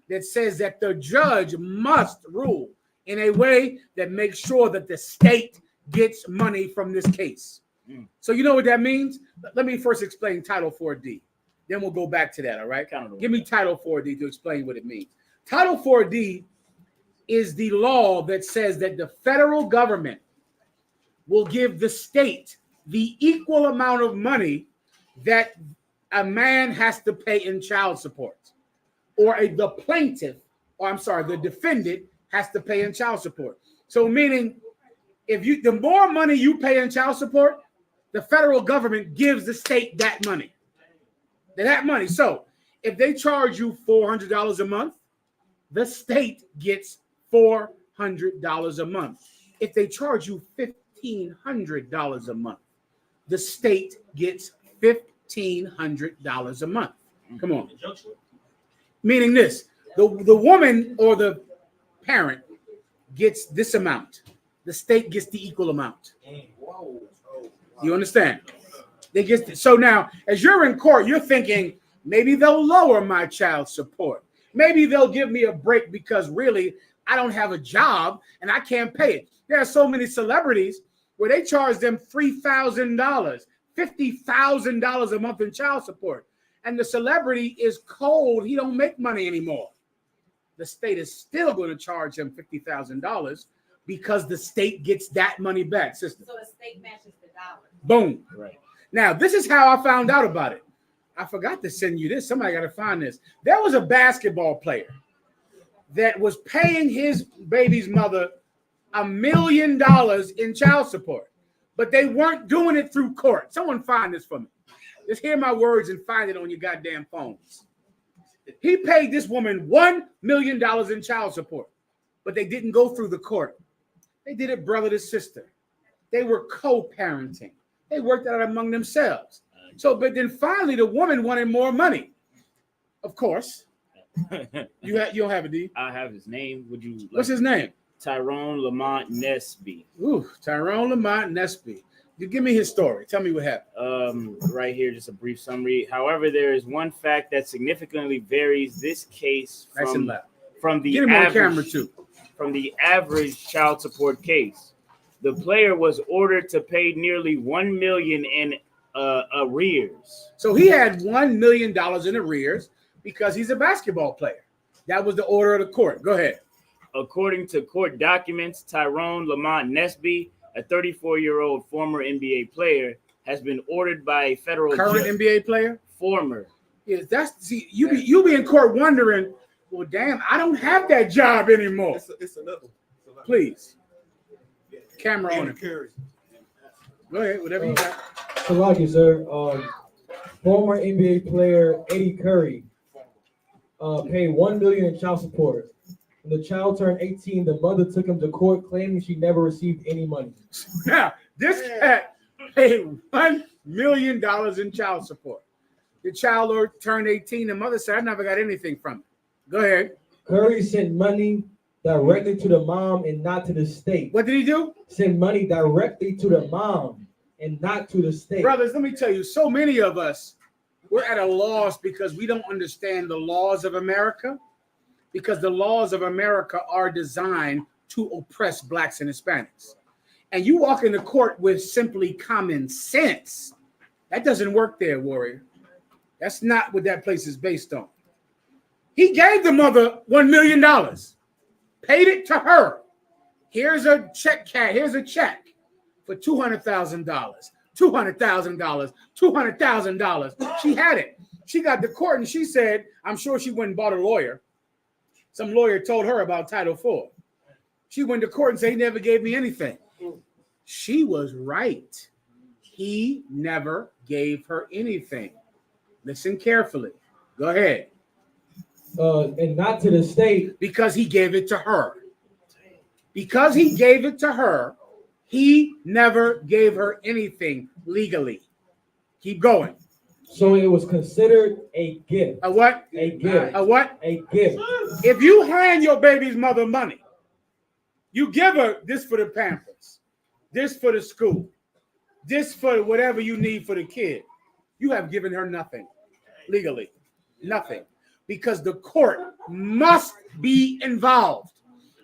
that says that the judge must rule in a way that makes sure that the state gets money from this case. So you know what that means? Let me first explain Title 4D. Then we'll go back to that, all right? Give me Title 4D to explain what it means. Title 4D is the law that says that the federal government will give the state the equal amount of money that a man has to pay in child support, or the plaintiff, or I'm sorry, the defendant has to pay in child support. So meaning, the more money you pay in child support, the federal government gives the state that money. So if they charge you $400 a month, the state gets $400 a month. If they charge you $1,500 a month, the state gets $1,500 a month. Come on. Meaning this, the woman or the parent gets this amount. The state gets the equal amount. You understand? They get so now, as you're in court, you're thinking maybe they'll lower my child support. Maybe they'll give me a break because really I don't have a job and I can't pay it. There are so many celebrities where they charge them $3,000, $50,000 a month in child support, and the celebrity is cold. He don't make money anymore. The state is still going to charge him $50,000 because the state gets that money back, sister. So the state matches the dollar. Boom. Right. Now, this is how I found out about it. I forgot to send you this. Somebody got to find this. There was a basketball player that was paying his baby's mother $1 million in child support, but they weren't doing it through court. Someone find this for me. Just hear my words and find it on your goddamn phones. He paid this woman $1 million in child support, but they didn't go through the court. They did it brother to sister. They were co-parenting. They worked out among themselves. So, but then finally the woman wanted more money. Of course. You don't have it, D? I have his name. Would you? What's his name? Tyrone Lamont Nesby. Ooh, Tyrone Lamont Nesby. You give me his story. Tell me what happened. Right here, just a brief summary. However, there is one fact that significantly varies this case from the Get him average, on camera too. From the average child support case. The player was ordered to pay nearly $1 million in arrears. So he had $1 million in arrears because he's a basketball player. That was the order of the court. Go ahead. According to court documents, Tyrone Lamont Nesby, a 34-year-old former NBA player, has been ordered by a federal current NBA player. Former. Yes, you be in court wondering, well, damn, I don't have that job anymore. It's another. Please, camera on it. Go ahead, whatever you got. Salaki, sir. Former NBA player Eddie Curry paid $1 million in child support. When the child turned 18, the mother took him to court claiming she never received any money. Now, this cat paid $1 million in child support. The child turned 18. The mother said, I never got anything from it. Go ahead. Curry sent money directly to the mom and not to the state. What did he do? Send money directly to the mom and not to the state. Brothers, let me tell you, so many of us, we're at a loss because we don't understand the laws of America, because the laws of America are designed to oppress blacks and Hispanics. And you walk into court with simply common sense. That doesn't work there, warrior. That's not what that place is based on. He gave the mother $1 million, paid it to her. Here's a check, cat. Here's a check for $200,000, $200,000, $200,000. She had it. She got to court and she said, I'm sure she went and bought a lawyer. Some lawyer told her about Title IV. She went to court and said, he never gave me anything. She was right. He never gave her anything. Listen carefully. Go ahead. And not to the state. Because he gave it to her. Because he gave it to her, he never gave her anything legally. Keep going. So it was considered a gift. A what? A gift. A what? A gift. If you hand your baby's mother money, you give her this for the Pampers, this for the school, this for whatever you need for the kid. You have given her nothing legally, nothing, because the court must be involved,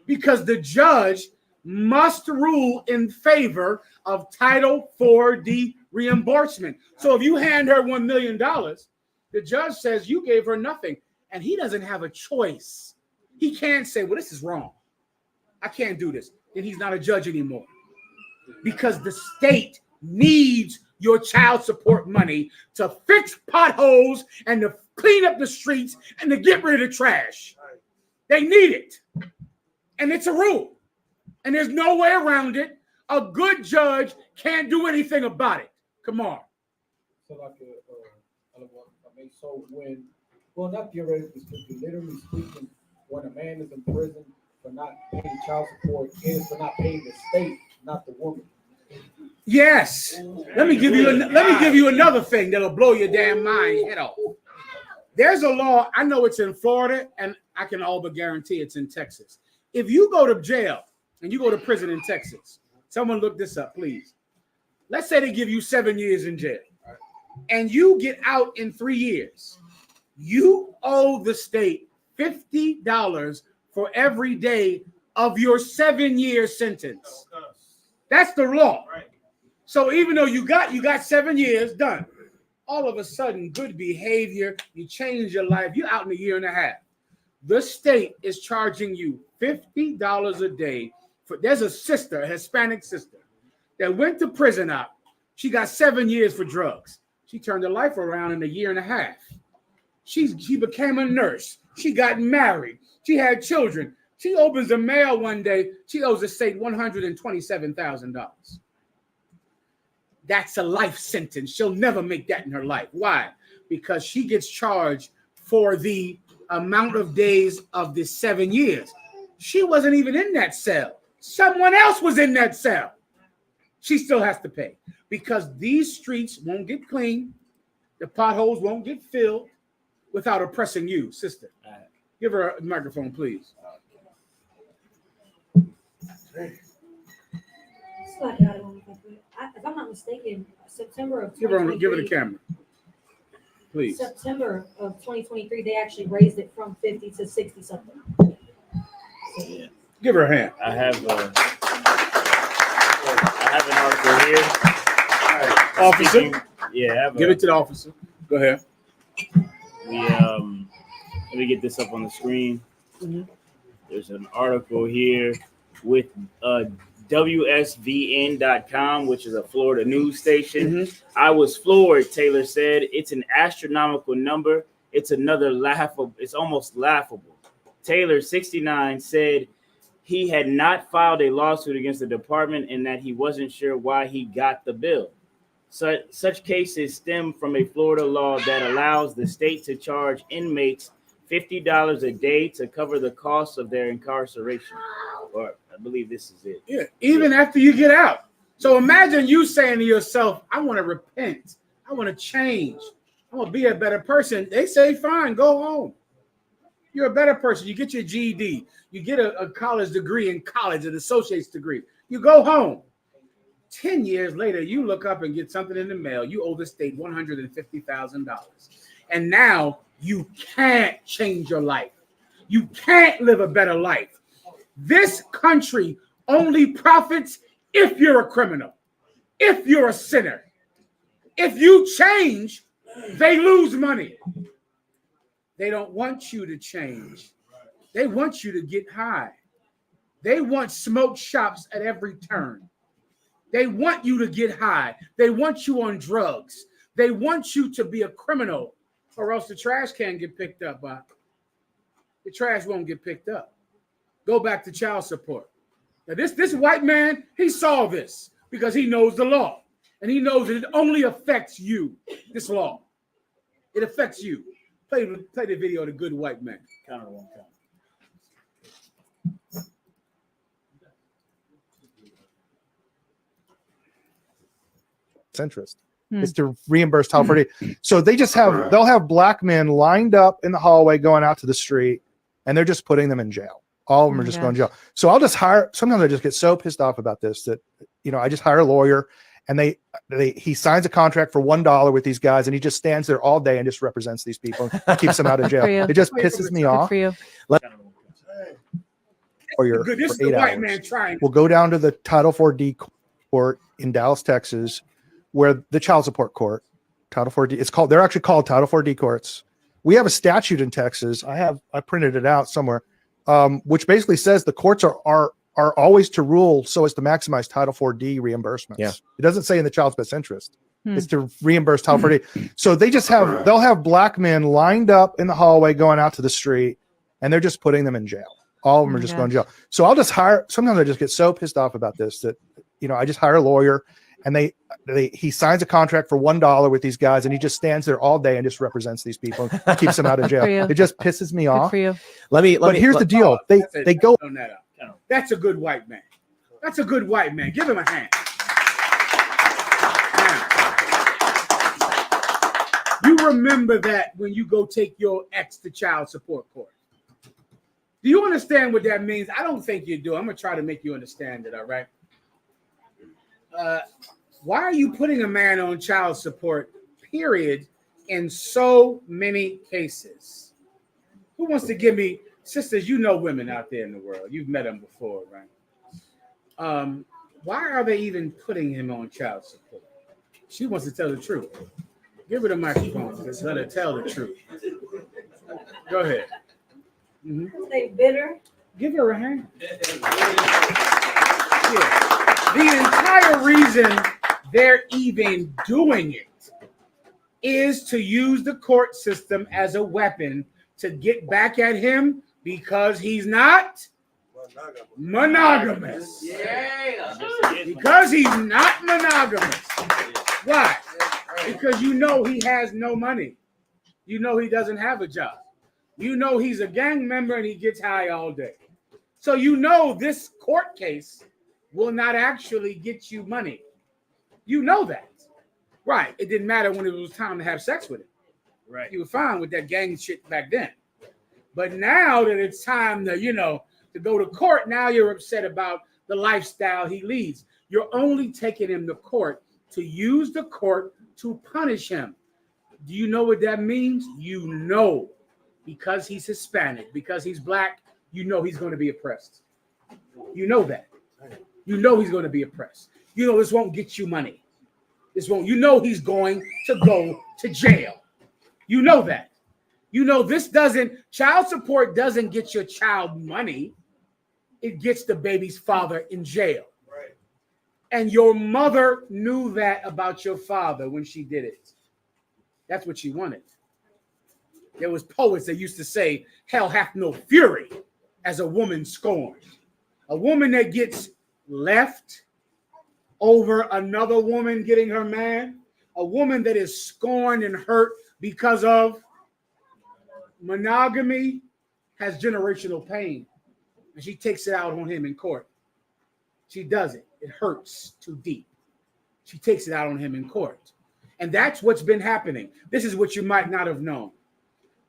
because the judge must rule in favor of Title 4D reimbursement. So if you hand her $1 million, the judge says you gave her nothing, and he doesn't have a choice. He can't say, well, this is wrong. I can't do this. Then he's not a judge anymore, because the state needs your child support money to fix potholes and to clean up the streets and to get rid of the trash. They need it. And it's a rule. And there's no way around it. A good judge can't do anything about it. Come on. So like so when, well, not theoretically speaking, literally speaking, when a man is in prison for not paying child support, it is for not paying the state, not the woman. Yes. Let me give you another thing that'll blow your damn mind head off. There's a law, I know it's in Florida, and I can all but guarantee it's in Texas. If you go to jail and you go to prison in Texas, someone look this up, please. Let's say they give you 7 years in jail, and you get out in 3 years. You owe the state $50 for every day of your 7-year sentence. That's the law. So even though you got 7 years done, all of a sudden, good behavior, you change your life, you're out in a year and a half. The state is charging you $50 a day. There's a sister, a Hispanic sister, that went to prison out. She got 7 years for drugs. She turned her life around in a year and a half. She became a nurse. She got married. She had children. She opens the mail one day. She owes the state $127,000. That's a life sentence. She'll never make that in her life. Why? Because she gets charged for the amount of days of the 7 years. She wasn't even in that cell. Someone else was in that cell. She still has to pay, because these streets won't get clean. The potholes won't get filled without oppressing you, sister. Give her a microphone, please. If I'm not mistaken, September of Give her the camera, please. September of 2023, they actually raised it from 50 to 60 something. So, give her a hand. I have an article here. Officer. Give it to the officer. Go ahead. Let me get this up on the screen. Mm-hmm. There's an article here with WSVN.com, which is a Florida news station. Mm-hmm. I was floored, Taylor said. It's an astronomical number. It's it's almost laughable. Taylor, 69, said he had not filed a lawsuit against the department and that he wasn't sure why he got the bill. Such cases stem from a Florida law that allows the state to charge inmates $50 a day to cover the costs of their incarceration. Or I believe this is it. Yeah, even after you get out. So imagine you saying to yourself, I want to repent. I want to change. I want to be a better person. They say, fine, go home. You're a better person. You get your GED. You get a college degree in college, an associate's degree. You go home. 10 years later, you look up and get something in the mail. You owe the state $150,000. And now you can't change your life. You can't live a better life. This country only profits if you're a criminal, if you're a sinner. If you change, they lose money. They don't want you to change. They want you to get high. They want smoke shops at every turn. They want you to get high. They want you on drugs. They want you to be a criminal, or else the trash can't get picked up. The trash won't get picked up. Go back to child support. Now this white man, he saw this because he knows the law. And he knows that it only affects you, this law. It affects you. Play the video of the good white man. Count it one time. Centrist. is to reimburse Title 40. So they'll have black men lined up in the hallway going out to the street, and they're just putting them in jail. All of them are just going to jail. So I'll just sometimes I just get so pissed off about this that, I just hire a lawyer, and he signs a contract for $1 with these guys, and he just stands there all day and just represents these people and keeps them out of jail. It just pisses me off. For you. This is the white man trying. We'll go down to the Title 4D court in Dallas, Texas, where the child support court, Title 4D, they're actually called Title 4D courts. We have a statute in Texas. I printed it out somewhere, which basically says the courts are always to rule so as to maximize Title 4D reimbursements. Yeah. It doesn't say in the child's best interest. It's to reimburse Title 4D. So they'll have black men lined up in the hallway going out to the street, and they're just putting them in jail. All of them are just going to jail. So I'll just sometimes I just get so pissed off about this that, I just hire a lawyer, and he signs a contract for $1 with these guys, and he just stands there all day and just represents these people and keeps them out of jail. It just pisses me off. For you. But here's the deal. They go. That's a good white man. That's a good white man. Give him a hand. Now, you remember that when you go take your ex to child support court. Do you understand what that means? I don't think you do. I'm going to try to make you understand it, all right? Why are you putting a man on child support, period, in so many cases? Who wants to give me, sisters, you know women out there in the world. You've met them before, right? Why are they even putting him on child support? She wants to tell the truth. Give her the microphone. Just let her tell the truth. Go ahead. They bitter. Give her a hand. Yeah. The entire reason they're even doing it is to use the court system as a weapon to get back at him because he's not monogamous. Yeah. Because he's not monogamous. Why? Because he has no money. He doesn't have a job. He's a gang member and he gets high all day. So this court case will not actually get you money. That. Right. It didn't matter when it was time to have sex with him. Right. You were fine with that gang shit back then. But now that it's time to, to go to court, now you're upset about the lifestyle he leads. You're only taking him to court to use the court to punish him. Do you know what that means? Because he's Hispanic, because he's black, he's going to be oppressed. You know that. He's going to be oppressed. This won't get you money. This won't. He's going to go to jail. You know that. Child support doesn't get your child money. It gets the baby's father in jail. Right. And your mother knew that about your father when she did it. That's what she wanted. There was poets that used to say, hell hath no fury as a woman scorned. A woman that gets left over another woman getting her man, a woman that is scorned and hurt because of monogamy has generational pain. And she takes it out on him in court. She does it. It hurts too deep. She takes it out on him in court. And that's what's been happening. This is what you might not have known.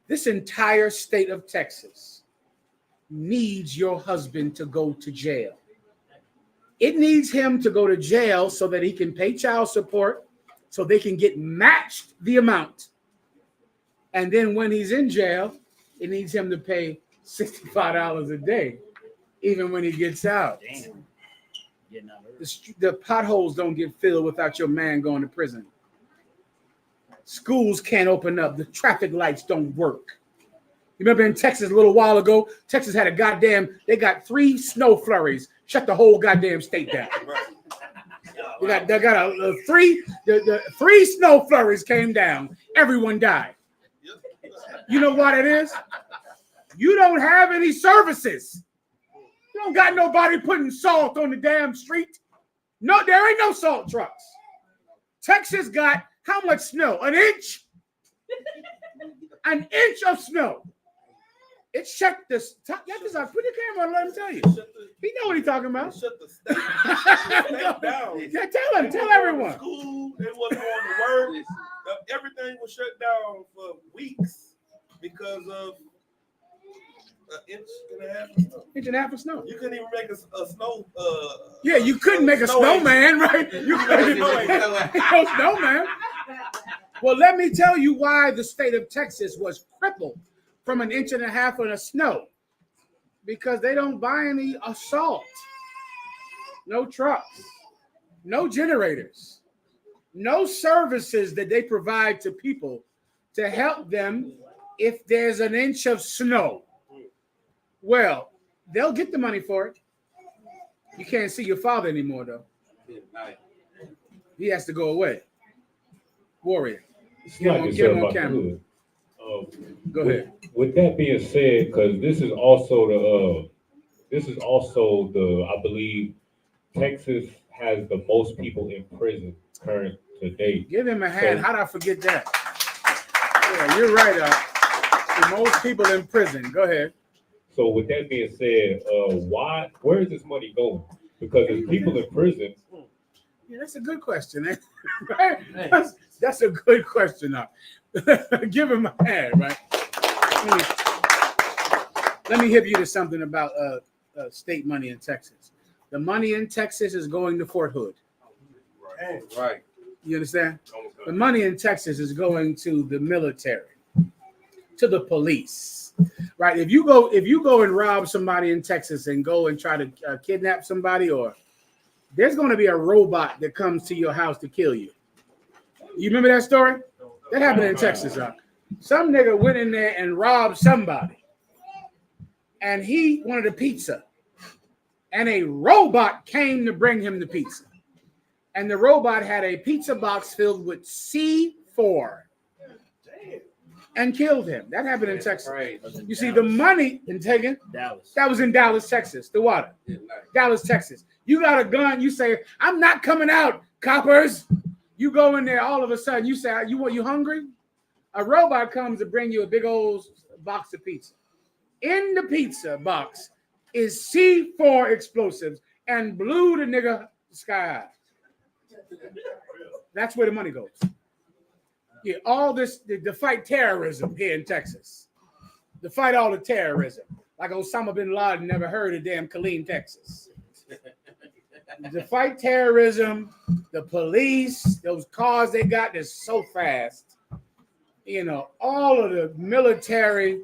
This entire state of Texas needs your husband to go to jail. It needs him to go to jail so that he can pay child support, so they can get matched the amount. And then when he's in jail, it needs him to pay $65 a day, even when he gets out. Damn. The potholes don't get filled without your man going to prison. Schools can't open up. The traffic lights don't work. You remember in Texas a little while ago, Texas had they got 3 snow flurries, shut the whole goddamn state down. They got the 3 snow flurries came down. Everyone died. You know what it is? You don't have any services. You don't got nobody putting salt on the damn street. No, there ain't no salt trucks. Texas got how much snow? An inch? An inch of snow. It shut this. Check this out. Put your camera on. Let him tell you. He know what he's talking about. Shut the state down. Yeah, tell him. Tell everyone. School, they wasn't going to work. Everything was shut down for weeks because of an inch and a half of snow. Inch and a half of snow. You couldn't even make a snow. Yeah, you couldn't make a snowman, right? You couldn't make a snowman. Well, let me tell you why the state of Texas was crippled from an inch and a half of the snow. Because they don't buy any salt, no trucks, no generators, no services that they provide to people to help them if there's an inch of snow. Well, they'll get the money for it. You can't see your father anymore, though. He has to go away. Warrior. Get him on camera. Go ahead. With that being said, because this is also the I believe Texas has the most people in prison current to date. Give him a hand. How did I forget that? Yeah, you're right. The most people in prison. Go ahead. So with that being said, where is this money going? Because there's people in prison. Yeah, that's a good question. Eh? Right? That's a good question. Now, give him a hand, right? Let me hip you to something about state money in Texas. The money in Texas is going to Fort Hood. Right. You understand? The money in Texas is going to the military, to the police. Right? If you go and rob somebody in Texas and go and try to kidnap somebody, or there's going to be a robot that comes to your house to kill you. You remember that story? That happened in Texas. Some nigga went in there and robbed somebody, and he wanted a pizza, and a robot came to bring him the pizza, and the robot had a pizza box filled with C4 and killed him. That happened in Texas. You see, the money in taking Dallas. That was in Dallas, Texas. The water. Dallas, Texas. You got a gun. You say, "I'm not coming out, coppers." You go in there. All of a sudden, you say, "You hungry?" A robot comes to bring you a big old box of pizza. In the pizza box is C4 explosives and blew the nigga sky high. That's where the money goes. Yeah, all this to fight terrorism here in Texas. To fight all the terrorism. Like Osama bin Laden never heard of damn Killeen, Texas. To fight terrorism, the police, those cars they got, they're so fast. You know, all of the military,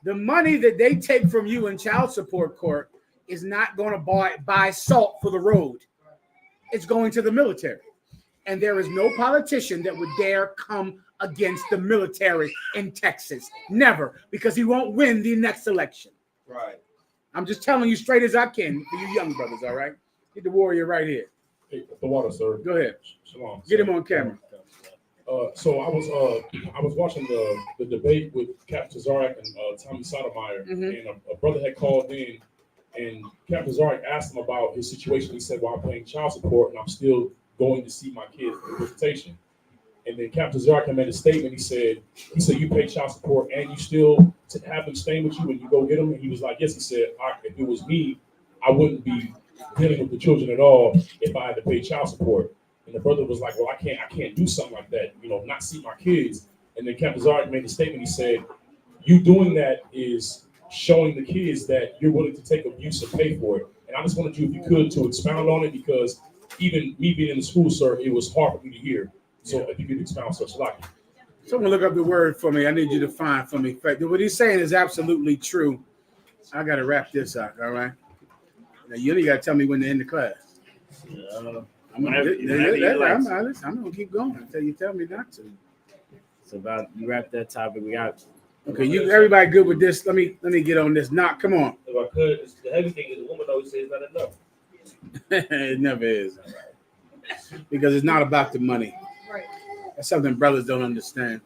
the money that they take from you in child support court is not going to buy salt for the road. It's going to the military. And there is no politician that would dare come against the military in Texas. Never, because he won't win the next election. Right. I'm just telling you straight as I can for you young brothers, all right? Get the warrior right here. Hey, the water, sir. Go ahead. Shalom. Get him on camera. So I was watching the debate with Captain Zarek and Tommy Sotomayor, and a brother had called in, and Captain Zarek asked him about his situation. He said, "Well, I'm paying child support, and I'm still going to see my kids for visitation." And then Captain Zarek made a statement. He said, "You pay child support, and you still have them staying with you, and you go get them." And he was like, "Yes." He said, "If it was me, I wouldn't be dealing with the children at all if I had to pay child support." And the brother was like, "Well, I can't do something like that, not see my kids." And then Captain Zarek made a statement. He said, "You doing that is showing the kids that you're willing to take abuse and pay for it." And I just wanted you, if you could, to expound on it, because even me being in the school, sir, it was hard for me to hear. So if you could expound, sir, Shalaki. Someone look up the word for me. I need you to find for me. What he's saying is absolutely true. I got to wrap this up, all right? Now, you only got to tell me when to end the class. I'm gonna keep going until you tell me not to. It's about you wrap that topic. We got okay. Everybody good with this? Let me get on this. Knock, come on. If I could, the heavy thing is the woman always says not enough. It never is, because it's not about the money. Right. That's something brothers don't understand.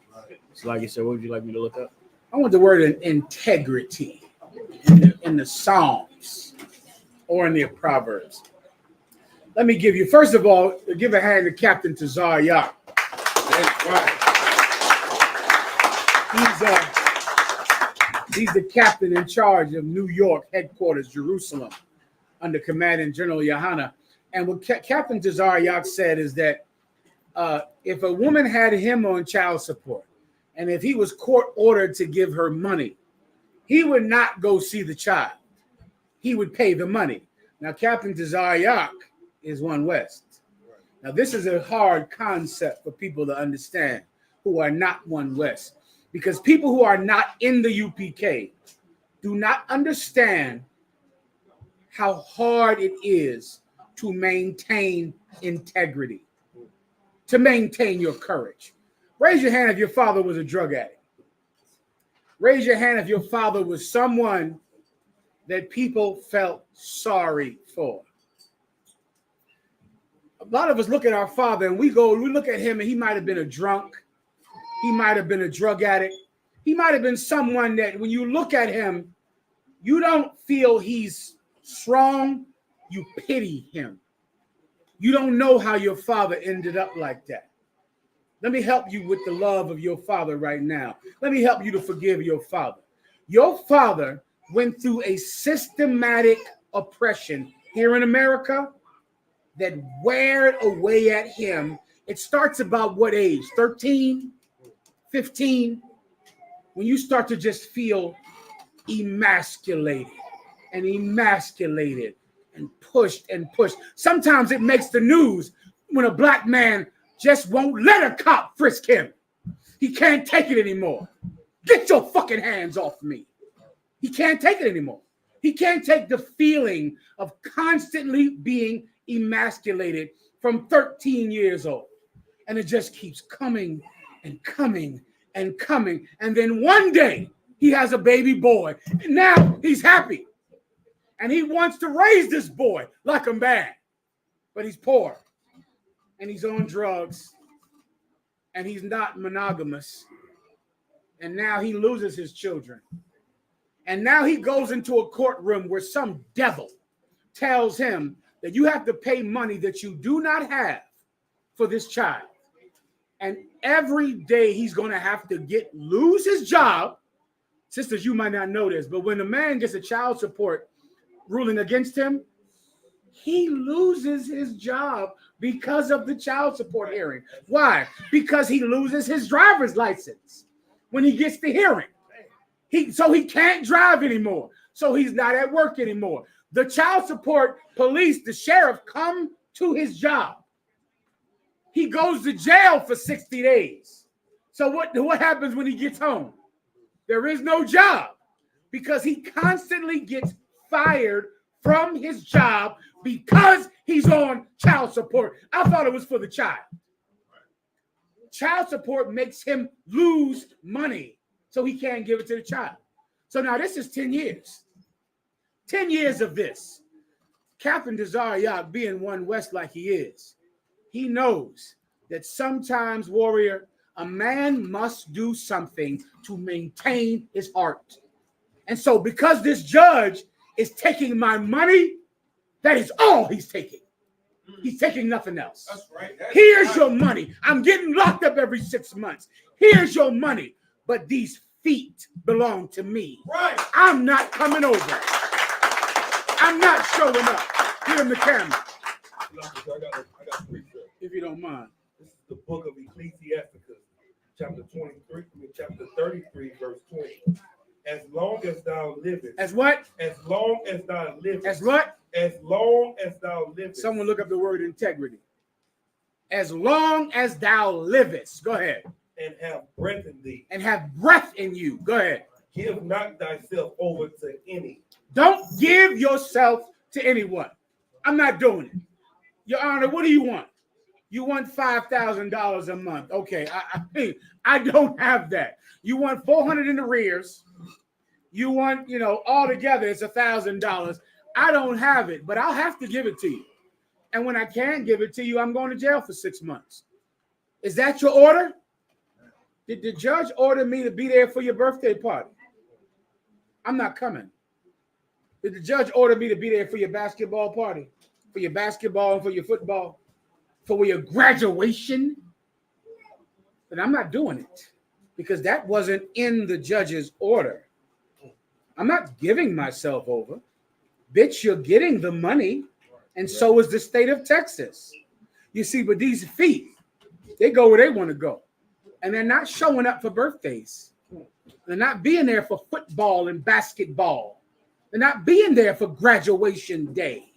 So, like you said, what would you like me to look up? I want the word integrity in the Psalms or in the Proverbs. Let me give you, first of all, give a hand to Captain Tazar Yak. He's the captain in charge of New York headquarters, Jerusalem, under Commandant General Yohana. And what Captain Tazaryak said is that if a woman had him on child support, and if he was court ordered to give her money, he would not go see the child. He would pay the money. Now, Captain Tazaryak is One West. Now, this is a hard concept for people to understand who are not One West, because people who are not in the UPK do not understand how hard it is to maintain integrity, to maintain your courage. Raise your hand if your father was a drug addict. Raise your hand if your father was someone that people felt sorry for. A lot of us look at our father and we look at him and he might have been a drunk. He might have been a drug addict. He might have been someone that when you look at him, you don't feel he's strong, you pity him. You don't know how your father ended up like that. Let me help you with the love of your father right now. Let me help you to forgive your father. Your father went through a systematic oppression here in America that weared away at him. It starts about what age? 13, 15? When you start to just feel emasculated and emasculated and pushed and pushed. Sometimes it makes the news when a black man just won't let a cop frisk him. He can't take it anymore. Get your fucking hands off me. He can't take it anymore. He can't take the feeling of constantly being emasculated from 13 years old. And it just keeps coming and coming and coming. And then one day he has a baby boy. And now he's happy. And he wants to raise this boy like a man. But he's poor. And he's on drugs. And he's not monogamous. And now he loses his children. And now he goes into a courtroom where some devil tells him that you have to pay money that you do not have for this child. And every day he's going to have to lose his job. Sisters, you might not know this, but when a man gets a child support ruling against him, he loses his job because of the child support hearing. Why? Because he loses his driver's license when he gets the hearing. So he can't drive anymore. So he's not at work anymore. The child support police, the sheriff, come to his job. He goes to jail for 60 days. So what happens when he gets home? There is no job because he constantly gets fired from his job because he's on child support. I thought it was for the child. Child support makes him lose money, so he can't give it to the child. So now this is 10 years. 10 years of this. Captain Tazaryak, being One West like he is, he knows that sometimes, warrior, a man must do something to maintain his heart. And so because this judge is taking my money, that is all he's taking. He's taking nothing else. That's right. Here's your money. I'm getting locked up every 6 months. Here's your money. But these feet belong to me. Right. I'm not coming over. I'm not showing up. Give him the camera. I got if you don't mind. This is the book of Ecclesiasticus, chapter 33, verse 20. As long as thou livest. As what? As long as thou livest. As what? As long as thou livest. Someone look up the word integrity. As long as thou livest. Go ahead. And have breath in thee. And have breath in you. Go ahead. Give not thyself over to any. Don't give yourself to anyone. I'm not doing it. Your Honor, what do you want? You want $5,000 a month. Okay, I don't have that. You want $400 in arrears. You want, all together it's $1,000. I don't have it, but I'll have to give it to you. And when I can't give it to you, I'm going to jail for 6 months. Is that your order? Did the judge order me to be there for your birthday party? I'm not coming. Did the judge order me to be there for your basketball party? For your basketball and for your football? For your graduation? Then I'm not doing it because that wasn't in the judge's order. I'm not giving myself over. Bitch, you're getting the money, and so is the state of Texas. You see, but these feet, they go where they want to go. And they're not showing up for birthdays. They're not being there for football and basketball. They're not being there for graduation day.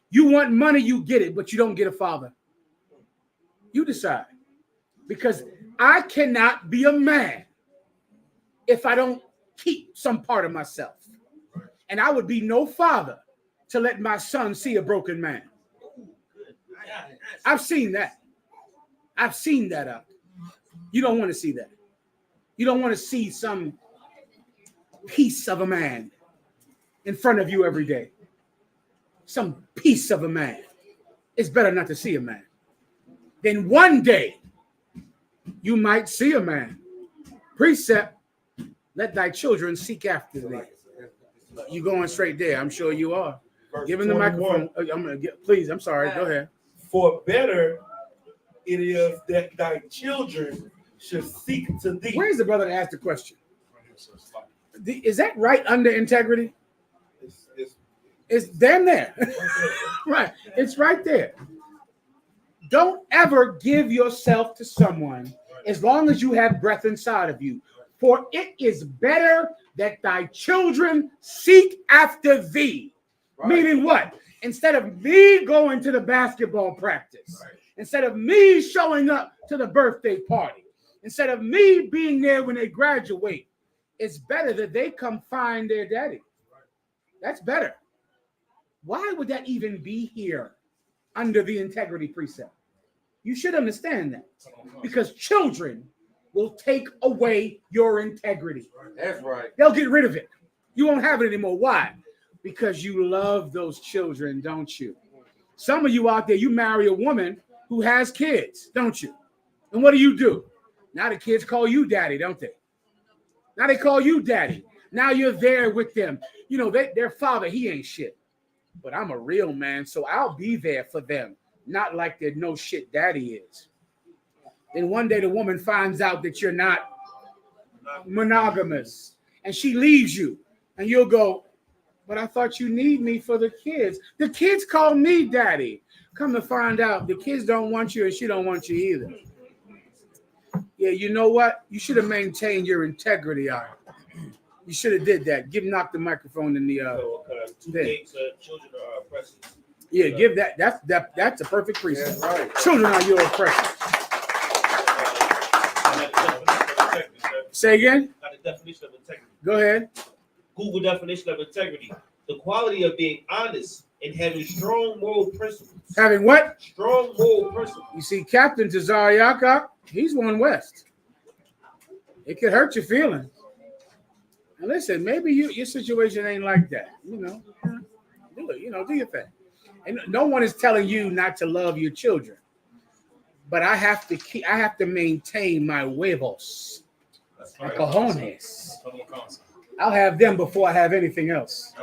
You want money, you get it, but you don't get a father. You decide. Because I cannot be a man if I don't keep some part of myself. And I would be no father to let my son see a broken man. I've seen that. I've seen that up. You don't want to see that. You don't want to see some piece of a man in front of you every day. Some piece of a man. It's better not to see a man. Then one day, you might see a man. Precept, let thy children seek after thee. You going straight there. I'm sure you are. Give him the microphone. I'm gonna get, please, I'm sorry. Go ahead. For better it is that thy children should seek to thee. Where's the brother that asked the question? Is that right under integrity? It's damn there. Right. It's right there. Don't ever give yourself to someone as long as you have breath inside of you. For it is better that thy children seek after thee. Right. Meaning what? Instead of me going to the basketball practice, right, instead of me showing up to the birthday party, instead of me being there when they graduate, it's better that they come find their daddy. That's better. Why would that even be here under the integrity precept? You should understand that. Because children will take away your integrity. That's right. They'll get rid of it. You won't have it anymore. Why? Because you love those children, don't you? Some of you out there, you marry a woman who has kids, don't you? And what do? Now the kids call you daddy, don't they? Now they call you daddy. Now you're there with them. You know, their father, he ain't shit. But I'm a real man, so I'll be there for them. Not like their no shit daddy is. Then one day the woman finds out that you're not monogamous and she leaves you and you'll go, but I thought you need me for the kids. The kids call me daddy. Come to find out the kids don't want you and she don't want you either. Yeah, you know what? You should have maintained your integrity on it. You should have did that. Knock the microphone in the children are oppressors. Yeah, give that. That's a perfect precept. Yeah, right. Children are your oppressors. Say again? Got a definition of integrity. Go ahead. Google definition of integrity: the quality of being honest and having strong moral principles. Having what? Strong moral principles. You see, Captain Tazar Yakov, he's one west. It could hurt your feelings. And listen, maybe your situation ain't like that. You know, do it. You know, do your thing. And no one is telling you not to love your children, but I have to maintain my huevos, my cojones. I'll have them before I have anything else,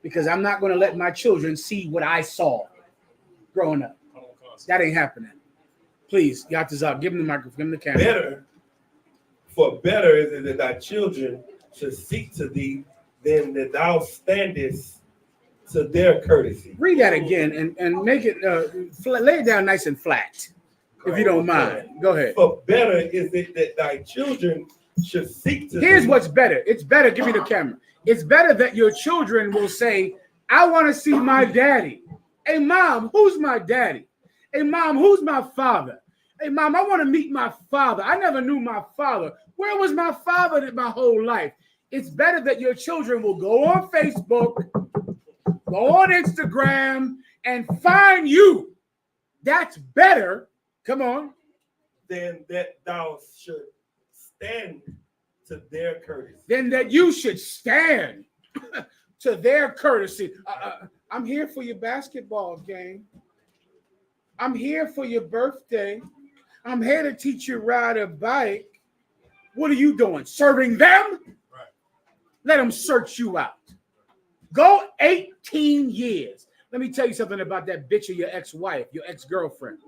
because I'm not going to let my children see what I saw growing up. That ain't happening. Please, Yatazak, give him the microphone, give him the camera. Better is it that thy children should seek to thee than that thou standest to their courtesy. Read that again and make it lay it down nice and flat, if you don't mind. Go ahead. For better is it that thy children should seek to Here's thee. what's better. It's better. Give me the camera. It's better that your children will say, I want to see my daddy. Hey, mom, who's my daddy? Hey, mom, who's my father? Hey, mom, I want to meet my father. I never knew my father. Where was my father my whole life? It's better that your children will go on Facebook, go on Instagram, and find you. That's better. Come on. Than that thou should stand to their courtesy. Then that you should stand to their courtesy. I'm here for your basketball game. I'm here for your birthday. I'm here to teach you to ride a bike. What are you doing? Serving them? Right. Let them search you out. Go 18 years. Let me tell you something about that bitch of your ex-wife, your ex-girlfriend.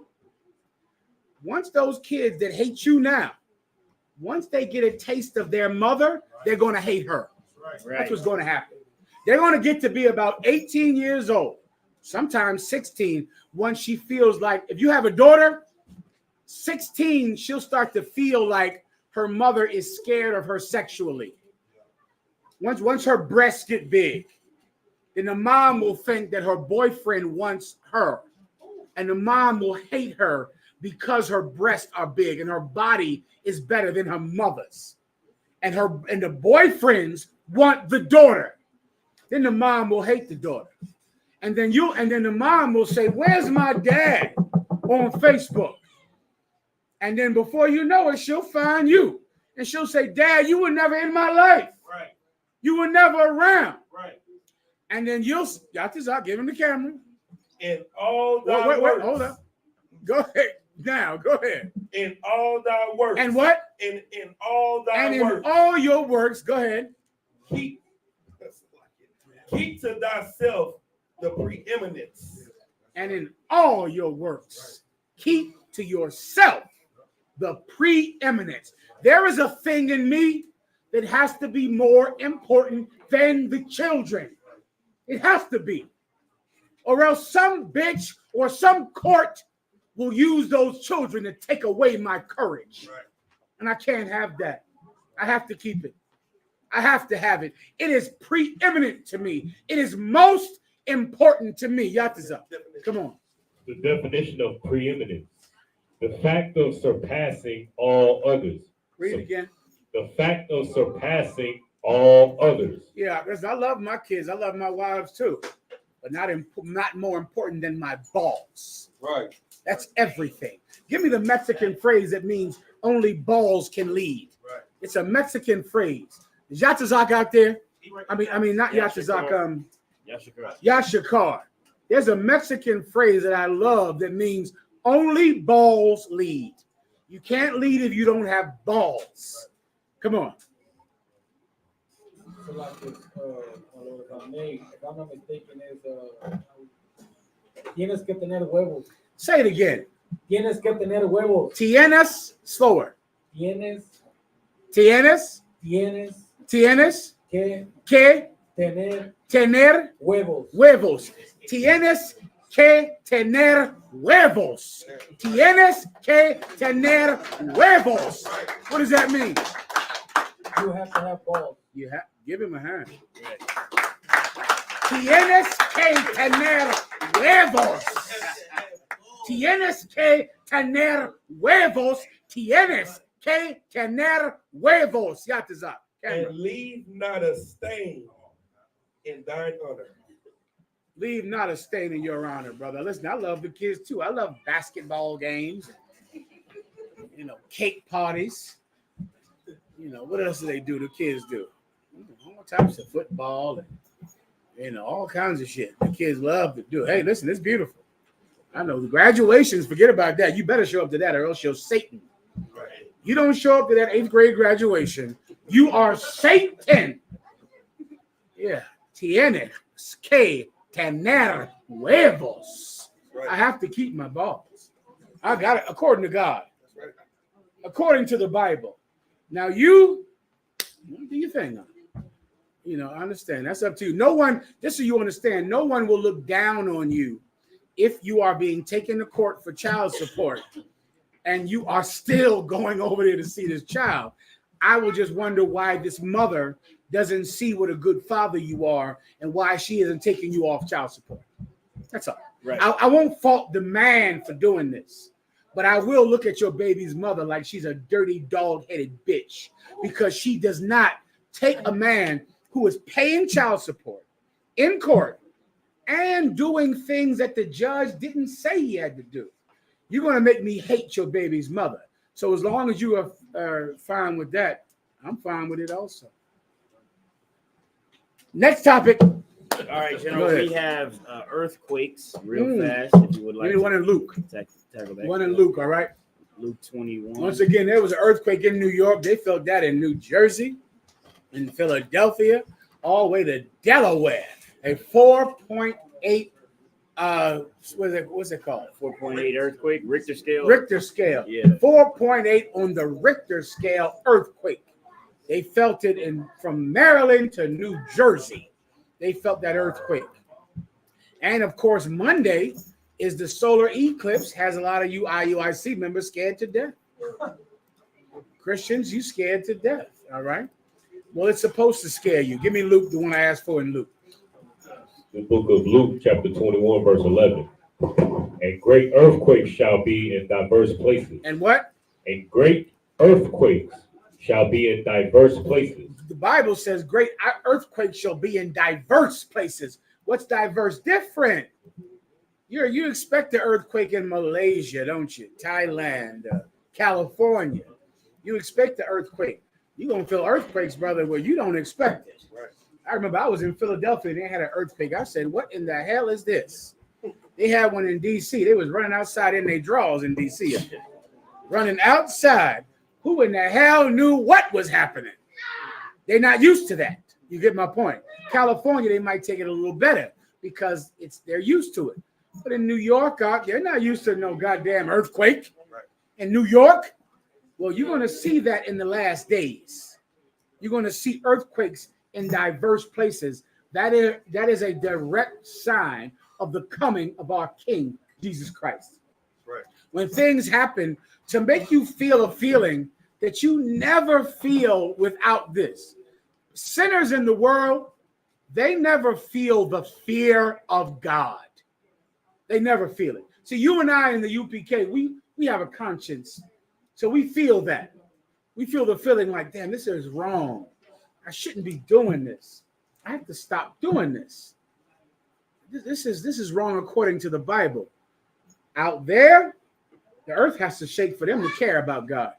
Once those kids that hate you now, once they get a taste of their mother, they're going to hate her. That's what's going to happen. They're going to get to be about 18 years old, sometimes 16, once she feels like, if you have a daughter, 16, she'll start to feel like her mother is scared of her sexually. Once her breasts get big, then the mom will think that her boyfriend wants her. And the mom will hate her because her breasts are big and her body is better than her mother's. And the boyfriends want the daughter. Then the mom will hate the daughter. And then the mom will say, "Where's my dad?" on Facebook. And then before you know it, she'll find you. And she'll say, "Dad, you were never in my life. Right. You were never around." Right. And then you'll give him the camera. In all thy Wait, works. hold up. Go ahead. Now, go ahead. In all thy works. And what? In all thy works. In all your works, go ahead. Keep to thyself the preeminence. And in all your works, keep to yourself the preeminence. There is a thing in me that has to be more important than the children. It has to be. Or else some bitch or some court will use those children to take away my courage. Right. And I can't have that. I have to keep it. I have to have it. It is preeminent to me. It is most important to me. Yataza, come on. The definition of preeminence. The fact of surpassing all others. Read it again. The fact of surpassing all others. Yeah, because I love my kids. I love my wives too. But not more important than my balls. Right. That's everything. Give me the Mexican phrase that means only balls can lead. Right. It's a Mexican phrase. Is Yatazak out there? I mean, not Yatazak. Yashikar. There's a Mexican phrase that I love that means only balls lead. You can't lead if you don't have balls. Come on. So like this, if I'm not mistaken, is tienes que tener huevos. Say it again. Tienes que tener huevos. Tienes, slower. Tienes que tener huevos. Tienes que tener huevos. Tienes que tener huevos. What does that mean? You have to have balls. You have give him a hand. Tienes que tener huevos. Tienes que tener huevos. Tienes que tener huevos. Yatazak. And leave not a stain in thine honor. Leave not a stain in your honor, brother. Listen, I love the kids too. I love basketball games, cake parties. What else do they do? The kids do all types of football and all kinds of shit. The kids love to do. Hey, listen, it's beautiful. I know the graduations. Forget about that. You better show up to that, or else you're Satan. Right. You don't show up to that 8th grade graduation, you are Satan. Yeah, tienes que tener huevos. Right. I have to keep my balls. I got it according to God, Right. according to the Bible. Now you do your thing. I understand. That's up to you. No one, just so you understand, no one will look down on you if you are being taken to court for child support and you are still going over there to see this child. I will just wonder why this mother doesn't see what a good father you are and why she isn't taking you off child support. That's all. Right. I won't fault the man for doing this, but I will look at your baby's mother like she's a dirty, dog-headed bitch because she does not take a man who is paying child support in court and doing things that the judge didn't say he had to do. You're going to make me hate your baby's mother. So as long as you are fine with that, I'm fine with it also. Next topic. All right, General, we have earthquakes real fast. If you would like Maybe one in Luke. Tackle that. One in Luke, all right? Luke 21. Once again, there was an earthquake in New York. They felt that in New Jersey, in Philadelphia, all the way to Delaware. A 4.8, what's it called? 4.8 earthquake, Richter scale. Richter scale. Yeah. 4.8 on the Richter scale earthquake. They felt it from Maryland to New Jersey. They felt that earthquake. And of course, Monday is the solar eclipse. Has a lot of you IUIC members scared to death. Christians, you scared to death. All right. Well, it's supposed to scare you. Give me Luke, the one I asked for in Luke. The book of Luke, chapter 21, verse 11. And great earthquakes shall be in diverse places. And what? And great earthquakes shall be in diverse places. The Bible says great earthquakes shall be in diverse places. What's diverse? Different. You expect the earthquake in Malaysia, don't you? Thailand, California. You expect the earthquake. You're going to feel earthquakes, brother, where you don't expect it. Right. I remember I was in Philadelphia and they had an earthquake. I said, what in the hell is this? They had one in D.C. They was running outside in their drawers in D.C. Running outside. Who in the hell knew what was happening? They're not used to that. You get my point. California, they might take it a little better because they're used to it. But in New York, they're not used to no goddamn earthquake. Right. In New York, well, you're going to see that in the last days. You're going to see earthquakes in diverse places. That is a direct sign of the coming of our King, Jesus Christ. Right. When things happen to make you feel a feeling that you never feel without this. Sinners in the world, they never feel the fear of God. They never feel it. See, you and I in the UPK, we have a conscience. So we feel that. We feel the feeling like, damn, this is wrong. I shouldn't be doing this. I have to stop doing this. This is wrong according to the Bible. Out there, the earth has to shake for them to care about God.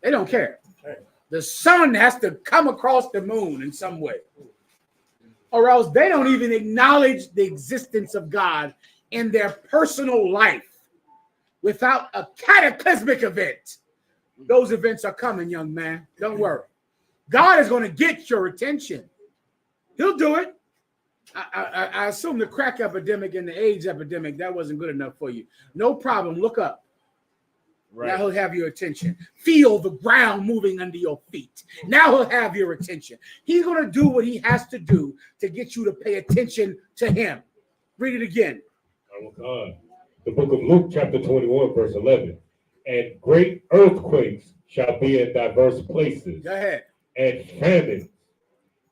They don't care. The sun has to come across the moon in some way. Or else they don't even acknowledge the existence of God in their personal life without a cataclysmic event. Those events are coming, young man. Don't worry. God is going to get your attention. He'll do it. I assume the crack epidemic and the AIDS epidemic, that wasn't good enough for you. No problem. Look up. Right. Now he'll have your attention. Feel the ground moving under your feet. Now he'll have your attention. He's going to do what he has to do to get you to pay attention to him. Read it again. The book of Luke, chapter 21, verse 11. And great earthquakes shall be in diverse places. Go ahead. And famine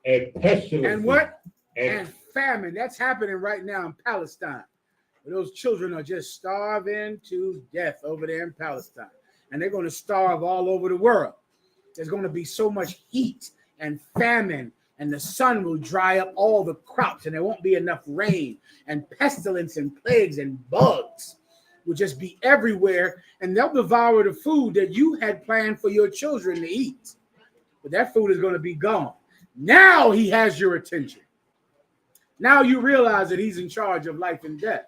and pestilence. And what? And famine. That's happening right now in Palestine. Those children are just starving to death over there in Palestine. And they're going to starve all over the world. There's going to be so much heat and famine, and the sun will dry up all the crops, and there won't be enough rain, and pestilence and plagues and bugs will just be everywhere, and they'll devour the food that you had planned for your children to eat. But that food is going to be gone. Now he has your attention. Now you realize that he's in charge of life and death.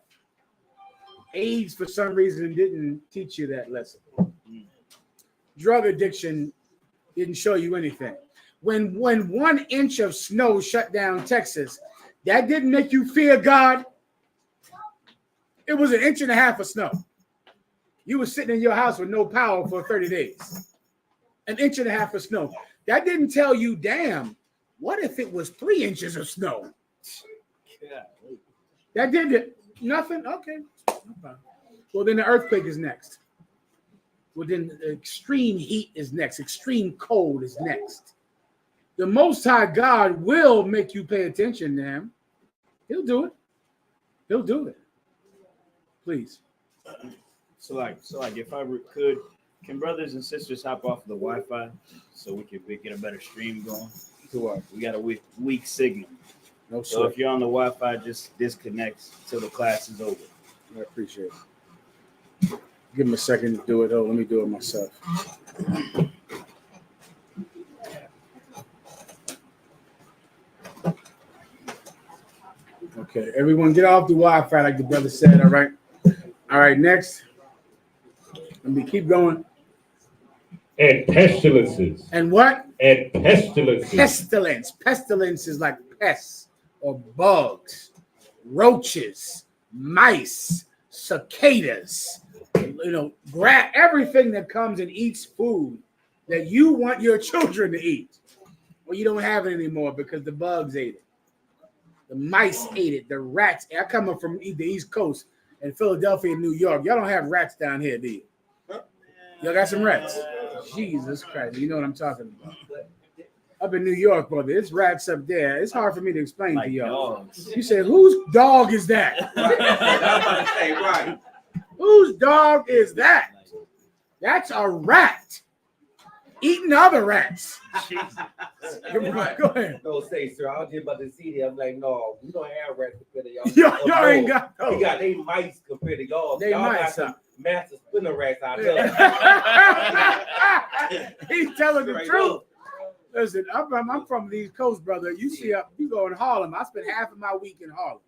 AIDS, for some reason, didn't teach you that lesson. Drug addiction didn't show you anything. When 1 inch of snow shut down Texas, that didn't make you fear God. It was 1.5 inches of snow. You were sitting in your house with no power for 30 days. 1.5 inches of snow. That didn't tell you, damn, what if it was 3 inches of snow? That did nothing? Okay. Well, then the earthquake is next. Well, then extreme heat is next. Extreme cold is next. The Most High God will make you pay attention to him. He'll do it. He'll do it. Please. So if I could, can brothers and sisters hop off the Wi-Fi so we can get a better stream going? We got a weak signal. No, so if you're on the Wi-Fi, just disconnect till the class is over. I appreciate it. Give him a second to do it. Oh, let me do it myself. Okay, everyone get off the Wi-Fi like the brother said, all right? All right, next. Let me keep going. And pestilences. And what? And pestilences. Pestilence. Pestilence is like pests or bugs, roaches, mice, cicadas, everything that comes and eats food that you want your children to eat. Well, you don't have it anymore because the bugs ate it. The mice ate it. The rats. I come up from the East Coast in Philadelphia and New York. Y'all don't have rats down here, do you? Y'all got some rats? Jesus Christ. You know what I'm talking about. Up in New York, brother, it's rats up there. It's hard for me to explain to y'all. Dogs. You said, whose dog is that? I'm about to say, right. Whose dog is that? That's a rat eating other rats. Right. Go ahead. Don't say, sir. I was just about to see that. I'm like, no, we don't have rats compared to y'all. Y'all ain't got those. We got they mice compared to y'all. They y'all mice, got some master spinner rats out there. He's telling the truth. Listen, I'm from the East Coast, brother. You see, you go in Harlem. I spend half of my week in Harlem.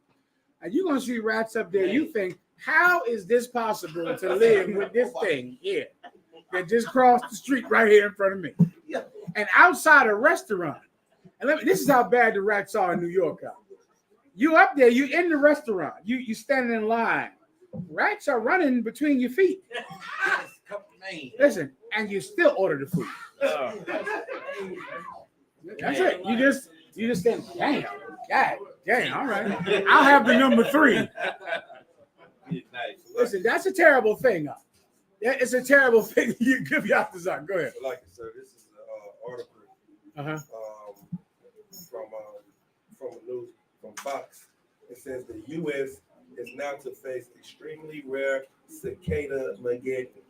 And you're going to see rats up there. You think, how is this possible to live with this thing here that just crossed the street right here in front of me? And outside a restaurant. And this is how bad the rats are in New York. You up there, you in the restaurant. You standing in line. Rats are running between your feet. Listen, and you still order the food. That's it. You just think, damn, God, damn, all right. I'll have the number 3. Listen, that's a terrible thing. It's a terrible thing. You give you out the zone. Go ahead. Like it, sir. This is an article from a news from Fox. It says the U.S. is now to face extremely rare cicada Mageddon.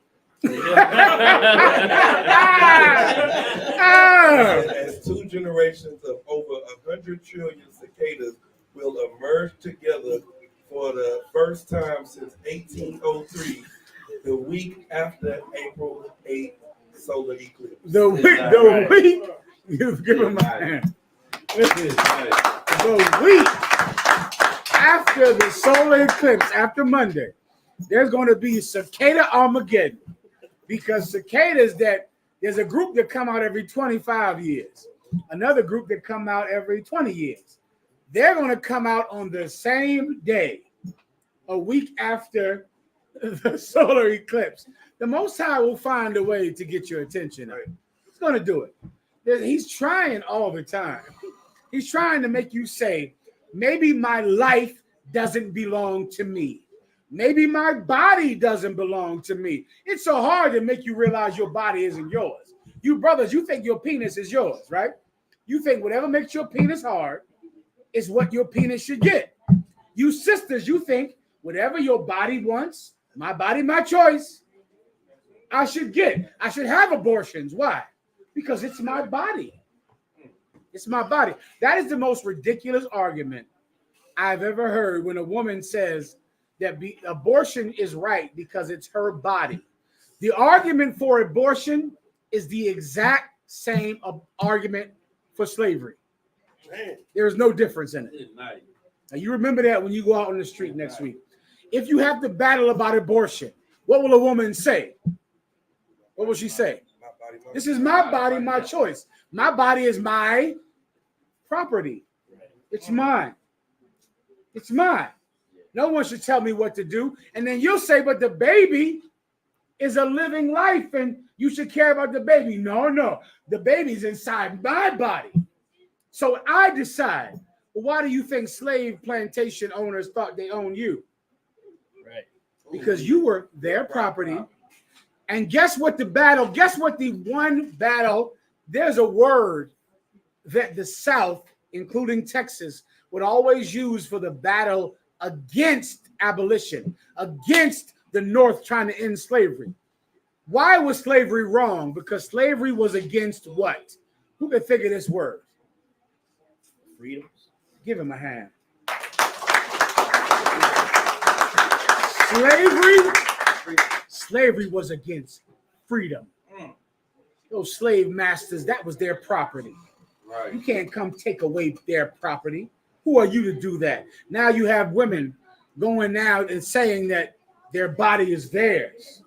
As 2 generations of over 100 trillion cicadas will emerge together for the first time since 1803, the week after April 8th solar eclipse. The week, you give him a hand. The week after the solar eclipse, after Monday, there's going to be cicada Armageddon. Because cicadas, there's a group that come out every 25 years, another group that come out every 20 years. They're going to come out on the same day, a week after the solar eclipse. The Most High will find a way to get your attention. He's going to do it. He's trying all the time. He's trying to make you say, maybe my life doesn't belong to me. Maybe my body doesn't belong to me. It's so hard to make you realize your body isn't yours. You brothers, you think your penis is yours, right? You think whatever makes your penis hard is what your penis should get. You sisters, you think whatever your body wants, my body, my choice, I should get. I should have abortions. Why? Because it's my body. It's my body. That is the most ridiculous argument I've ever heard when a woman says that abortion is right because it's her body. The argument for abortion is the exact same argument for slavery. There's no difference in it. Now you remember that when you go out on the street next week. If you have to battle about abortion, what will a woman say? What will she say? This is my body, my choice. My body is my property. It's mine. It's mine. No one should tell me what to do. And then you'll say, but the baby is a living life and you should care about the baby. No. The baby's inside my body. So I decide. Well, why do you think slave plantation owners thought they owned you? Right. Because you were their property. And guess what the one battle, there's a word that the South, including Texas, would always use for the battle against abolition, against the North trying to end slavery. Why was slavery wrong? Because slavery was against what? Who can think of this word? Freedom. Give him a hand. Slavery was against freedom. Those slave masters, that was their property. Right. You can't come take away their property. Who are you to do that? Now you have women going out and saying that their body is theirs.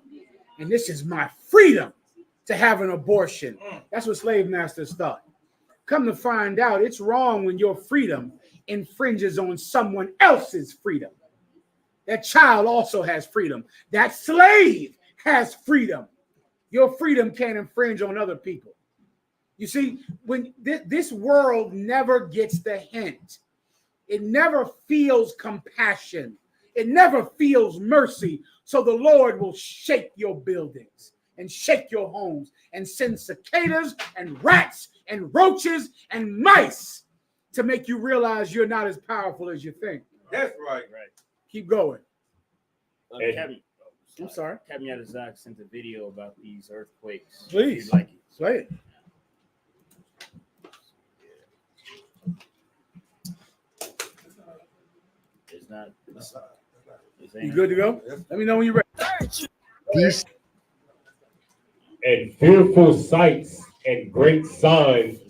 And this is my freedom to have an abortion. That's what slave masters thought. Come to find out, it's wrong when your freedom infringes on someone else's freedom. That child also has freedom. That slave has freedom. your freedom can't infringe on other people. You see, when this world never gets the hint, it never feels compassion, it never feels mercy. So the Lord will shake your buildings and shake your homes and send cicadas and rats and roaches and mice to make you realize you're not as powerful as you think. That's right. Keep going. I'm sorry. Captain Yadazak sent a video about these earthquakes. Please. If you'd like it. Play it. It's not. You good to go? Let me know when you're ready. These And fearful sights and great signs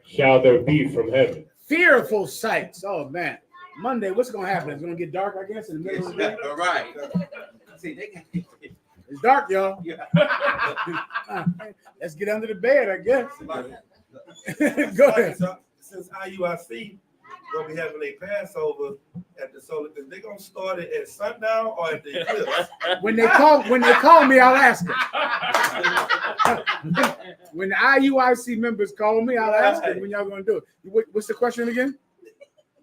shall there be from heaven. Fearful sights. Oh man. Monday, what's gonna happen? It's gonna get dark, I guess, in the middle of the day. All right. See, they got It's dark, y'all. Let's get under the bed, I guess. Go ahead. Since IUIC gonna be having a Passover at the solar, they gonna start it at sundown or at the eclipse? When they call me, I'll ask them. When the IUIC members call me, I'll ask them when y'all gonna do it. What's the question again?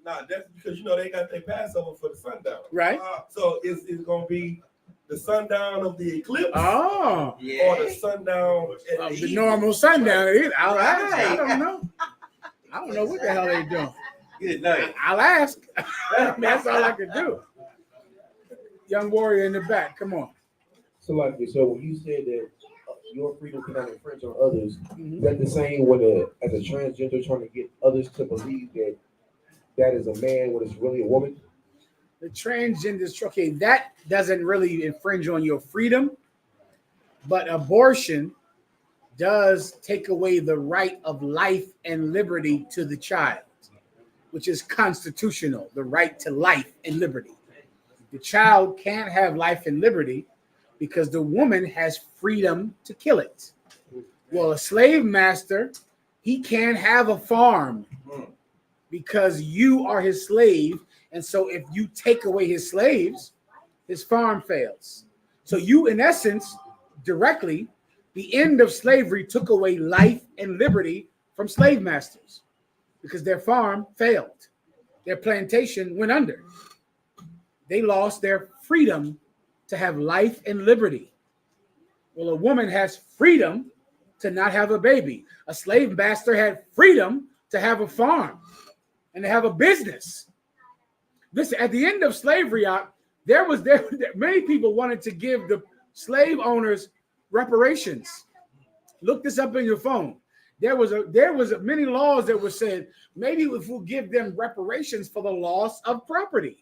Nah, that's because you know they got their Passover for the sundown. Right. So it's gonna be the sundown of the eclipse. Oh. Or the sundown at The evening. normal sundown. I'll ask. I Right. don't know. I don't know what the hell they doing. Good night. I'll ask. That's all I can do. Young warrior in the back, come on. So like, so when you said that your freedom cannot infringe on others, is that the same with as a transgender trying to get others to believe that that is a man when it's really a woman? The transgender, okay, that doesn't really infringe on your freedom, but abortion does take away the right of life and liberty to the child, which is constitutional, the right to life and liberty. The child can't have life and liberty because the woman has freedom to kill it. Well, a slave master, he can't have a farm because you are his slave. And so if you take away his slaves, his farm fails. So you, in essence, directly, the end of slavery took away life and liberty from slave masters because their farm failed. Their plantation went under. They lost their freedom to have life and liberty. Well, a woman has freedom to not have a baby. A slave master had freedom to have a farm and to have a business. Listen, at the end of slavery, many people wanted to give the slave owners reparations. Look this up in your phone. There was many laws that were said, maybe if we'll give them reparations for the loss of property,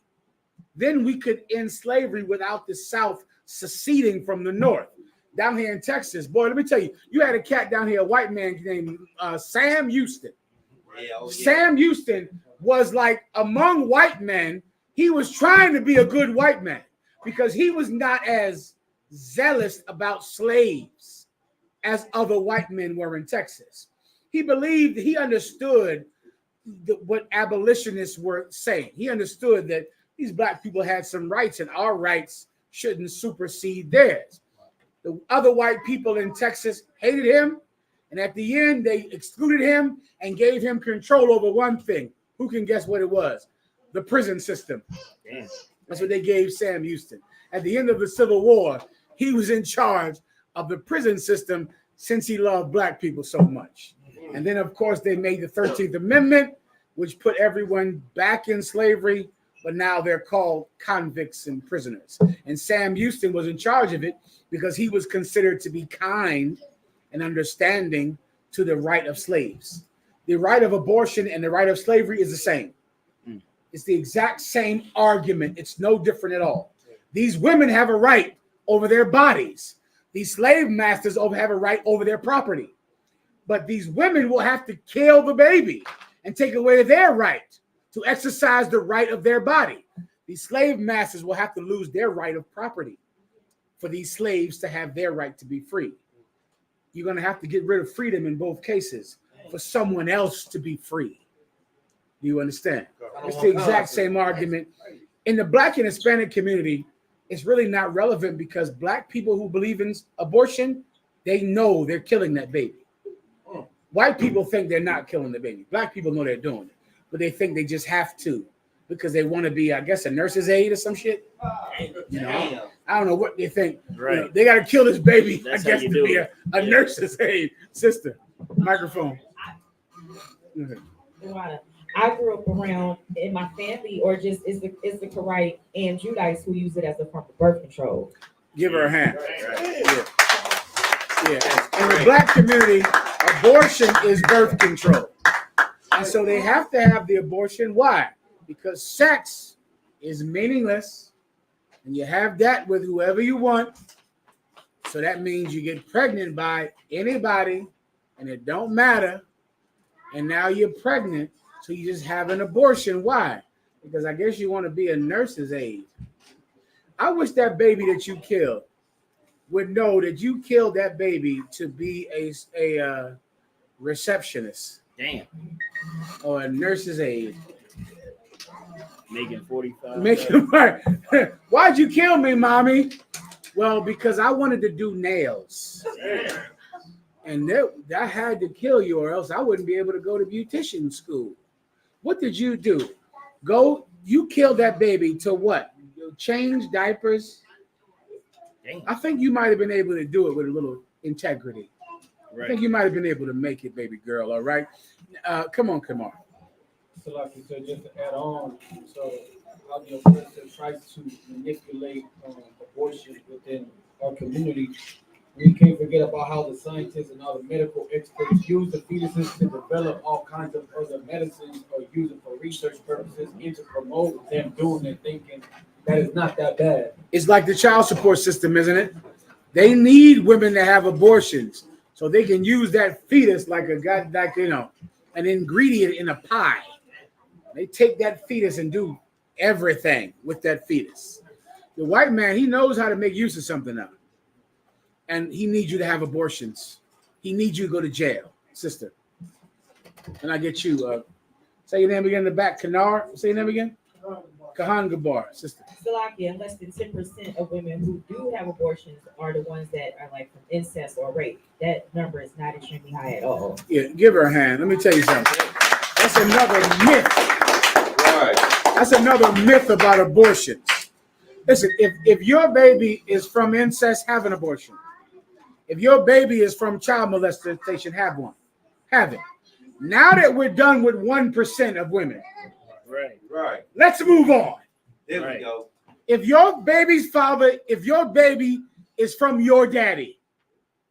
then we could end slavery without the South seceding from the North. Down here in Texas, boy, let me tell you, you had a cat down here, a white man named Sam Houston. Sam Houston was like among white men, he was trying to be a good white man because he was not as zealous about slaves as other white men were in Texas. He believed, he understood what abolitionists were saying. He understood that these black people had some rights and our rights shouldn't supersede theirs. The other white people in Texas hated him, and at the end, they excluded him and gave him control over one thing. Who can guess what it was? The prison system. Damn. That's what they gave Sam Houston. At the end of the Civil War, he was in charge of the prison system since he loved black people so much. And then, of course, they made the 13th Amendment, which put everyone back in slavery, but now they're called convicts and prisoners. And Sam Houston was in charge of it because he was considered to be kind and understanding to the right of slaves. The right of abortion and the right of slavery is the same. It's the exact same argument. It's no different at all. These women have a right over their bodies. These slave masters have a right over their property. But these women will have to kill the baby and take away their right to exercise the right of their body. These slave masters will have to lose their right of property for these slaves to have their right to be free. You're going to have to get rid of freedom in both cases for someone else to be free. Do you understand? It's the exact same argument. In the Black and Hispanic community, it's really not relevant because Black people who believe in abortion they know they're killing that baby. White people think they're not killing the baby. Black people know they're doing it, but they think they just have to because they want to be, I guess, a nurse's aide or some shit. You know, I don't know what they think. Right. You know, they got to kill this baby, That's I how guess, you to do be it. a nurse's aide. Sister, microphone. I grew up around in my family, or just is the Karaite and Judites who use it as a form of birth control. Give her a hand. Yeah. In the black community, abortion is birth control. And so they have to have the abortion. Why? Because sex is meaningless. And you have that with whoever you want. So that means you get pregnant by anybody and it don't matter. And now you're pregnant. So you just have an abortion. Why? Because I guess you want to be a nurse's aide. I wish that baby that you killed would know that you killed that baby to be a receptionist. Damn. Or a nurse's aide. Making 45. Why'd you kill me, mommy? Well, because I wanted to do nails. And I had to kill you or else I wouldn't be able to go to beautician school. What did you do? You killed that baby to what? Change diapers? Damn. I think you might have been able to do it with a little integrity. Right. I think you might have been able to make it, baby girl. All right. Come on. So like you said, just to add on, so how the oppressor tries to manipulate abortion within our community. We can't forget about how the scientists and all the medical experts use the fetuses to develop all kinds of other medicines or use it for research purposes and to promote them doing it, thinking that it's not that bad. It's like the child support system, isn't it? They need women to have abortions so they can use that fetus like an ingredient in a pie. They take that fetus and do everything with that fetus. The white man, he knows how to make use of something now. And he needs you to have abortions. He needs you to go to jail, sister. And I get you. Say your name again in the back. Kanar. Say your name again. Kahan Gabar, sister. Slovakia, less than 10% of women who do have abortions are the ones that are like from incest or rape. That number is not extremely high at all. Yeah, give her a hand. Let me tell you something. That's another myth. Right. That's another myth about abortions. Listen, if your baby is from incest, have an abortion. If your baby is from child molestation, have one. Have it. Now that we're done with 1% of women, Right. let's move on. There we go. If your baby is from your daddy,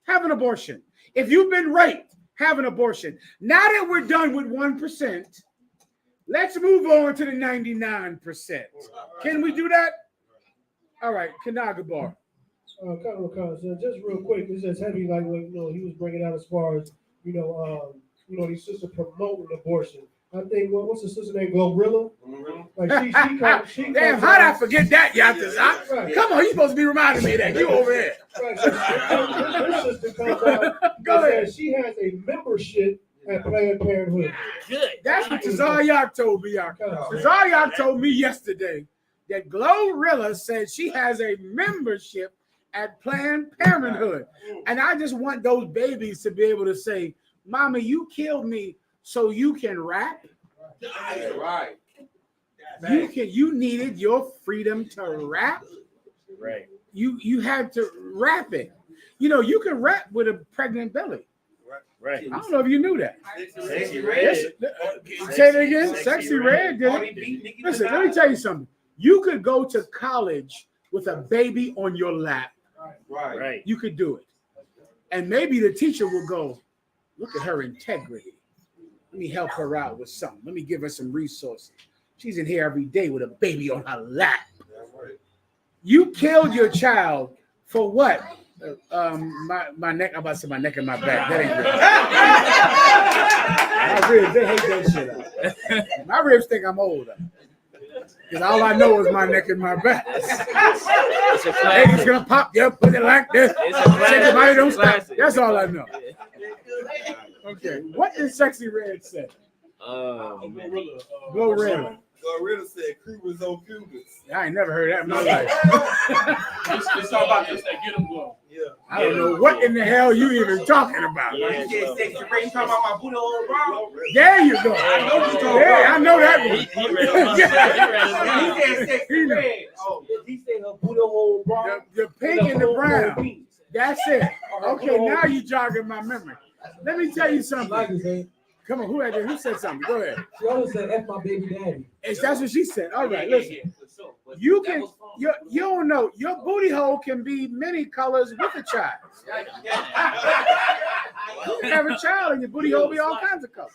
have an abortion. If you've been raped, have an abortion. Now that we're done with 1%, let's move on to the 99%. Can we do that? All right, Kanagabar. Just real quick, it's just heavy, like what he was bringing out as far as these sisters promoting abortion. I think what's the sister name? Glorilla? Like she Damn, how did I forget that, Yatas? Right. Come on, you supposed to be reminding me of that. You over there. Right. This sister comes out. Go ahead. She has a membership at Planned Parenthood. Good. That's what Tazaryak told me. Tazaryak told me yesterday that Glorilla said she has a membership at Planned Parenthood. And I just want those babies to be able to say, Mama, you killed me so you can rap. Right. You needed your freedom to rap. Right. You had to rap it. You can rap with a pregnant belly. Right. I don't know if you knew that. Sexy Red. Say it again. Sexy Red did it. Listen, let me tell you something. You could go to college with a baby on your lap. Right. You could do it. And maybe the teacher will go, look at her integrity. Let me help her out with something. Let me give her some resources. She's in here every day with a baby on her lap. You killed your child for what? My neck. I'm about to say my neck and my back. That ain't good. My ribs, they hate that shit out. My ribs think I'm older. Because all I know is my neck and my back. It's gonna pop. Yeah, put it like this. Don't stop. That's all I know. Okay, what did Sexy Red say? Glorilla. Glorilla said Cubans on Cubans. I ain't never heard that in my life. It's all about this. They get them glow. Yeah. I don't know what in the hell you even talking about. Yeah, You said sexy red. You talking about my booty hole, bro? There you go. I know you talking Yeah, about. I know that one. He said sexy red. Oh, he said her booty hole, bro. The pink and the brown. That's it. Okay, now you jogging my memory. Let me tell you something. Come on, who said something? Go ahead. She always said, F my baby daddy. That's what she said. All right, listen. You can, you don't know, your booty hole can be many colors with a child. You can have a child and your booty hole be all kinds of colors.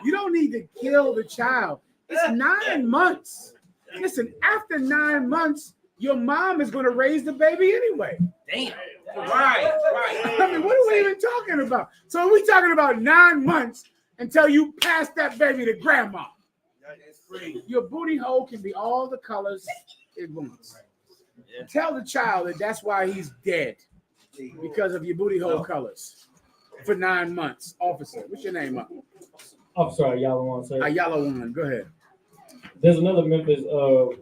You don't need to kill the child. It's 9 months. Listen, after 9 months, your mom is going to raise the baby anyway. Damn. Right. I mean, what are we even talking about? So we're talking about 9 months until you pass that baby to grandma. Your booty hole can be all the colors it wants. Yeah. Tell the child that that's why he's dead, because of your booty hole colors for 9 months. Officer, what's your name? I'm sorry, Yellow One, sir. Yellow One, go ahead. There's another Memphis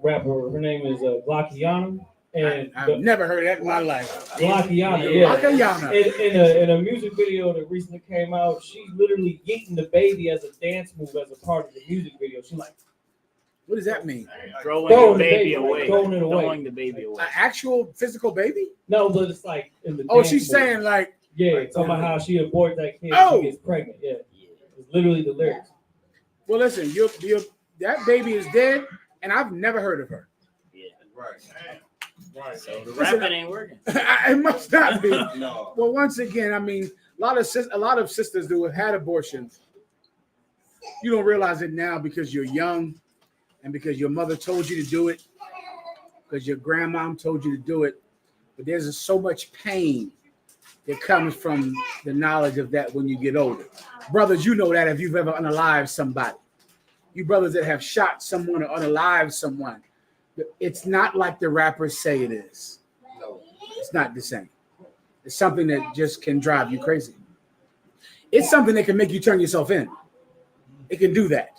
rapper. Her name is Glockiana. And I've never heard that in my life. Glockiana, yeah. Glockiana. In a music video that recently came out, she's literally yeeting the baby as a dance move as a part of the music video. She's like, what does that mean? Throwing the baby away. Throwing it away. Throwing the baby away. An actual physical baby? No, but it's like in the Oh, dance she's move. saying like, yeah, talking about how she aborts that kid Oh. and she gets pregnant. Yeah. It's literally the lyrics. well, listen, that baby is dead, and I've never heard of her. Yeah. Right. So the rapping ain't working. It must not be. No. Well, once again, I mean, a lot of sisters who have had abortions, you don't realize it now because you're young, and because your mother told you to do it, because your grandmom told you to do it. But there's so much pain that comes from the knowledge of that when you get older. Brothers, you know that if you've ever unalived somebody. You brothers that have shot someone or unalived someone, it's not like the rappers say it is. No, it's not the same. It's something that just can drive you crazy. It's something that can make you turn yourself in. It can do that.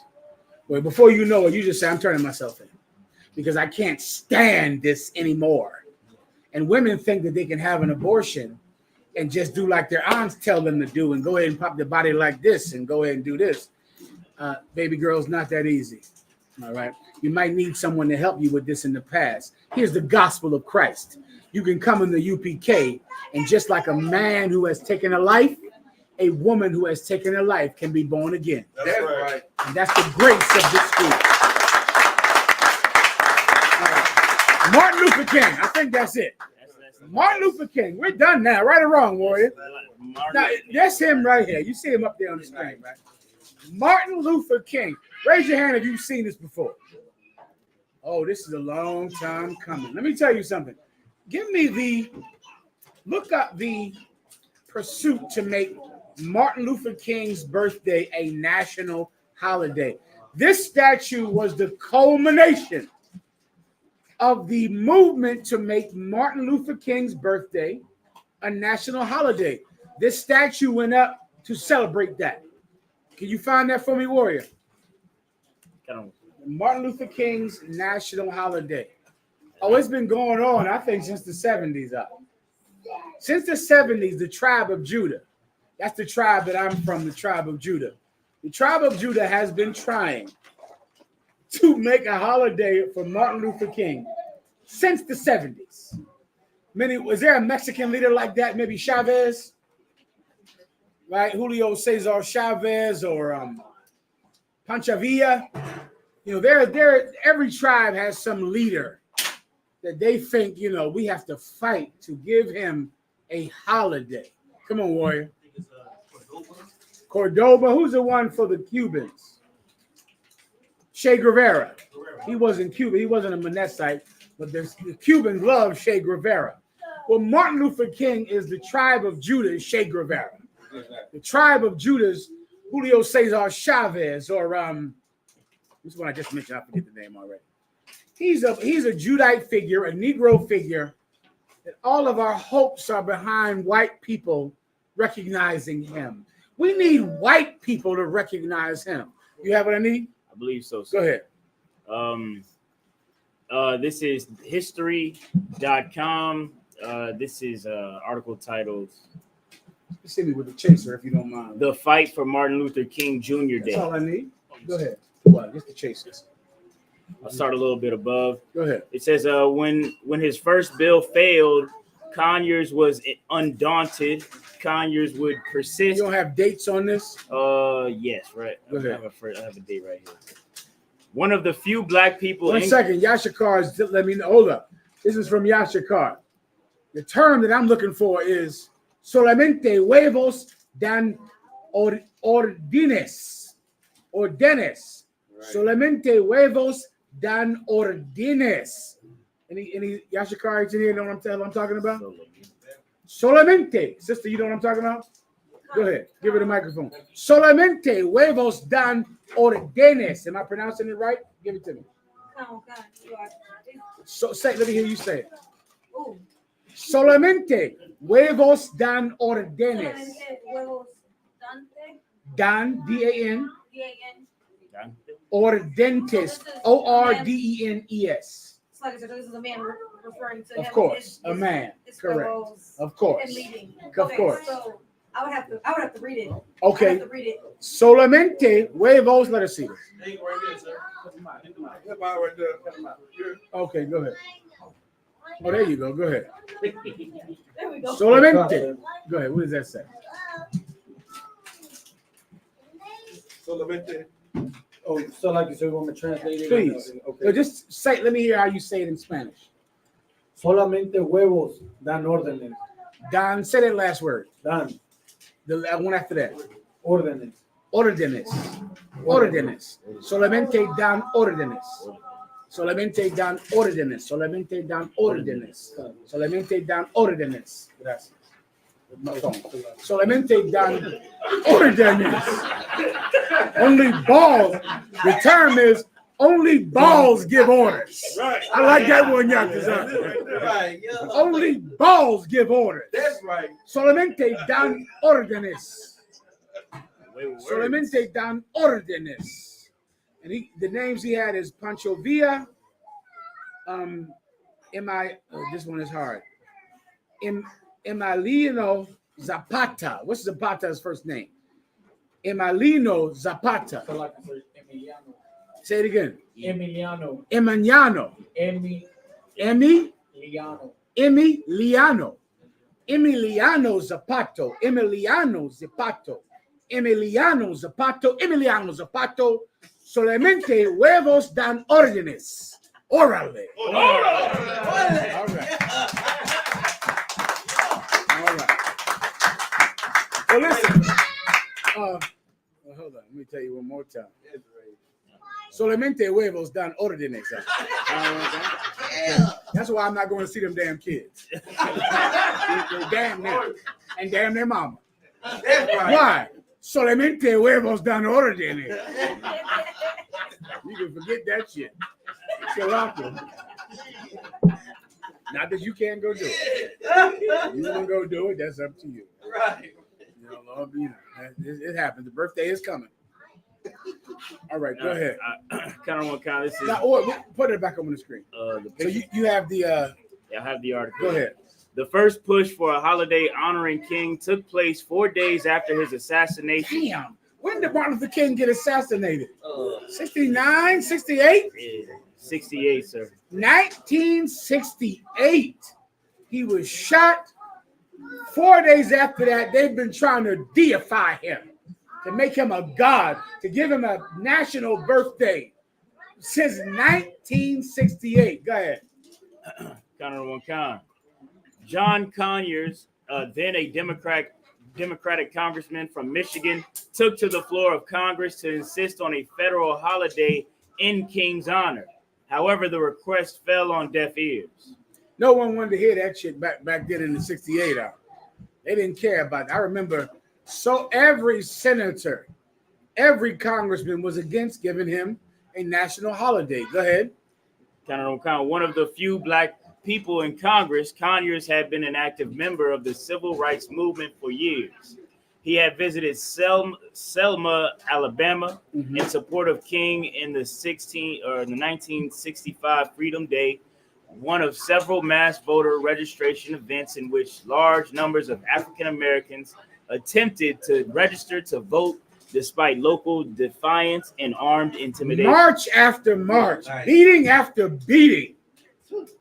Well, before you know it, you just say, I'm turning myself in because I can't stand this anymore. And women think that they can have an abortion and just do like their aunts tell them to do and go ahead and pop their body like this and go ahead and do this. Baby girl, it's not that easy. All right. You might need someone to help you with this in the past. Here's the gospel of Christ. You can come in the UPK, and just like a man who has taken a life, a woman who has taken a life can be born again. That's right. And that's the grace of this school. Martin Luther King. I think that's it. Martin Luther King. We're done now. Right or wrong, Warrior? Now, that's him right here. You see him up there on the screen, right? Martin Luther King. Raise your hand if you've seen this before. Oh, this is a long time coming. Let me tell you something. Look up the pursuit to make Martin Luther King's birthday a national holiday. This statue was the culmination of the movement to make Martin Luther King's birthday a national holiday. This statue went up to celebrate that. Can you find that for me, Warrior? Martin Luther King's national holiday. Oh, it's been going on, I think, since the 70s up. Since the 70s, the tribe of Judah, that's the tribe that I'm from, the tribe of Judah. The tribe of Judah has been trying to make a holiday for Martin Luther King since the 70s. Was there a Mexican leader like that? Maybe Chavez? Right? Julio Cesar Chavez or Pancho Villa. You know, every tribe has some leader that they think, you know, we have to fight to give him a holiday. Come on, Warrior. Cordoba. Who's the one for the Cubans? Che Guevara. He wasn't Cuban. He wasn't a Mennonite, but the Cubans love Che Guevara. Well, Martin Luther King is the tribe of Judah, Che Guevara. The tribe of Judah's Julio Cesar Chavez, or this one I just mentioned. I forget the name already. He's a Judite figure, a Negro figure, that all of our hopes are behind white people recognizing him. We need white people to recognize him. You have what I need? I believe so. Go ahead. This is history.com. This is article titled Just hit me with the chaser if you don't mind. "The Fight for Martin Luther King Jr. That's Day." all I need. Go ahead. What? Just the chasers. I'll start a little bit above. Go ahead. It says, when his first bill failed, Conyers was undaunted. Conyers would persist. You don't have dates on this? Yes, right. Go ahead. I have a date right here. One of the few black people. One second. Yashikar, let me know. Hold up. This is from Yashikar. The term that I'm looking for is solamente huevos dan ordines. Ordenes. Right. Solamente huevos dan ordines. Any Yashikar in here know what I'm talking about? Solamente. Sister, you know what I'm talking about? Go ahead. Give her the microphone. Solamente huevos dan ordenes. Am I pronouncing it right? Give it to me. So say, let me hear you say it. Ooh. Solamente huevos dan ordenes. Dan, D-A-N. Ordentes. O-R-D-E-N-E-S. It's like I said, this is a man referring to Of him. course, a man. Correct. Of course. And leading. Of Okay, course. So I would have to read it. Okay. I would have to read it. Solamente huevos. Let us see this. Okay, go ahead. Oh, there you go. Go ahead. There we go. Solamente. Go ahead. What does that say? Solamente. Oh, so like you said, we want me to translate it? Please. Okay. No, just say. Let me hear how you say it in Spanish. Solamente huevos dan órdenes. Dan. Say that last word. Dan. The one after that. Órdenes. Órdenes. Órdenes. Solamente dan órdenes. Solamente dan órdenes. Solamente dan órdenes. Solamente dan órdenes. Gracias. Solamente dan órdenes. Only balls. The term is only balls give orders. Right. I like that one, Yakuza. Right. Only balls give orders. That's right. Solamente dan órdenes. Solamente dan órdenes. And the names he had is Pancho Villa. This one is hard. Emiliano Zapata. What's Zapata's first name? Emiliano Zapata. So like I said, Emiliano. Say it again. Emiliano. Emiliano. Emiliano. Emiliano Zapato. Emiliano Zapato. Emiliano Zapato. Emiliano Zapato. Solamente huevos dan órdenes. Órale. All right. All right. Well, listen. Hold on. Let me tell you one more time. Solamente huevos dan órdenes. That's why I'm not going to see them damn kids. They're damn them. And damn their mama. Why? Solamente huevos dan órdenes. You can forget that shit. Not that you can't go do it. You want to go do it, that's up to you. Right. You know, Lord, it happens. The birthday is coming. All right, go ahead. Kind of want to count this. Put it back up on the screen. So you have the. Yeah, I have the article. Go ahead. The first push for a holiday honoring King took place 4 days after his assassination. Damn. When did Martin Luther King get assassinated? 69, 68? Yeah, 68, sir. 1968. He was shot. 4 days after that, they've been trying to deify him, to make him a god, to give him a national birthday since 1968. Go ahead. Counter one count. John Conyers, then a Democratic congressman from Michigan, took to the floor of Congress to insist on a federal holiday in King's honor. However, the request fell on deaf ears. No one wanted to hear that shit back then in the 68 hour. They didn't care about it. I remember, so every senator, every congressman was against giving him a national holiday. Go ahead. One of the few black people in Congress, Conyers had been an active member of the civil rights movement for years. He had visited Selma, Alabama, in support of King in the 1965 Freedom Day, one of several mass voter registration events in which large numbers of African Americans attempted to register to vote despite local defiance and armed intimidation. March after march, beating after beating.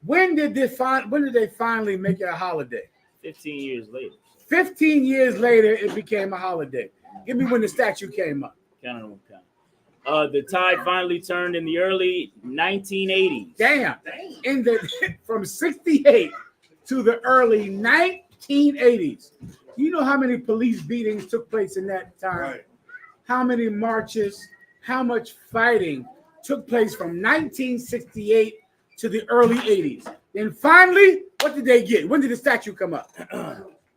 When did they finally make it a holiday? 15 years later. 15 years later, it became a holiday. Give me when the statue came up. The tide finally turned in the early 1980s. Damn. From 68 to the early 1980s. You know how many police beatings took place in that time? Right. How many marches, how much fighting took place from 1968 to the early 80s. Then finally, what did they get? When did the statue come up?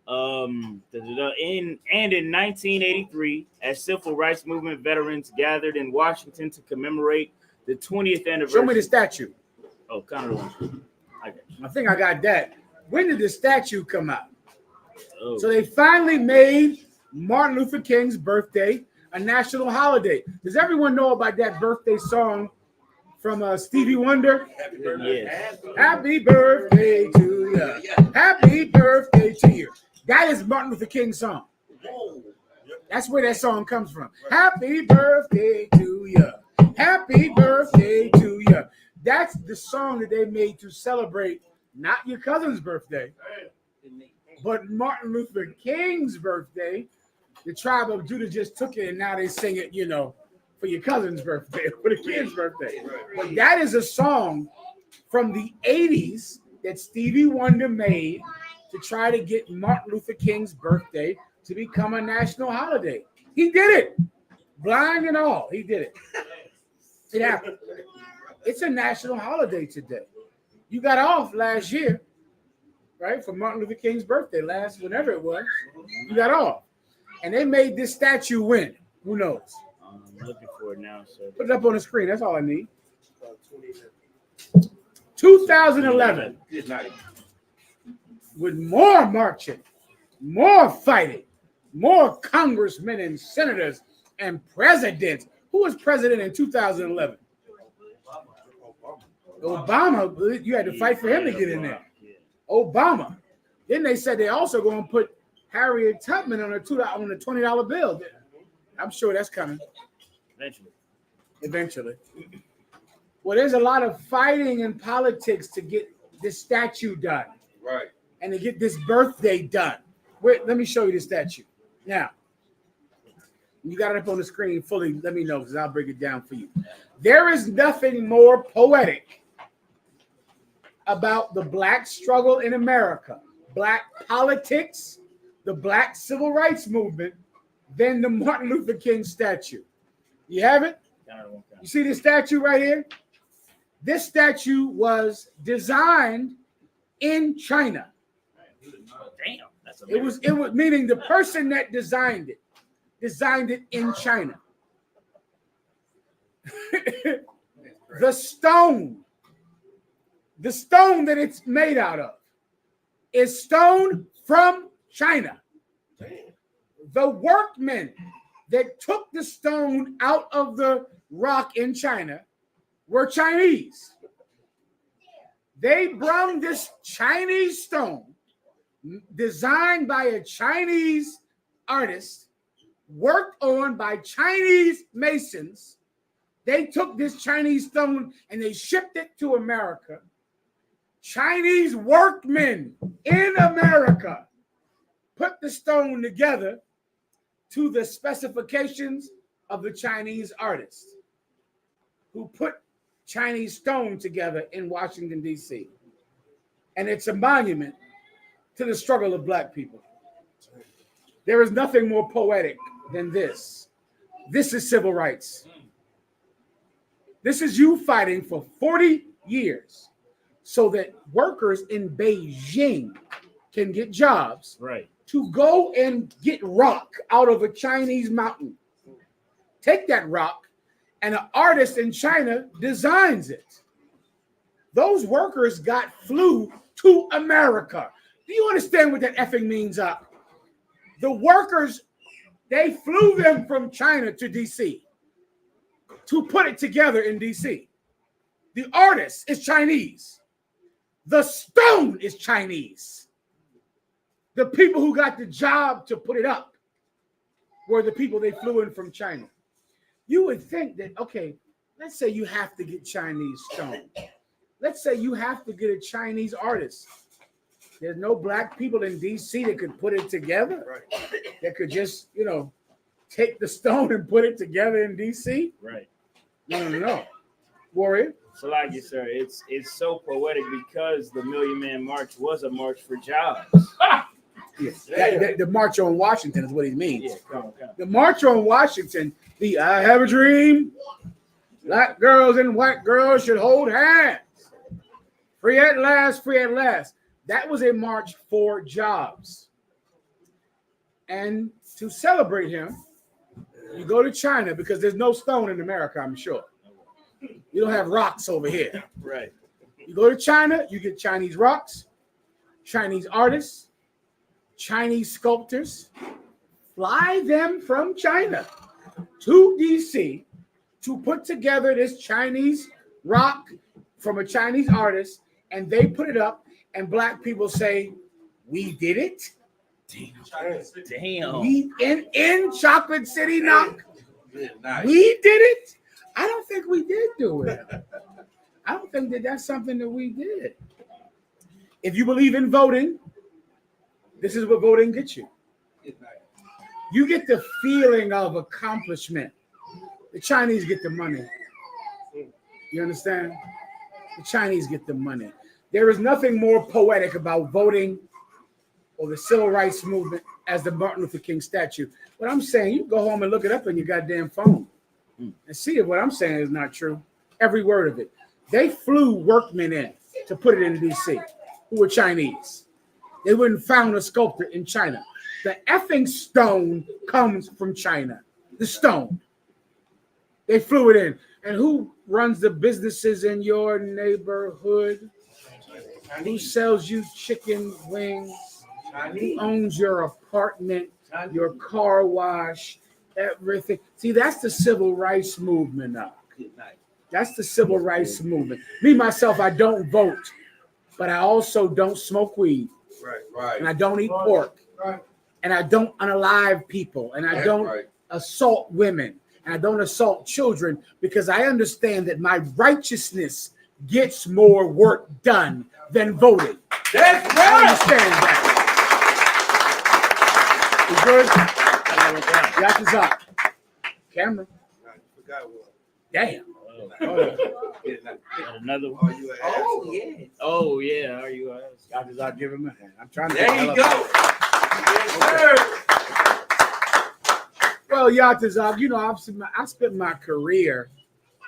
In 1983, as civil rights movement veterans gathered in Washington to commemorate the 20th anniversary. Show me the statue. Oh, kind of. I think I got that. When did the statue come out? Oh. So they finally made Martin Luther King's birthday a national holiday. Does everyone know about that birthday song from Stevie Wonder? Happy birthday. Yes. Happy birthday to you. Happy birthday to you. That is Martin Luther King's song. That's where that song comes from. Happy birthday to you. Happy birthday to you. That's the song that they made to celebrate not your cousin's birthday, but Martin Luther King's birthday. The tribe of Judah just took it and now they sing it, for your cousin's birthday, for the kid's birthday. But that is a song from the 80s that Stevie Wonder made to try to get Martin Luther King's birthday to become a national holiday. He did it. Blind and all, he did it. It happened. It's a national holiday today. You got off last year, right, for Martin Luther King's birthday, whenever it was. You got off. And they made this statue when? Who knows? I'm looking for it now, sir. Put it up on the screen. That's all I need. 2011. With more marching, more fighting, more congressmen and senators and presidents. Who was president in 2011? Obama. You had to fight for him to get in there. Obama. Then they said they also going to put Harriet Tubman on a $20 bill. I'm sure that's coming. Eventually. Well, there's a lot of fighting in politics to get this statue done. Right. And to get this birthday done. Wait, let me show you the statue. Now, you got it up on the screen fully. Let me know because I'll break it down for you. There is nothing more poetic about the Black struggle in America, Black politics, the Black civil rights movement, than the Martin Luther King statue. You have it? You see this statue right here? This statue was designed in China. Damn, that's it was meaning the person that designed it in China. The stone that it's made out of is stone from China. The workmen that took the stone out of the rock in China were Chinese. They brought this Chinese stone designed by a Chinese artist, worked on by Chinese masons. They took this Chinese stone and they shipped it to America. Chinese workmen in America put the stone together to the specifications of the Chinese artist who put Chinese stone together in Washington, D.C. And it's a monument to the struggle of Black people. There is nothing more poetic than this. This is civil rights. This is you fighting for 40 years so that workers in Beijing can get jobs, right, to go and get rock out of a Chinese mountain. Take that rock and an artist in China designs it. Those workers flew to America. Do you understand what that effing means? The workers, they flew them from China to DC to put it together in DC. The artist is Chinese. The stone is Chinese. The people who got the job to put it up were the people they flew in from China. You would think that, okay, let's say you have to get Chinese stone. Let's say you have to get a Chinese artist. There's no black people in DC that could put it together. Right. That could just, take the stone and put it together in DC. Right. No. Warrior. So like you, sir, it's so poetic because the Million Man March was a march for jobs. Yes. The March on Washington is what he means. Yeah, come on. The March on Washington, the I have a dream. Black girls and white girls should hold hands. Free at last, free at last. That was a march for jobs. And to celebrate him, you go to China because there's no stone in America, I'm sure. You don't have rocks over here. Right. You go to China, you get Chinese rocks, Chinese artists, Chinese sculptors. Fly them from China to DC to put together this Chinese rock from a Chinese artist, and they put it up, and black people say, we did it. Damn. We in Chocolate City, knock. Nice. We did it. I don't think we did do it. I don't think that's something that we did. If you believe in voting, this is what voting gets you. You get the feeling of accomplishment. The Chinese get the money. You understand? The Chinese get the money. There is nothing more poetic about voting or the civil rights movement as the Martin Luther King statue. What I'm saying, you go home and look it up on your goddamn phone and see if what I'm saying is not true. Every word of it. They flew workmen in to put it in DC who were Chinese. They wouldn't found a sculptor in China. The effing stone comes from China. The stone. They flew it in. And who runs the businesses in your neighborhood? Who sells you chicken wings? Who owns your apartment, your car wash, everything? See, that's the civil rights movement now. That's the civil rights movement. Me, myself, I don't vote, but I also don't smoke weed. Right. And I don't eat pork. Right. And I don't unalive people. And I don't assault women. And I don't assault children because I understand that my righteousness gets more work done than voting. That's right. I understand that. You good? Got this up. Camera. Forgot one. Damn. Another one. Oh yeah. Are you? Got this up. Give him a hand. I'm trying to. There you go. Yes, sir. Well, Yatazab, I spent my career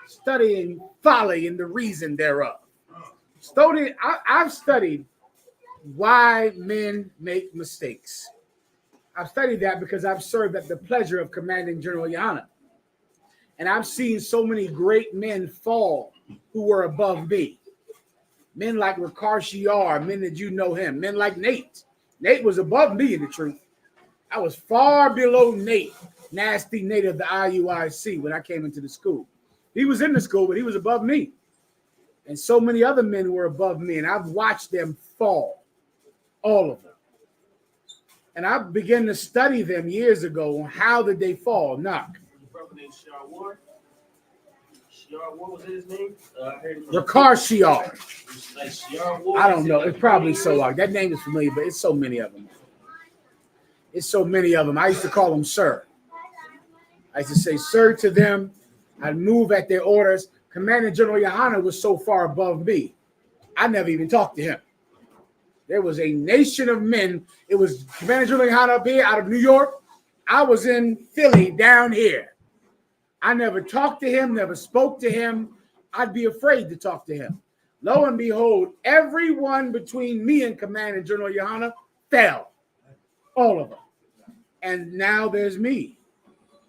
studying folly and the reason thereof. I've studied why men make mistakes. I've studied that because I've served at the pleasure of Commanding General Yana. And I've seen so many great men fall who were above me. Men like Ricard Shiar, men that you know him, men like Nate. Nate was above me in the truth. I was far below Nate, nasty Nate of the IUIC when I came into the school. He was in the school, but he was above me. And so many other men were above me, and I've watched them fall, all of them. And I began to study them years ago on how did they fall. Knock. What was his name? Ricard Shiar. I don't know. It's probably so long. That name is familiar, but it's so many of them. It's so many of them. I used to call them sir. I used to say sir to them. I'd move at their orders. Commander General Yohana was so far above me, I never even talked to him. There was a nation of men. It was Commander General Yohana up here out of New York. I was in Philly down here. I never talked to him, never spoke to him. I'd be afraid to talk to him. Lo and behold, everyone between me and Commander General Yohana fell. All of them. And now there's me.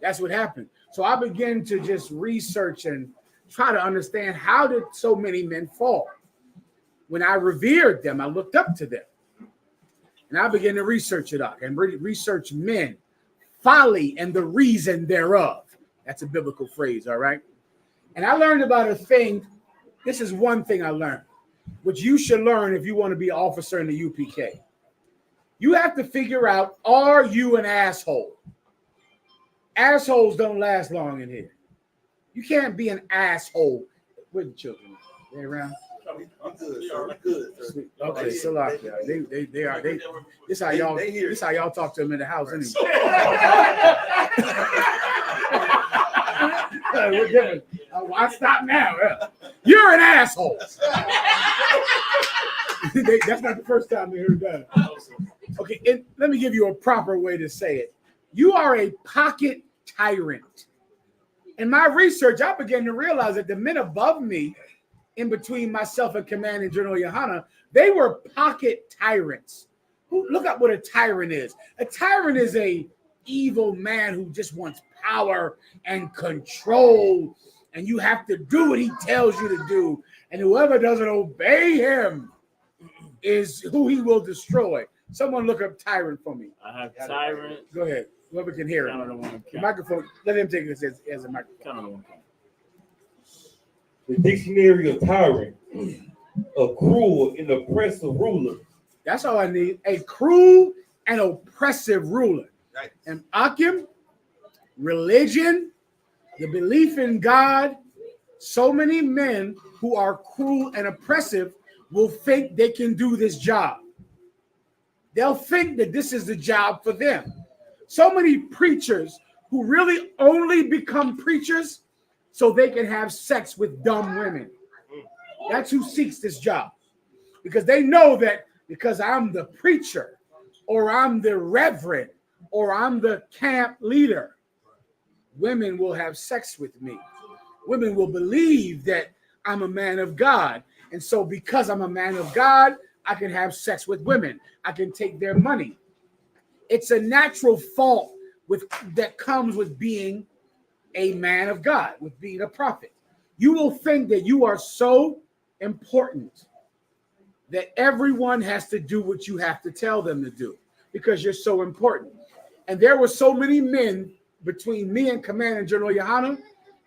That's what happened. So I began to just research and try to understand how did so many men fall. When I revered them, I looked up to them. And I began to research it up and research men, folly, and the reason thereof. That's a biblical phrase, all right? And I learned about a thing. This is one thing I learned. which you should learn if you want to be an officer in the UPK. You have to figure out, are you an asshole? Assholes don't last long in here. You can't be an asshole. Where the children? They around? I'm good, sir. I'm good, sir. Okay, so they are. This how y'all. This how y'all talk to them in the house anyway. We're different. I stop now. You're an asshole. That's not the first time they heard that. Okay, let me give you a proper way to say it. You are a pocket tyrant. In my research, I began to realize that the men above me, in between myself and Commanding General Yohana, they were pocket tyrants. Look up what a tyrant is. A tyrant is a evil man who just wants power and control, and you have to do what he tells you to do, and whoever doesn't obey him is who he will destroy. Someone look up tyrant for me. I have tyrant. Go ahead. Whoever can hear it. The microphone. Let him take this as a microphone. The dictionary of tyrant, a cruel and oppressive ruler. That's all I need. A cruel and oppressive ruler. And Akim, religion, the belief in God, so many men who are cruel and oppressive will think they can do this job. They'll think that this is the job for them. So many preachers who really only become preachers so they can have sex with dumb women. That's who seeks this job. Because they know that because I'm the preacher, or I'm the reverend, or I'm the camp leader, women will have sex with me. Women will believe that I'm a man of God. And so because I'm a man of God, I can have sex with women. I can take their money. It's a natural fault that comes with being a man of God, with being a prophet. You will think that you are so important that everyone has to do what you have to tell them to do because you're so important. And there were so many men between me and Commander General Yohana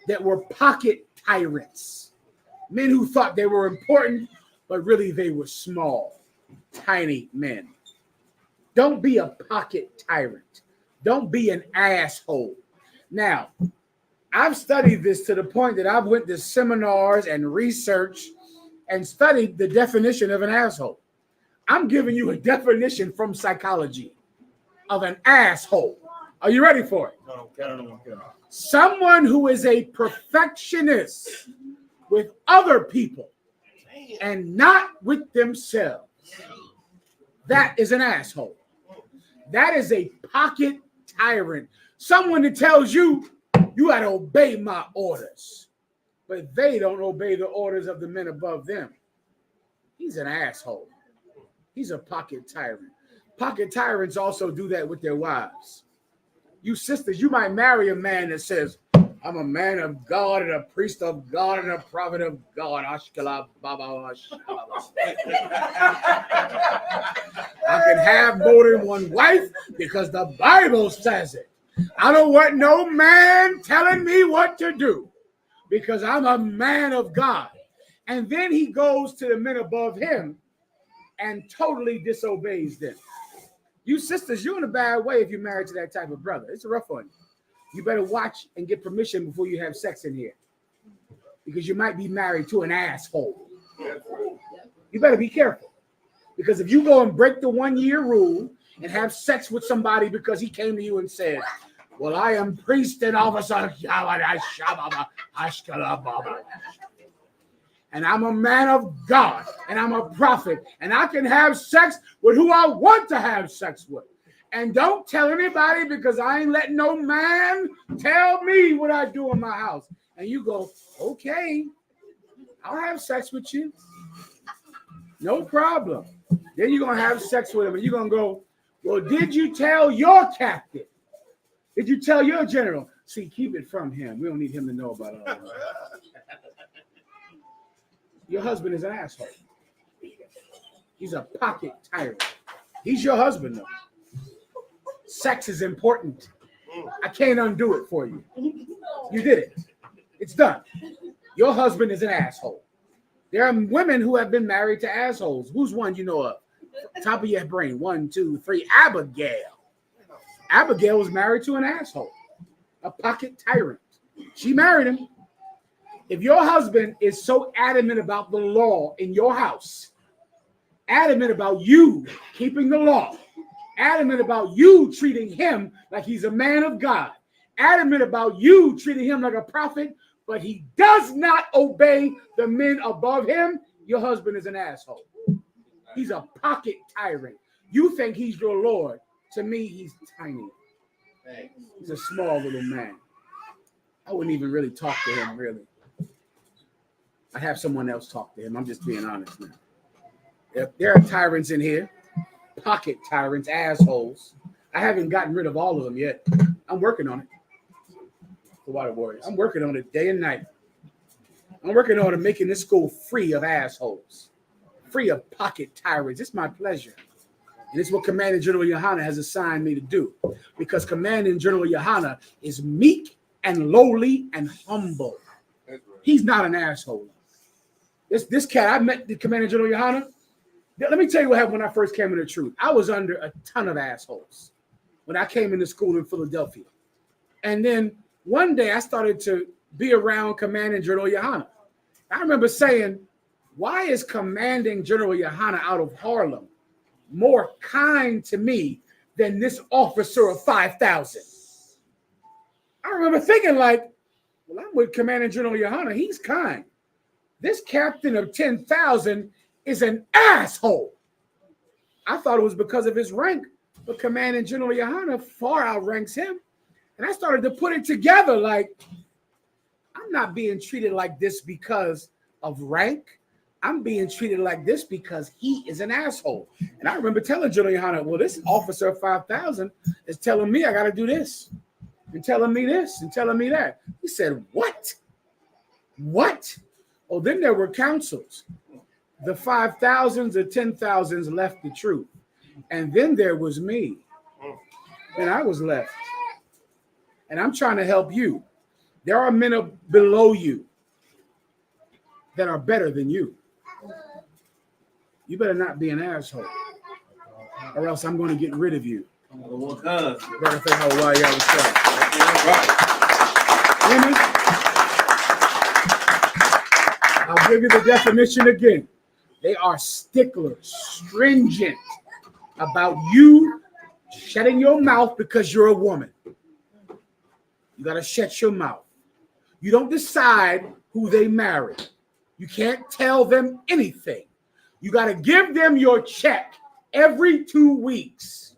that were pocket tyrants. Men who thought they were important, but really they were small, tiny men. Don't be a pocket tyrant. Don't be an asshole. Now, I've studied this to the point that I've went to seminars and research and studied the definition of an asshole. I'm giving you a definition from psychology of an asshole. Are you ready for it? Someone who is a perfectionist with other people and not with themselves. That is an asshole. That is a pocket tyrant. Someone that tells you, you got to obey my orders. But they don't obey the orders of the men above them. He's an asshole. He's a pocket tyrant. Pocket tyrants also do that with their wives. You sisters, you might marry a man that says, I'm a man of God and a priest of God and a prophet of God. I can have more than one wife because the Bible says it. I don't want no man telling me what to do because I'm a man of God. And then he goes to the men above him and totally disobeys them. You sisters, you're in a bad way if you're married to that type of brother. It's a rough one. You better watch and get permission before you have sex in here because you might be married to an asshole. You better be careful because if you go and break the 1 year rule and have sex with somebody because he came to you and said, well, I am priest and officer, and I'm a man of God, and I'm a prophet, and I can have sex with who I want to have sex with. And don't tell anybody because I ain't letting no man tell me what I do in my house. And you go, okay, I'll have sex with you. No problem. Then you're going to have sex with him, and you're going to go, well, did you tell your captain? Did you tell your general? See, keep it from him. We don't need him to know about all that. Your husband is an asshole. He's a pocket tyrant. He's your husband, though. Sex is important. I can't undo it for you. You did it. It's done. Your husband is an asshole. There are women who have been married to assholes. Who's one you know of? Top of your brain. 1, 2, 3. Abigail. Abigail was married to an asshole, a pocket tyrant. She married him. If your husband is so adamant about the law in your house, adamant about you keeping the law, adamant about you treating him like he's a man of God, adamant about you treating him like a prophet, but he does not obey the men above him, your husband is an asshole. He's a pocket tyrant. You think he's your Lord. To me, he's tiny. He's a small little man. I wouldn't even really talk to him, really. I'd have someone else talk to him. I'm just being honest now. There are tyrants in here, pocket tyrants, assholes. I haven't gotten rid of all of them yet. I'm working on it. The Water Warriors. I'm working on it day and night. I'm working on it, making this school free of assholes, free of pocket tyrants. It's my pleasure. And it's what Commanding General Yohana has assigned me to do. Because Commanding General Yohana is meek and lowly and humble. He's not an asshole. This cat, I met the Commanding General Yohana. Let me tell you what happened when I first came into truth. I was under a ton of assholes when I came into school in Philadelphia. And then one day I started to be around Commanding General Yohana. I remember saying, why is Commanding General Yohana out of Harlem more kind to me than this officer of 5,000? I remember thinking like, well, I'm with Commanding General Yohana. He's kind. This captain of 10,000 is an asshole. I thought it was because of his rank, but Commanding General Yohana far outranks him. And I started to put it together like, I'm not being treated like this because of rank. I'm being treated like this because he is an asshole. And I remember telling General Yohana, well, this officer of 5,000 is telling me I got to do this and telling me this and telling me that. He said, what? What? Oh, then there were councils. The 5,000s or 10,000s left the truth. And then there was me. And I was left. And I'm trying to help you. There are men below you that are better than you. You better not be an asshole, or else I'm going to get rid of you. Better say how well y'all was saying. Women, I'll give you the definition again. They are sticklers, stringent about you shutting your mouth because you're a woman. You got to shut your mouth. You don't decide who they marry. You can't tell them anything. You got to give them your check every 2 weeks.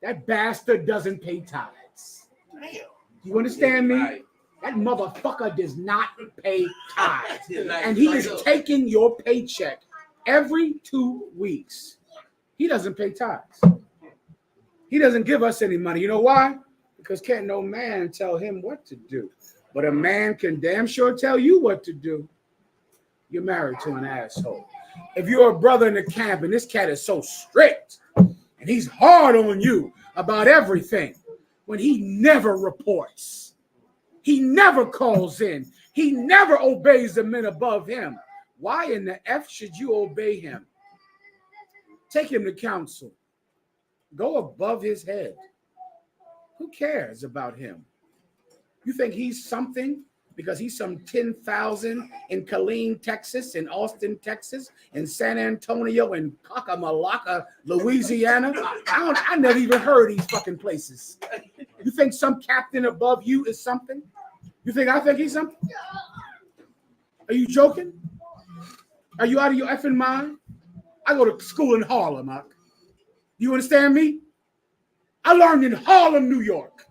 That bastard doesn't pay tithes. You understand me? That motherfucker does not pay tithes. And he is taking your paycheck every 2 weeks. He doesn't pay tithes. He doesn't give us any money. You know why? Because can't no man tell him what to do. But a man can damn sure tell you what to do. You're married to an asshole. If you're a brother in the camp and this cat is so strict and he's hard on you about everything when he never reports, he never calls in, he never obeys the men above him, why in the F should you obey him? Take him to counsel. Go above his head. Who cares about him? You think he's something because he's some 10,000 in Killeen, Texas, in Austin, Texas, in San Antonio, in Cockamalacca, Louisiana? I never even heard of these fucking places. You think some captain above you is something? You think I think he's something? Are you joking? Are you out of your effing mind? I go to school in Harlem, Mark. You understand me? I learned in Harlem, New York.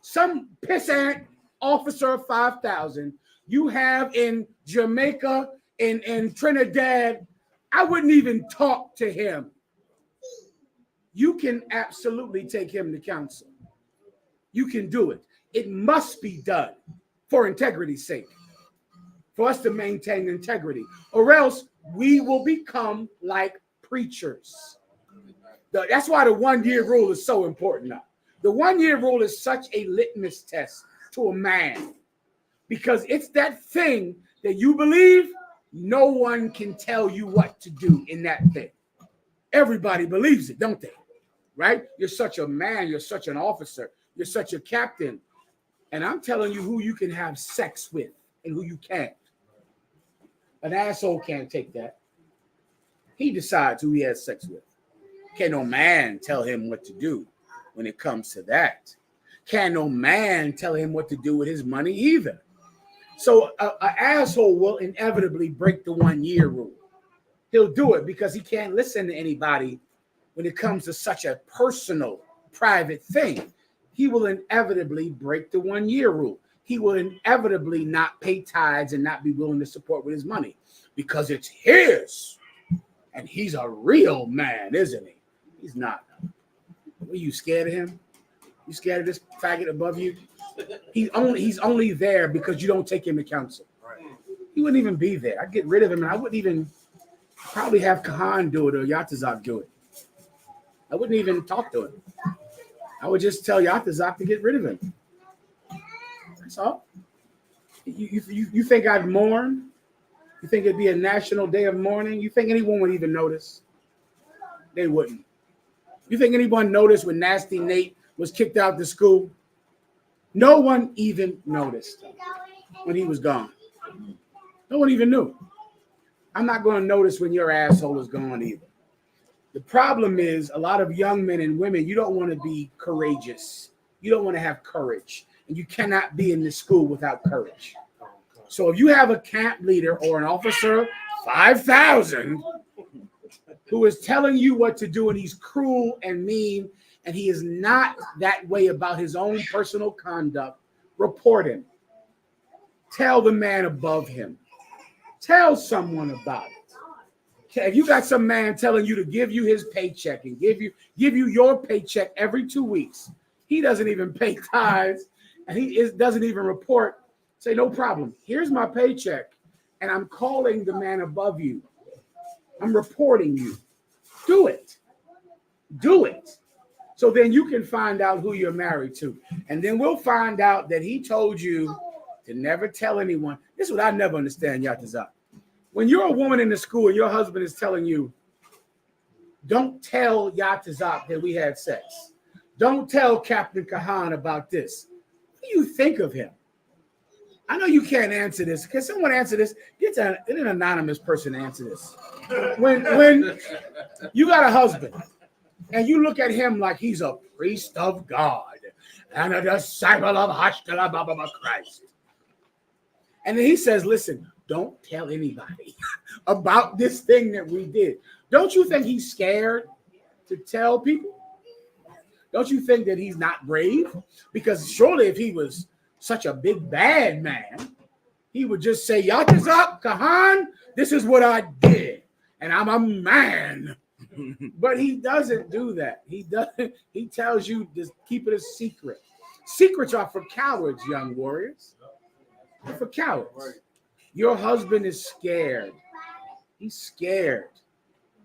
Some pissant officer of 5,000 you have in Jamaica, in Trinidad, I wouldn't even talk to him. You can absolutely take him to counsel. You can do it. It must be done for integrity's sake, for us to maintain integrity, or else we will become like preachers. That's why the 1 year rule is so important now. The 1 year rule is such a litmus test to a man because it's that thing that you believe No one can tell you what to do in that thing. Everybody believes it, don't they? Right? You're such a man. You're such an officer. You're such a captain. And I'm telling you who you can have sex with and who you can't. An asshole can't take that. He decides who he has sex with. Can't no man tell him what to do when it comes to that. Can't no man tell him what to do with his money either. So an asshole will inevitably break the 1 year rule. He'll do it because he can't listen to anybody when it comes to such a personal, private thing. He will inevitably break the 1 year rule. He will inevitably not pay tithes and not be willing to support with his money because it's his. And he's a real man, isn't he? He's not. Are you scared of him? You scared of this faggot above you? He's only there because you don't take him to counsel. He wouldn't even be there. I'd get rid of him, and I wouldn't even probably have Kahan do it or Yatazak do it. I wouldn't even talk to him. I would just tell Yatazak to get rid of him. That's all. You think I'd mourn? You think it'd be a national day of mourning? You think anyone would even notice? They wouldn't. You think anyone noticed when Nasty Nate was kicked out of school? No one even noticed when he was gone. No one even knew. I'm not going to notice when your asshole is gone either. The problem is a lot of young men and women, you don't want to be courageous. You don't want to have courage. And you cannot be in the school without courage. So if you have a camp leader or an officer, 5,000, who is telling you what to do and he's cruel and mean and he is not that way about his own personal conduct, report him. Tell the man above him. Tell someone about it. If you got some man telling you to give you his paycheck and give you your paycheck every 2 weeks, he doesn't even pay tithes and he doesn't even report. Say, no problem. Here's my paycheck, and I'm calling the man above you. I'm reporting you. Do it. Do it. So then you can find out who you're married to. And then we'll find out that he told you to never tell anyone. This is what I never understand, Yatazak. When you're a woman in the school and your husband is telling you, don't tell Yatazak that we had sex. Don't tell Captain Kahan about this. What do you think of him? I know you can't answer this. Can someone answer this? Get an anonymous person to answer this. When you got a husband and you look at him like he's a priest of God and a disciple of Hashkala Baba Christ. And then he says, listen, don't tell anybody about this thing that we did. Don't you think he's scared to tell people? Don't you think that he's not brave? Because surely if he was such a big bad man, he would just say, Yatazak, Kahan, this is what I did, and I'm a man. But he doesn't do that. He doesn't. He tells you to keep it a secret. Secrets are for cowards, young warriors. They're for cowards. Your husband is scared. He's scared.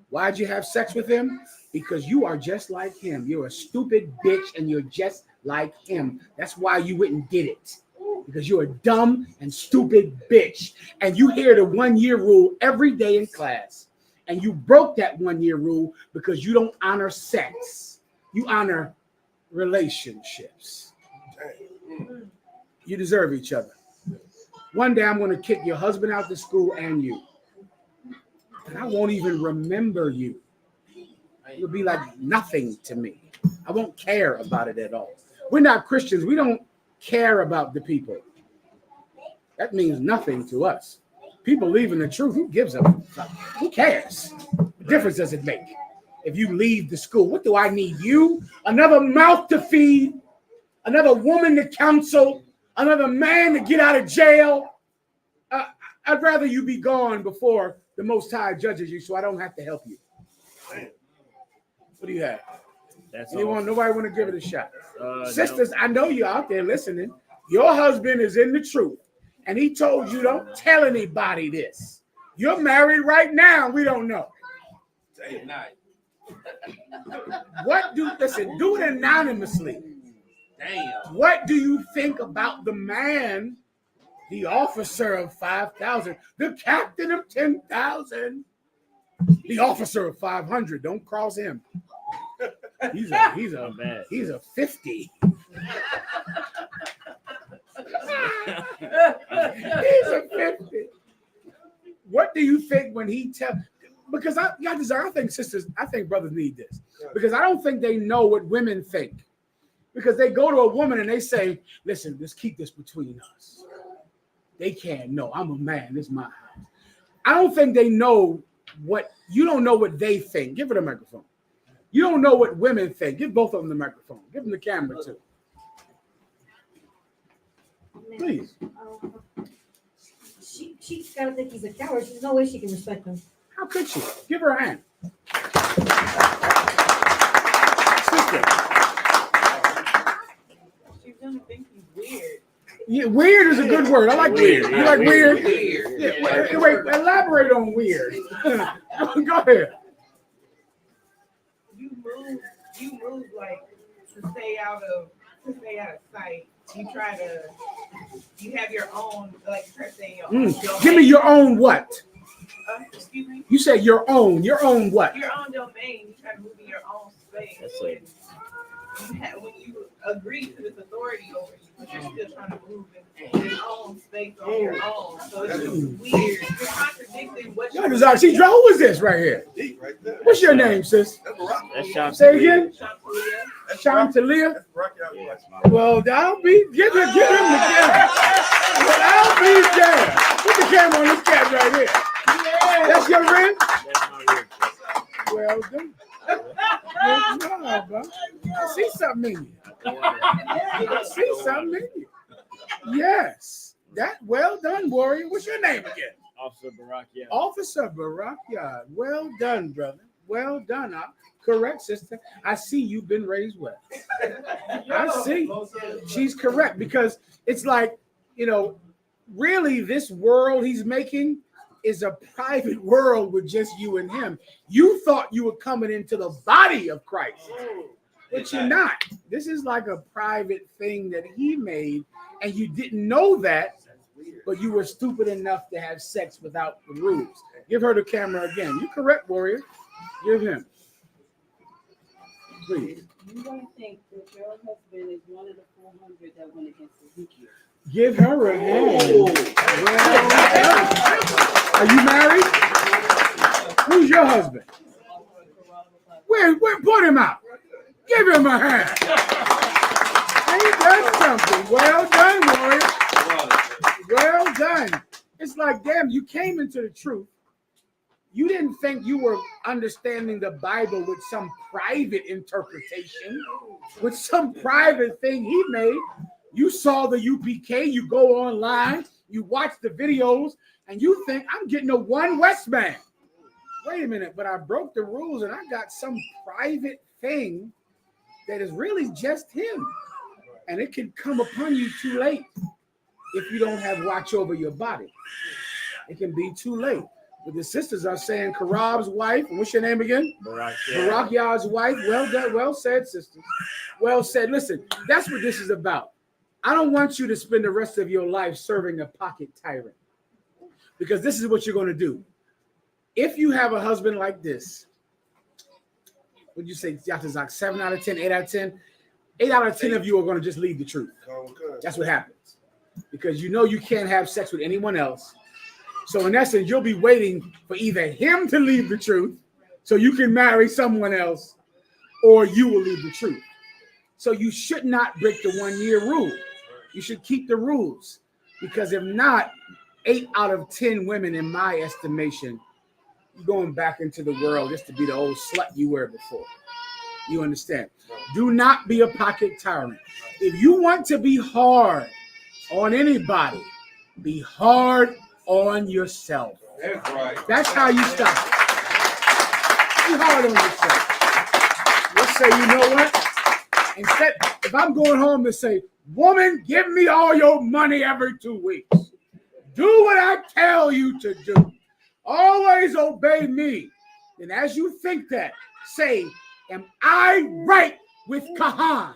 Why'd you have sex with him? Because you are just like him. You're a stupid bitch, and you're just like him. That's why you went and did it. Because you're a dumb and stupid bitch. And you hear the 1 year rule every day in class. And you broke that 1 year rule because you don't honor sex. You honor relationships. You deserve each other. One day I'm going to kick your husband out of school and you. And I won't even remember you. You'll be like nothing to me. I won't care about it at all. We're not Christians. We don't care about the people. That means nothing to us. People leaving the truth, who gives a fuck? Who cares? What difference does it make? If you leave the school, what do I need? You? Another mouth to feed? Another woman to counsel? Another man to get out of jail? I'd rather you be gone before the Most High judges you so I don't have to help you. What do you have? That's anyone? all. Nobody want to give it a shot? Sisters, no. I know you're out there listening. Your husband is in the truth, and he told you don't tell anybody this. You're married right now. We don't know. Listen, do it anonymously. Damn. What do you think about the man The officer of 5,000, the captain of 10,000, the officer of 500. Don't cross him. He's a 50. He's a 50. What do you think when he tell? Because I think sisters, I think brothers need this. Because I don't think they know what women think. Because they go to a woman and they say, listen, let's keep this between us. They can't know. I'm a man. This is my house. I don't think they know what, you don't know what they think. Give her the microphone. You don't know what women think. Give both of them the microphone. Give them the camera too. Please. She's gotta think he's a coward. There's no way she can respect him. How could she? Give her a hand. Sister. She's gonna think he's weird. Yeah, weird is a good word. I like weird. You like weird? Weird. Yeah, wait, elaborate on weird. Go ahead. You move like to stay out of sight. You have your own, like per se, your own domain. Give me your own what? Excuse me? You said your own what? Your own domain. You try to move in your own space. When you agree to this authority over you, but you're still trying to move in your own space on your own. So it's just weird. You're contradicting what Who is this right here? What's your name, sis? Say again. Chantalia. Well, I'll be get him the camera. Well, I'll be there. Put the camera on this cat right here. That's your ring? Well done. Good job, bro. I see something in you. I see something in you. Yes. That well done, warrior. What's your name again? Officer Barakia. Officer Barakia. Well done, brother. Well done. Correct, sister. I see you've been raised well. I see. She's correct because it's like, really this world he's making is a private world with just you and him. You thought you were coming into the body of Christ, but you're not. This is like a private thing that he made, and you didn't know that, but you were stupid enough to have sex without the rules. Give her the camera again. You correct, warrior. Give him. Please. You're going to think that your husband is one of the 400 that went against Ezekiel. Give her a hand. Are you married? Who's your husband? Where? Put him out. Give him a hand. Ain't that something? Well done, warrior. Well done. It's like, damn, you came into the truth. You didn't think you were understanding the Bible with some private interpretation, with some private thing he made. You saw the UPK, you go online, you watch the videos, and you think, I'm getting a one West man. Wait a minute, but I broke the rules and I got some private thing that is really just him. And it can come upon you too late if you don't have watch over your body. It can be too late. But the sisters are saying Karab's wife, and what's your name again? Barakia's wife. Well done, well said, sisters. Well said. Listen, that's what this is about. I don't want you to spend the rest of your life serving a pocket tyrant, because this is what you're going to do. If you have a husband like this, would you say, Yatazak, 7 out of 10, 8 out of 10? 8 out of 10 of you are going to just leave the truth. That's what happens. Because you know you can't have sex with anyone else. So in essence, you'll be waiting for either him to leave the truth so you can marry someone else, or you will leave the truth. So you should not break the 1 year rule. You should keep the rules, because if not, 8 out of 10 women, in my estimation, you're going back into the world just to be the old slut you were before. You understand? Do not be a pocket tyrant. If you want to be hard on anybody, be hard on yourself. That's right. That's how you stop it. Be hard on yourself. Let's say, you know what? Instead, if I'm going home to say, woman, give me all your money every 2 weeks. Do what I tell you to do. Always obey me. And as you think that, say, am I right with Kahan?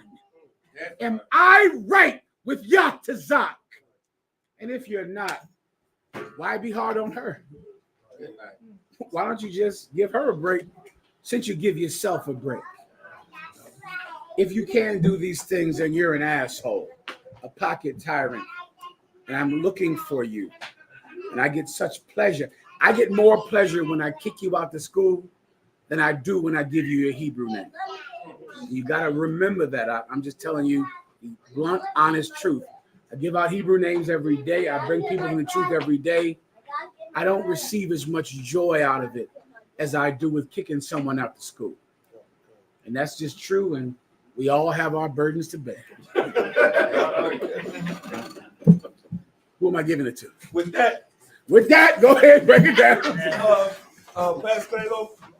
Am I right with Yatazak? And if you're not, why be hard on her? Why don't you just give her a break since you give yourself a break? If you can't do these things, then you're an asshole, a pocket tyrant. And I'm looking for you. And I get such pleasure. I get more pleasure when I kick you out the school than I do when I give you your Hebrew name. You got to remember that. I'm just telling you the blunt, honest truth. I give out Hebrew names every day. I bring people in the truth every day. I don't receive as much joy out of it as I do with kicking someone out the school. And that's just true. And we all have our burdens to bear. Who am I giving it to? With that, go ahead, break it down. Pastor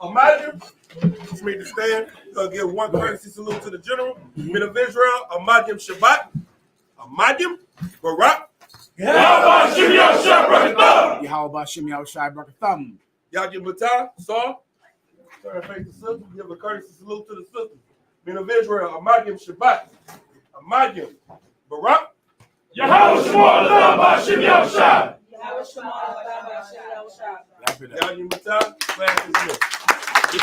Imagine, for me to stand, give one courtesy salute to the general, men of Israel, Imagine Shabbat, Imagine Barak, Yahweh Shem Yahushai Barakatham. Yahweh Shem Yahushai Barakatham. Yahweh Batah, Saul, turn face to sister, give a courtesy salute to the sisters, men of Israel, Imagine Shabbat, Imagine Barak, Yahweh Shem Yahushai. Yahweh Batah, class is dismissed. The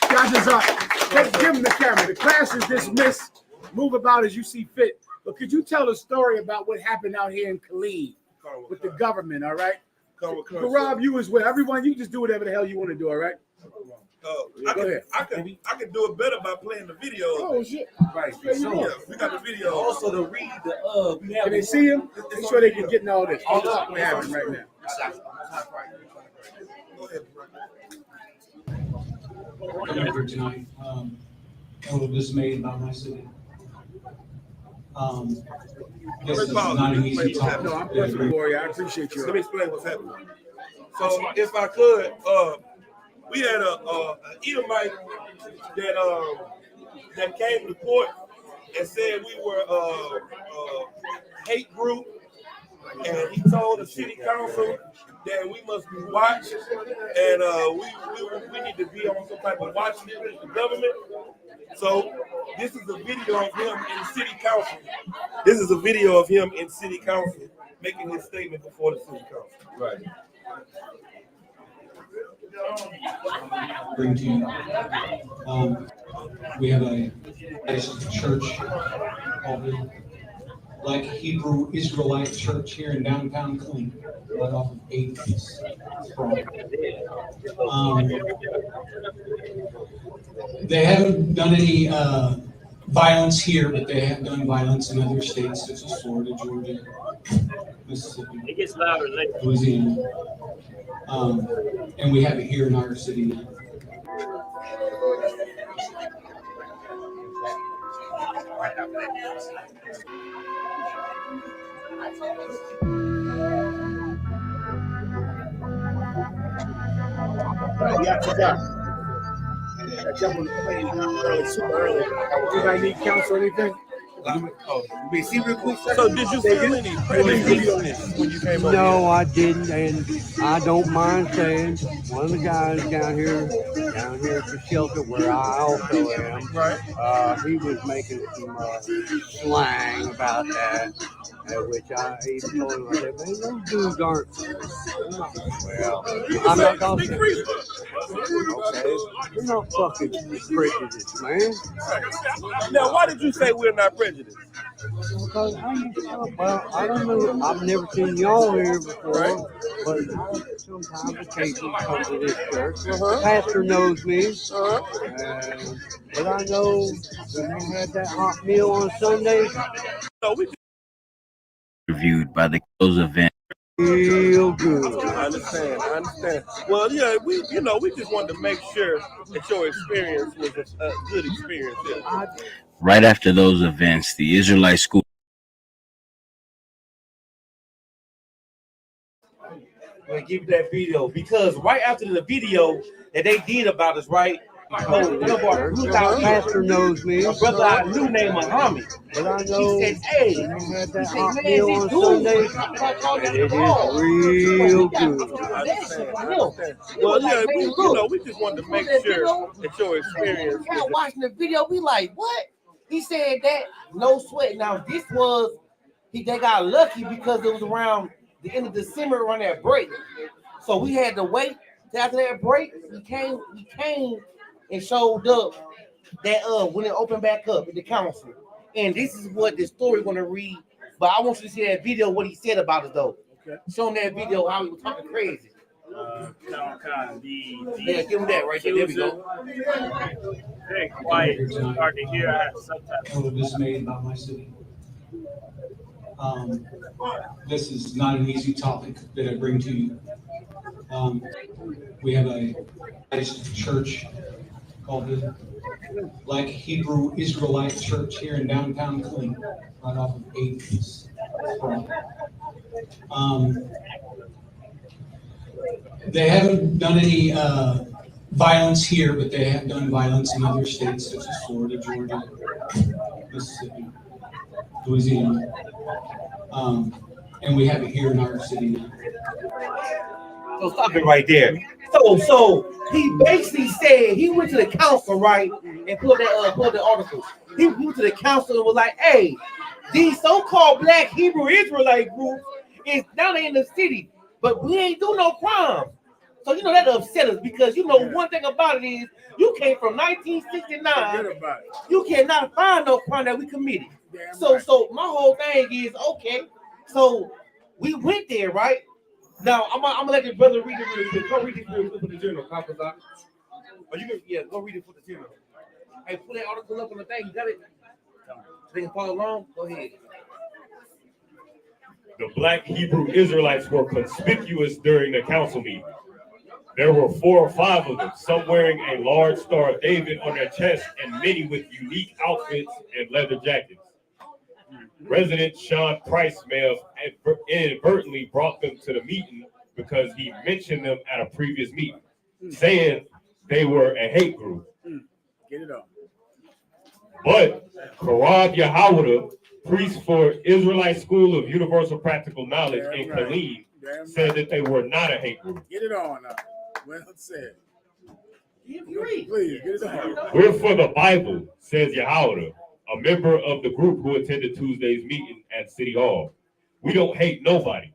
class is up. Give them the camera. The class is dismissed. Move about as you see fit. But could you tell a story about what happened out here in Killeen with the government, all right? Rob, you as well. Everyone, you can just do whatever the hell you want to do, all right? I can do it better by playing the video. Oh, shit. Right. So, we got the video. Also to read the Can they see him? Make sure they can get in all this. All this we have right now. Go ahead. Over tonight, a little dismayed about my city. This is not an easy topic. No, I'm perfect, Gloria. I appreciate you. Let me explain what's happening. So, if I could, we had an Edomite that came to court and said we were a hate group, and he told the city council that we must be watched, and we need to be on some type of watch list with the government. So this is a video of him in city council. This is a video of him in city council making his statement before the city council. Right. Bring to you. We have a church called like Hebrew Israelite Church here in downtown Killeen, right off of 8th. They haven't done any violence here, but they have done violence in other states such as Florida, Georgia, Mississippi, It gets louder later. Louisiana. And we have it here in our city now. Yeah, I jump on the plane early, super early. Anybody need counsel or anything? So did you feel any prejudice when you came over? No, I didn't, and I don't mind saying one of the guys down here at the shelter where I also am, he was making some slang about that, which I even told him, I said, man, those dudes aren't. Well, I'm not gonna say. Okay, we're not fucking prejudiced, man. Now, why did you say we're not prejudiced? Because I don't know. I've never seen y'all here before, but I sometimes occasionally come to this church. Pastor knows me, but I know when you had that hot meal on Sunday. Reviewed by the close event. Real good. I understand. Well, yeah, we just wanted to make sure that your experience was a good experience. Yeah. Right after those events, the Israelite school. I'm gonna give you that video because right after the video that they did about us, right? Pastor knows me. A brother I knew named Muhammad. But I know he said, hey, you had that hot meal on Sunday, and it is real good. I understand. Well, yeah, we just wanted to make sure that your experience. Watching the video, we like, what? He said that, no sweat. Now, this was they got lucky because it was around the end of December around that break. So we had to wait till after that break. We came and showed up that when it opened back up at the council. And this is what the story gonna read. But I want you to see that video, what he said about it though. Okay. Show him that video how he was talking crazy. Yeah, give him that right there. There we go. Very quiet. It's hard to hear. I have subtitles. A little dismayed about my city. This is not an easy topic that I bring to you. We have a church called the Black Hebrew Israelite Church here in downtown Killeen, right off of 8th. They haven't done any violence here, but they have done violence in other states such as Florida, Georgia, Mississippi, Louisiana. And we have it here in our city now. So stop it right there. So he basically said he went to the council, right, and pulled the article. He went to the council and was like, "Hey, these so-called Black Hebrew Israelite groups is down there in the city, but we ain't do no crime." So you know that upset us because you know one thing about it is you came from 1969. You cannot find no crime that we committed. So my whole thing is okay. So we went there, right? Now I'm gonna let the brother read it really quick. Go read it real quick for the general, Papa. Or you can, go read it for the general. Hey, put that article up on the thing. You got it? They can follow along. Go ahead. The Black Hebrew Israelites were conspicuous during the council meeting. There were 4 or 5 of them, some wearing a large Star of David on their chest and many with unique outfits and leather jackets. Resident Sean Price may have inadvertently brought them to the meeting because he mentioned them at a previous meeting, saying they were a hate group. Get it up. But Karab Yahawada, priest for Israelite School of Universal Practical Knowledge in Killeen, said that they were not a hate group. Get it on now. Well said. Please, get it on. We're for the Bible, says Yahawada, a member of the group who attended Tuesday's meeting at City Hall. We don't hate nobody.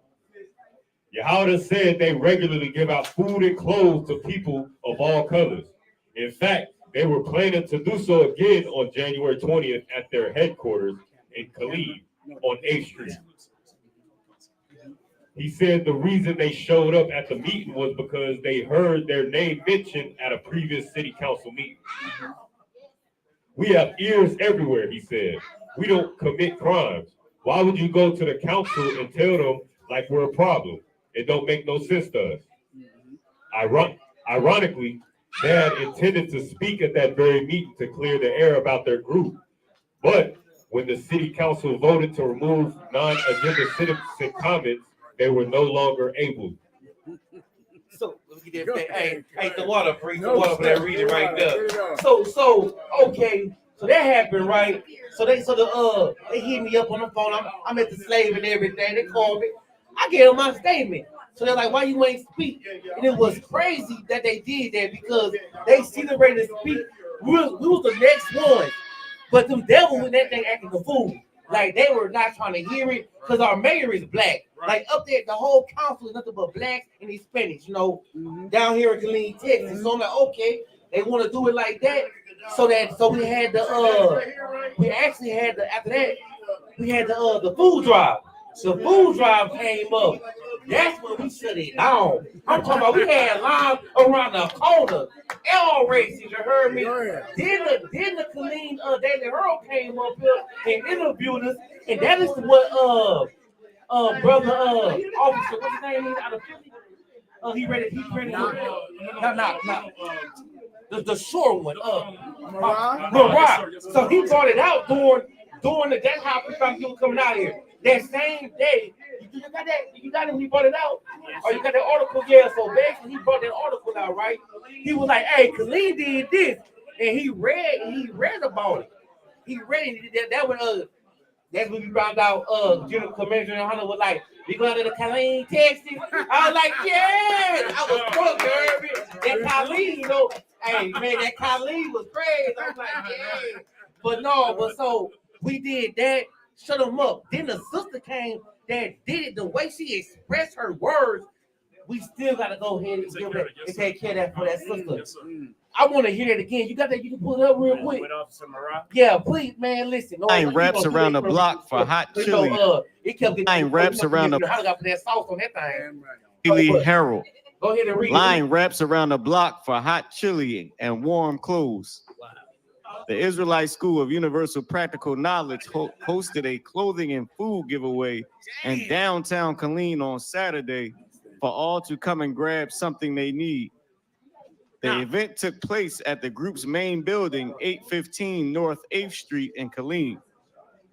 Yahawada said they regularly give out food and clothes to people of all colors. In fact, they were planning to do so again on January 20th at their headquarters in Killeen on 8th Street. He said the reason they showed up at the meeting was because they heard their name mentioned at a previous city council meeting. We have ears everywhere, he said. We don't commit crimes. Why would you go to the council and tell them like we're a problem? It don't make no sense to us. Ironically, they had intended to speak at that very meeting to clear the air about their group. But when the city council voted to remove non-agenda citizen comments, they were no longer able. So let me get that. Hey, the water, bring the water for that reading right there. So okay, so that happened, right? So they hit me up on the phone. I'm at the slave and everything. They called me. I gave them my statement. So they're like, "Why you ain't speak?" And it was crazy that they did that because they see the ready to speak. We was the next one, but them devils in that thing acting a fool. Like they were not trying to hear it because our mayor is black. Like up there, the whole council is nothing but blacks and Hispanics, you know, down here in Killeen, Texas. So I'm like, okay, they want to do it like that. So we had after that, we had the food drive. The food drive came up. That's when we shut it down. I'm talking about we had lines around the corner. L races, you heard me? Then the Killeen Daily Herald came up here and interviewed us, and that is what brother officer, what's his name is out of Philly? He read it. The short one. Right. So he brought it out during the. That's how we found people coming out here. That same day, you got that? You got it when he brought it out? Or you got that article? Yeah, so basically he brought that article out, right? He was like, "Hey, Killeen did this," and he read about it. He read it. That was that's when we found out General Commander Hunter was like, "We going to the Killeen, Texas?" I was like, "Yeah." I was drunk, That Killeen, you know, hey man, that Killeen was crazy. I was like, "Yeah." But so we did that. shut them up. Then the sister came that did it the way she expressed her words. We still gotta go ahead and give it and take care of that for that sister. I want to hear that again. You got that? You can pull it up real quick. Yeah, please, man. Listen. No, Line wraps around the block for hot chili. It kept getting Line wraps around the. How to put that sauce on that thing? Killeen Herald. Go ahead and read. Line wraps around the block for hot chili and warm clothes. The Israelite School of Universal Practical Knowledge hosted a clothing and food giveaway in downtown Killeen on Saturday for all to come and grab something they need. The event took place at the group's main building, 815 North 8th Street in Killeen.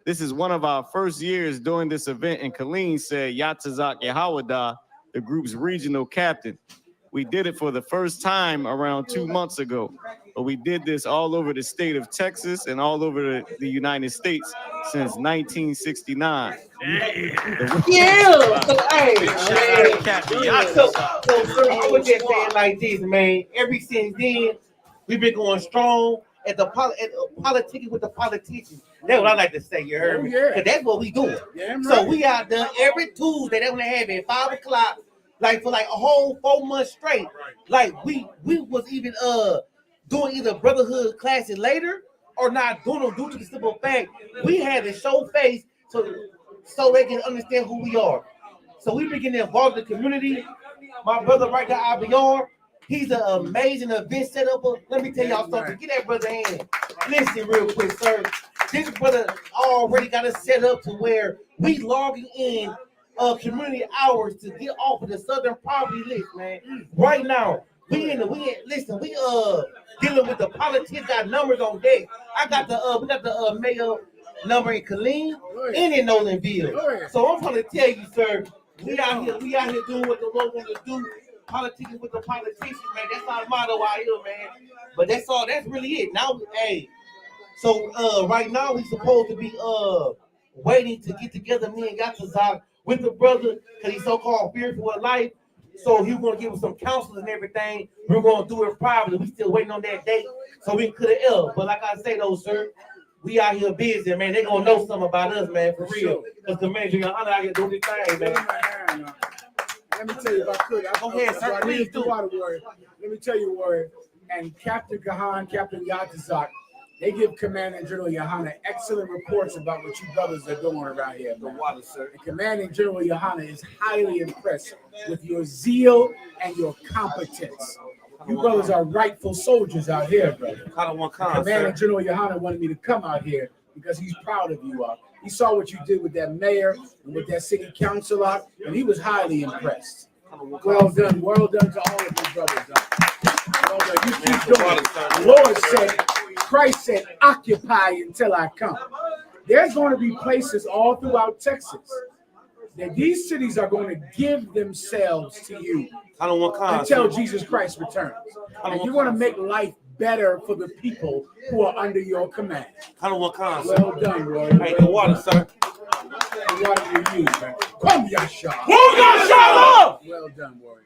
This is one of our first years doing this event in Killeen, said Yatazak Yehawadah, the group's regional captain. We did it for the first time around 2 months ago, but we did this all over the state of Texas and all over the United States since 1969. Yeah. So I would just say it like this, man. Ever since then, we've been going strong at the politicking with the politicians. That's what I like to say. You heard me? Because that's what we doing. So we out there every Tuesday. They're gonna have it at 5 o'clock. Like for like a whole 4 months straight. Like we was even doing either brotherhood classes later or not doing them due to the simple fact we had to show face so they can understand who we are. So we been getting involved in the community. My brother right there, IBR, he's an amazing event setup. Let me tell y'all something. Get that brother hand. Listen real quick, sir. This brother already got us set up to where we logging in community hours to get off of the Southern Poverty list, man. Right now, we dealing with the politics, got numbers on deck. We got the mayor number in Killeen and in Nolanville. So I'm gonna tell you, sir, we out here doing what the Lord wants to do, politicking with the politicians, man. That's our motto out here, man. But that's all. That's really it. Now, hey. So right now we supposed to be waiting to get together, me and Yatazak, with the brother, because he's so-called fearful of life. So he's going to give us some counsel and everything. We're going to do it privately. We still waiting on that date so we could have. But like I say, though, sir, we out here busy, man. They're going to know something about us, man, for real. Because the man, you're out here doing this thing, man. Let me tell you, if I could, Go ahead, sir. Please do. Let me tell you a word. And Captain Gahan, Captain Yatazak, they give Commanding General Yohana excellent reports about what you brothers are doing around here. The water, sir. And Commanding General Yohana is highly impressed with your zeal and your competence. You brothers are rightful soldiers out here, brother. Commanding General Yohana wanted me to come out here because he's proud of you all. He saw what you did with that mayor and with that city councilor, and he was highly impressed. Well done to all of you brothers. Well done. You keep doing it. The Lord said, Christ said, occupy until I come. There's going to be places all throughout Texas that these cities are going to give themselves to you until Jesus Christ returns. And you're going to make life better for the people who are under your command. Well done, Roy. Hey, the water, sir. The water you use, man. Come, Yasha. Well done, Shalom. Well done, Warrior.